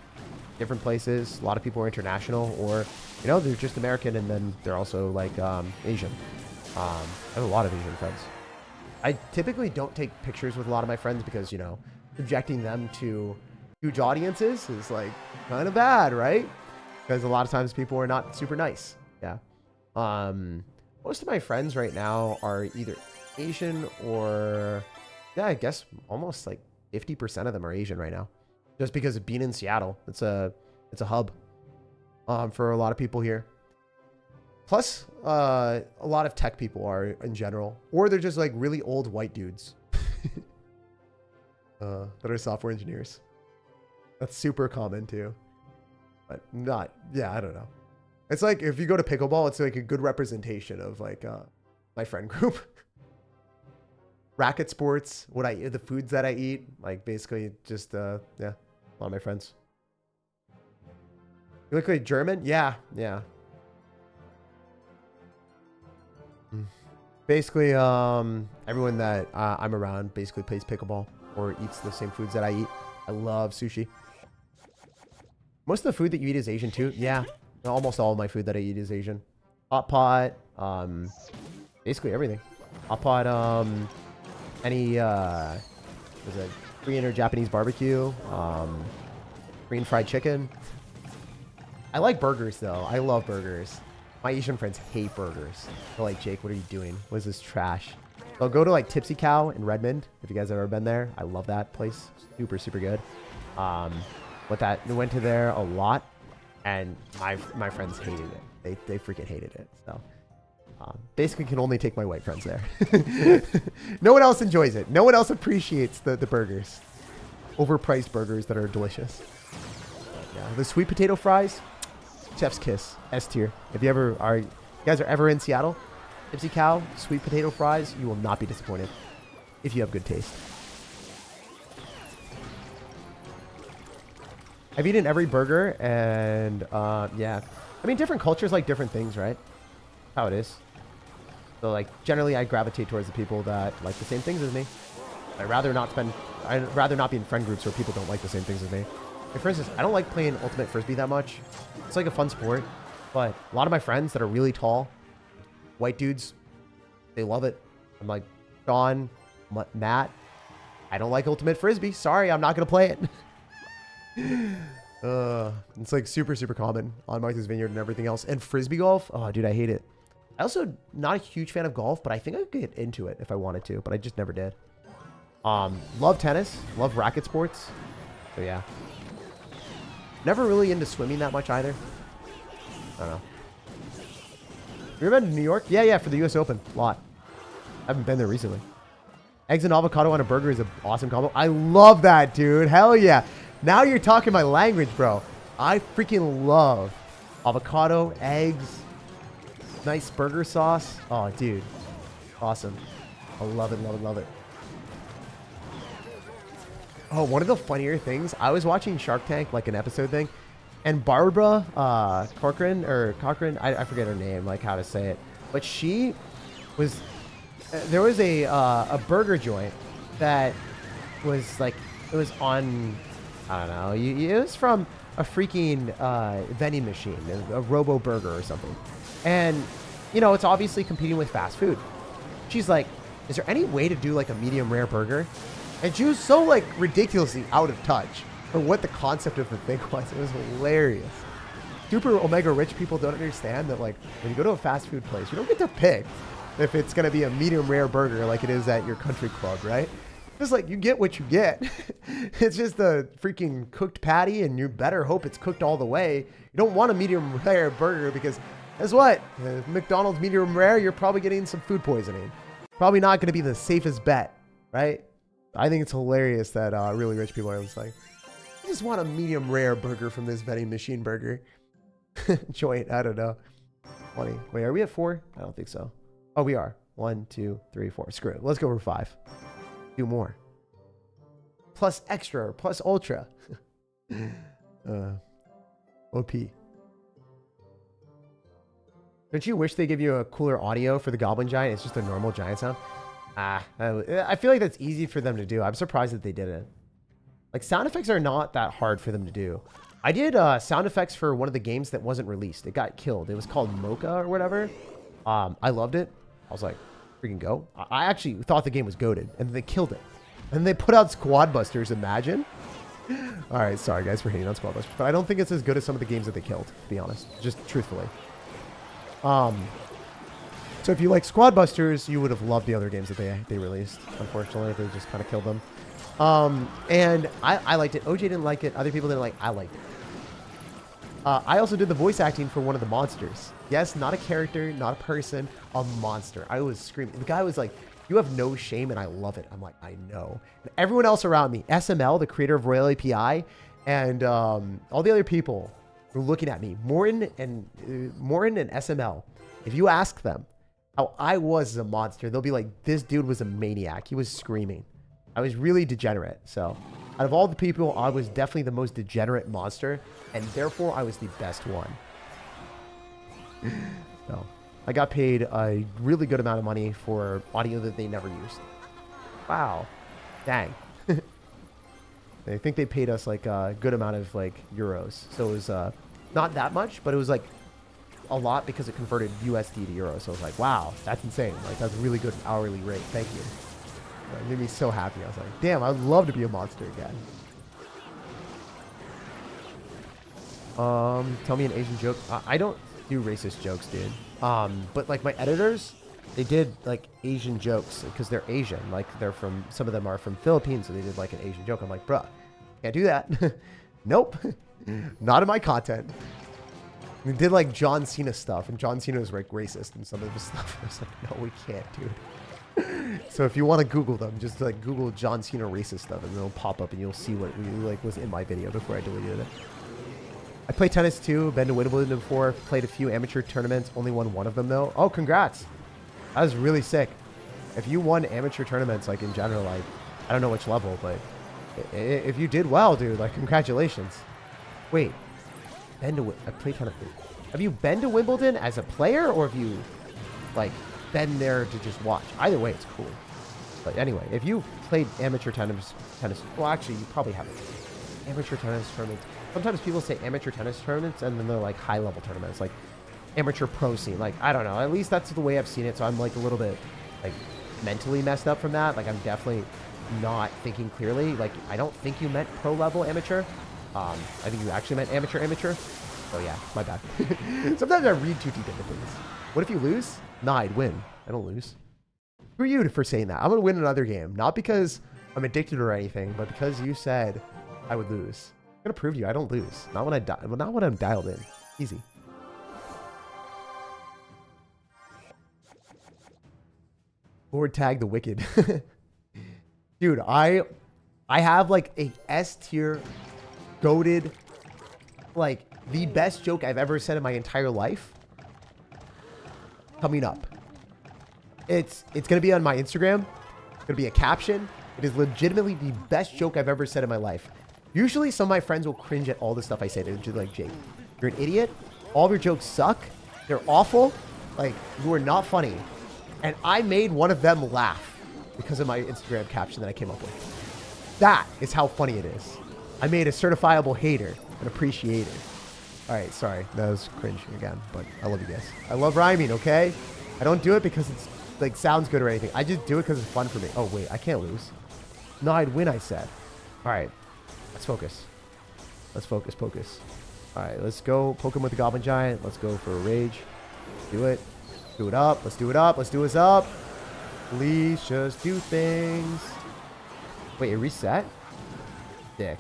different places. A lot of people are international, or you know, they're just American, and then they're also like Asian. I have a lot of Asian friends. I typically don't take pictures with a lot of my friends because, you know, subjecting them to huge audiences is like kind of bad, right? Because a lot of times people are not super nice. Yeah. Most of my friends right now are either Asian or, yeah, I guess almost like 50% of them are Asian right now. Just because of being in Seattle. It's a hub for a lot of people here. Plus, a lot of tech people are in general, or they're just like really old white dudes that are software engineers. That's super common too, but not, yeah, I don't know. It's like, if you go to pickleball, it's like a good representation of like my friend group. Racket sports, the foods that I eat, like basically just, yeah, a lot of my friends. You look like German? Yeah, yeah. Basically, everyone that I'm around basically plays pickleball or eats the same foods that I eat. I love sushi. Most of the food that you eat is Asian too. Yeah, almost all of my food that I eat is Asian. Hot pot, basically everything. Hot pot, any there's a Korean or Japanese barbecue, Korean fried chicken. I like burgers though. I love burgers. My Asian friends hate burgers. They're like, Jake, what are you doing? What is this trash? So I'll go to like Tipsy Cow in Redmond. If you guys have ever been there, I love that place. Super, super good. We went to there a lot, and my friends hated it. They freaking hated it. So basically can only take my white friends there. No one else enjoys it. No one else appreciates the burgers. Overpriced burgers that are delicious. Yeah, the sweet potato fries, chef's kiss, S tier. If you guys are ever in Seattle, Tipsy Cow, sweet potato fries, you will not be disappointed if you have good taste. I've eaten every burger, and yeah. I mean, different cultures like different things, right? How it is. So like, generally I gravitate towards the people that like the same things as me. I'd rather not be in friend groups where people don't like the same things as me. Like, for instance, I don't like playing Ultimate Frisbee that much. It's like a fun sport, but a lot of my friends that are really tall, white dudes, they love it. I'm like, Sean, Matt, I don't like Ultimate Frisbee. Sorry, I'm not going to play it. It's like super, super common on Martha's Vineyard and everything else. And Frisbee golf, oh, dude, I hate it. I also not a huge fan of golf, but I think I could get into it if I wanted to, but I just never did. Love tennis, love racket sports. So yeah. Never really into swimming that much either. I don't know. You ever been to New York? Yeah, for the US Open. A lot. I haven't been there recently. Eggs and avocado on a burger is an awesome combo. I love that, dude. Hell yeah. Now you're talking my language, bro. I freaking love avocado, eggs, nice burger sauce. Oh, dude. Awesome. I love it, love it, love it. Oh, one of the funnier things, I was watching Shark Tank, like an episode thing, and Barbara Corcoran, I forget her name, like how to say it, but she was, there was a burger joint that was like, it was on, I don't know. It was from a freaking vending machine, a Robo Burger or something. And, you know, it's obviously competing with fast food. She's like, is there any way to do like a medium rare burger? And she was so like ridiculously out of touch for what the concept of the thing was. It was hilarious. Super omega rich people don't understand that like when you go to a fast food place, you don't get to pick if it's going to be a medium rare burger like it is at your country club, right? It's like you get what you get. It's just a freaking cooked patty and you better hope it's cooked all the way. You don't want a medium rare burger because guess what? McDonald's medium rare, you're probably getting some food poisoning. Probably not going to be the safest bet, right? I think it's hilarious that really rich people are just like, I just want a medium rare burger from this vending machine burger joint. I don't know. Funny. Wait, are we at 4? I don't think so. Oh, we are. 1, 2, 3, 4. Screw it. Let's go for 5. Do more. Plus extra, plus ultra. OP. Don't you wish they give you a cooler audio for the Goblin Giant? It's just a normal giant sound. I feel like that's easy for them to do. I'm surprised that they didn't. Like, sound effects are not that hard for them to do. I did sound effects for one of the games that wasn't released. It got killed. It was called Mocha or whatever. I loved it. I was like, freaking go. I actually thought the game was goated, and they killed it. And they put out Squad Busters, imagine. All right, sorry guys for hating on Squad Busters, but I don't think it's as good as some of the games that they killed, to be honest, just truthfully. So if you like Squad Busters, you would have loved the other games that they released. Unfortunately, they just kind of killed them. And I liked it. OJ didn't like it. Other people didn't like it. I liked it. I also did the voice acting for one of the monsters. Yes, not a character, not a person, a monster. I was screaming. The guy was like, you have no shame, and I love it. I'm like, I know. And everyone else around me, SML, the creator of Royale API, and all the other people were looking at me. Morin and SML. If you ask them how I was a monster, they'll be like, this dude was a maniac. He was screaming. I was really degenerate. So out of all the people, I was definitely the most degenerate monster, and therefore I was the best one. So I got paid a really good amount of money for audio that they never used. Wow. Dang. I think they paid us like a good amount of like euros. So it was not that much, but it was like a lot because it converted USD to euros. So I was like, wow, that's insane. Like, that's a really good hourly rate. Thank you. It made me so happy. I was like, damn, I'd love to be a monster again. Tell me an Asian joke. I don't do racist jokes, dude. But like my editors, they did like Asian jokes because they're Asian. Like they're from, some of them are from Philippines, so they did like an Asian joke. I'm like, bruh, can't do that. Nope. Not in my content. We did like John Cena stuff, and John Cena was like racist and some of his stuff. I was like, no, we can't, dude. So if you want to Google them, just like Google John Cena racist stuff, and it'll pop up, and you'll see what like was in my video before I deleted it. I play tennis too. Been to Wimbledon before. Played a few amateur tournaments. Only won one of them though. Oh, congrats! That was really sick. If you won amateur tournaments, like in general, like I don't know which level, but if you did well, dude, like congratulations. Wait. I play tennis. Have you been to Wimbledon as a player, or have you like been there to just watch? Either way, it's cool. But anyway, if you played amateur tennis, well, actually, you probably haven't. Amateur tennis tournaments. Sometimes people say amateur tennis tournaments, and then they're like high-level tournaments, like amateur pro scene. Like I don't know. At least that's the way I've seen it. So I'm like a little bit like mentally messed up from that. Like I'm definitely not thinking clearly. Like I don't think you meant pro level amateur. I think you actually meant amateur. Oh yeah, my bad. Sometimes I read too deep into things. What if you lose? Nah, I'd win. I don't lose. Who are you for saying that? I'm gonna win another game, not because I'm addicted or anything, but because you said I would lose. I'm gonna prove to you I don't lose. Not when not when I'm dialed in. Easy. Lord Tag the Wicked. Dude, I have like a S tier goated, like the best joke I've ever said in my entire life coming up. It's gonna be on my Instagram. It's gonna be a caption. It is legitimately the best joke I've ever said in my life. Usually some of my friends will cringe at all the stuff I say. They're just like, Jake, you're an idiot. All of your jokes suck. They're awful. Like, you are not funny. And I made one of them laugh because of my Instagram caption that I came up with. That is how funny it is. I made a certifiable hater, an appreciator. All right, sorry. That was cringe again, but I love you guys. I love rhyming, okay? I don't do it because it's like sounds good or anything. I just do it because it's fun for me. Oh, wait, I can't lose. No, I'd win, I said. All right, let's focus. Let's focus. All right, let's go poke him with the Goblin Giant. Let's go for a rage. Do it. Do it up. Let's do it up. Let's do this up. Please just do things. Wait, it reset? Dick.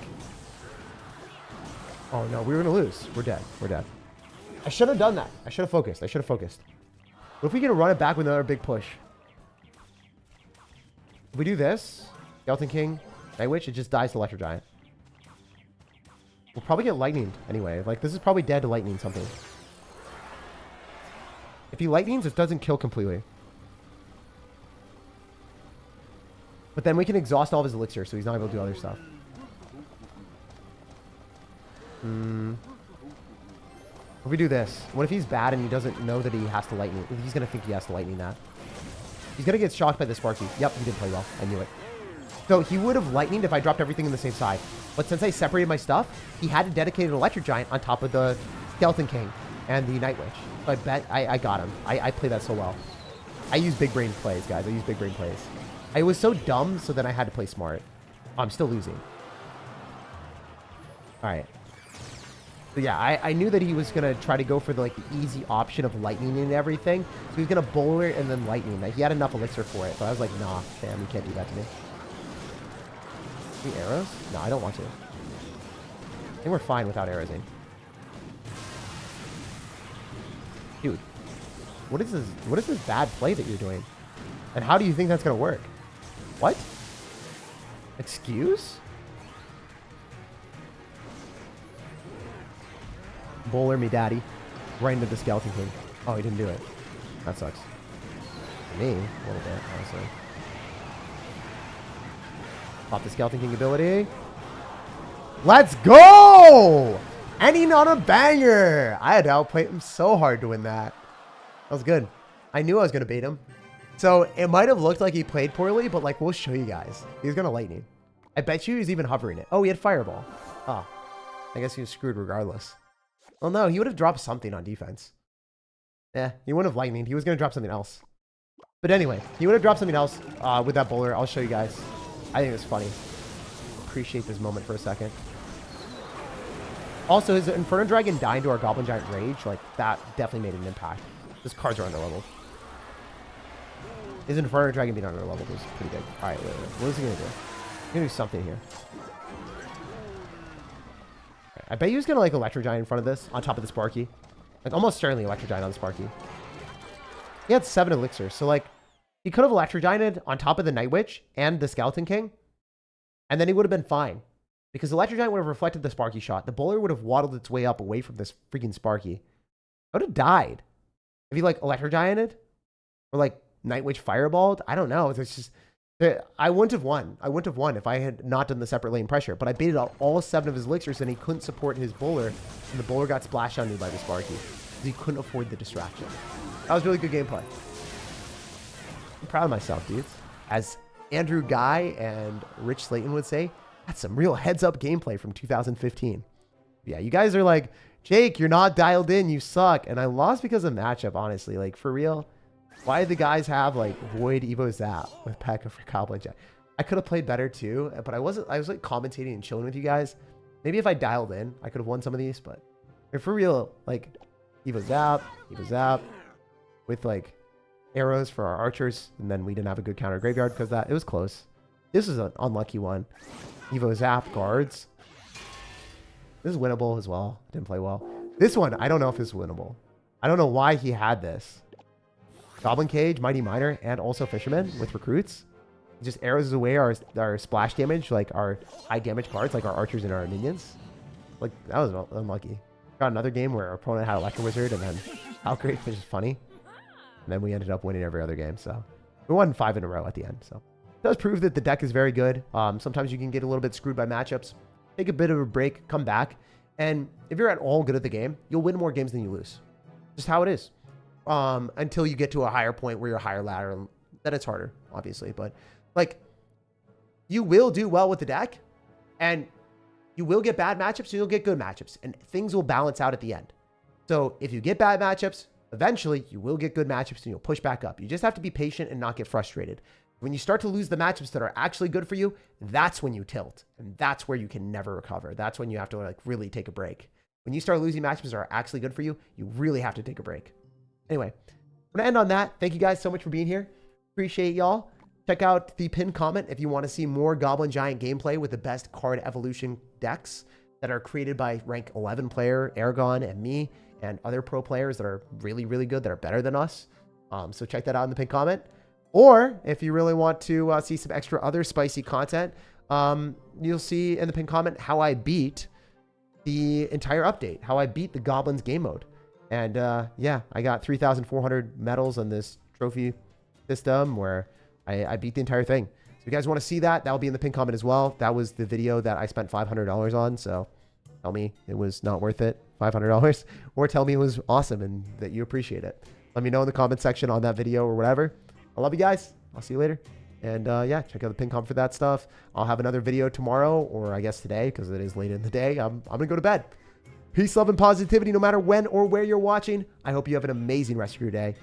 Oh, no, we were going to lose. We're dead. We're dead. I should have done that. I should have focused. What if we can run it back with another big push? If we do this, Skeleton King, Night Witch, it just dies to Electro Giant. We'll probably get lightninged anyway. Like, this is probably dead to lightning something. If he lightnings, it doesn't kill completely. But then we can exhaust all of his elixir, so he's not able to do other stuff. If we do this, what if he's bad and he doesn't know that he has to lightning? He's going to think he has to lightning that. He's going to get shocked by the Sparky. Yep, he didn't play well. I knew it. So he would have lightninged if I dropped everything in the same side. But since I separated my stuff, he had to dedicate an Electric Giant on top of the Skeleton King and the Night Witch. So I bet I got him. I play that so well. I use big brain plays, guys. I use big brain plays. I was so dumb, so then I had to play smart. I'm still losing. All right. So yeah, I knew that he was going to try to go for the easy option of lightning and everything. So he was going to bowler and then lightning. Like, he had enough elixir for it. But I was like, nah, fam, you can't do that to me. Any arrows? No, I don't want to. I think we're fine without arrowsing. Dude, what is this bad play that you're doing? And how do you think that's going to work? What? Excuse? Bowler me, daddy. Right into the Skeleton King. Oh, he didn't do it. That sucks. For me, a little bit, honestly. Pop the Skeleton King ability. Let's go! Ending on a banger! I had to outplay him so hard to win that. That was good. I knew I was going to bait him. So it might have looked like he played poorly, but like, we'll show you guys. He's going to lightning. I bet you he's even hovering it. Oh, he had Fireball. Oh, I guess he was screwed regardless. Well, no, he would have dropped something on defense. Yeah, he wouldn't have lightning. He was going to drop something else. But anyway, he would have dropped something else with that bowler. I'll show you guys. I think it's funny. Appreciate this moment for a second. Also, his Inferno Dragon dying to our Goblin Giant Rage, like, that definitely made an impact. His cards are underleveled. His Inferno Dragon being underleveled was pretty good. All right, wait. What is he going to do? He's going to do something here. I bet he was going to, like, Electro Giant in front of this, on top of the Sparky. Like, almost certainly Electro Giant on the Sparky. He had 7 elixirs, so, like, he could have Electro Gianted on top of the Night Witch and the Skeleton King, and then he would have been fine. Because the Electro Giant would have reflected the Sparky shot. The bowler would have waddled its way up away from this freaking Sparky. I would have died. If he, like, Electro Gianted, or, like, Night Witch Fireballed, I don't know. It's just... I wouldn't have won. I wouldn't have won if I had not done the separate lane pressure. But I baited out all 7 of his elixirs and he couldn't support his bowler. And the bowler got splashed on me by the Sparky. Because he couldn't afford the distraction. That was really good gameplay. I'm proud of myself, dudes. As Andrew Guy and Rich Slayton would say, that's some real heads-up gameplay from 2015. Yeah, you guys are like, Jake, you're not dialed in. You suck. And I lost because of matchup, honestly. Like, for real. Why did the guys have, like, Void Evo Zap with P.E.K.K.A for Goblin Giant? I could have played better, too, but I was, like, commentating and chilling with you guys. Maybe if I dialed in, I could have won some of these, but for real, like, Evo Zap, with, like, arrows for our archers, and then we didn't have a good counter graveyard because that. It was close. This is an unlucky one. Evo Zap guards. This is winnable as well. Didn't play well. This one, I don't know if it's winnable. I don't know why he had this. Goblin Cage, Mighty Miner, and also Fisherman with recruits. It just arrows away our splash damage, like our high damage cards, like our archers and our minions. Like, that was unlucky. Got another game where our opponent had Electro Wizard and then Valkyrie, which is funny. And then we ended up winning every other game, so. We won 5 in a row at the end, so. It does prove that the deck is very good. Sometimes you can get a little bit screwed by matchups. Take a bit of a break, come back. And if you're at all good at the game, you'll win more games than you lose. Just how it is. Until you get to a higher point where you're higher ladder, then it's harder, obviously. But, like, you will do well with the deck. And You will get bad matchups and you'll get good matchups, and things will balance out at the end. So if you get bad matchups, eventually you will get good matchups and you'll push back up. You just have to be patient and not get frustrated. When you start to lose the matchups that are actually good for you, that's when you tilt. And that's where you can never recover. That's when you have to like really take a break. When you start losing matchups that are actually good for you, you really have to take a break. Anyway, I'm going to end on that. Thank you guys so much for being here. Appreciate y'all. Check out the pinned comment if you want to see more Goblin Giant gameplay with the best card evolution decks that are created by rank 11 player Aragon and me and other pro players that are really, really good, that are better than us. So check that out in the pinned comment. Or if you really want to see some extra other spicy content, you'll see in the pinned comment how I beat the entire update, how I beat the Goblins game mode. And yeah, I got 3,400 medals on this trophy system where I beat the entire thing. So if you guys want to see that, that'll be in the pinned comment as well. That was the video that I spent $500 on. So tell me it was not worth it, $500, or tell me it was awesome and that you appreciate it. Let me know in the comment section on that video or whatever. I love you guys. I'll see you later. And yeah, check out the pinned comment for that stuff. I'll have another video tomorrow, or I guess today, because it is late in the day. I'm going to go to bed. Peace, love, and positivity no matter when or where you're watching. I hope you have an amazing rest of your day.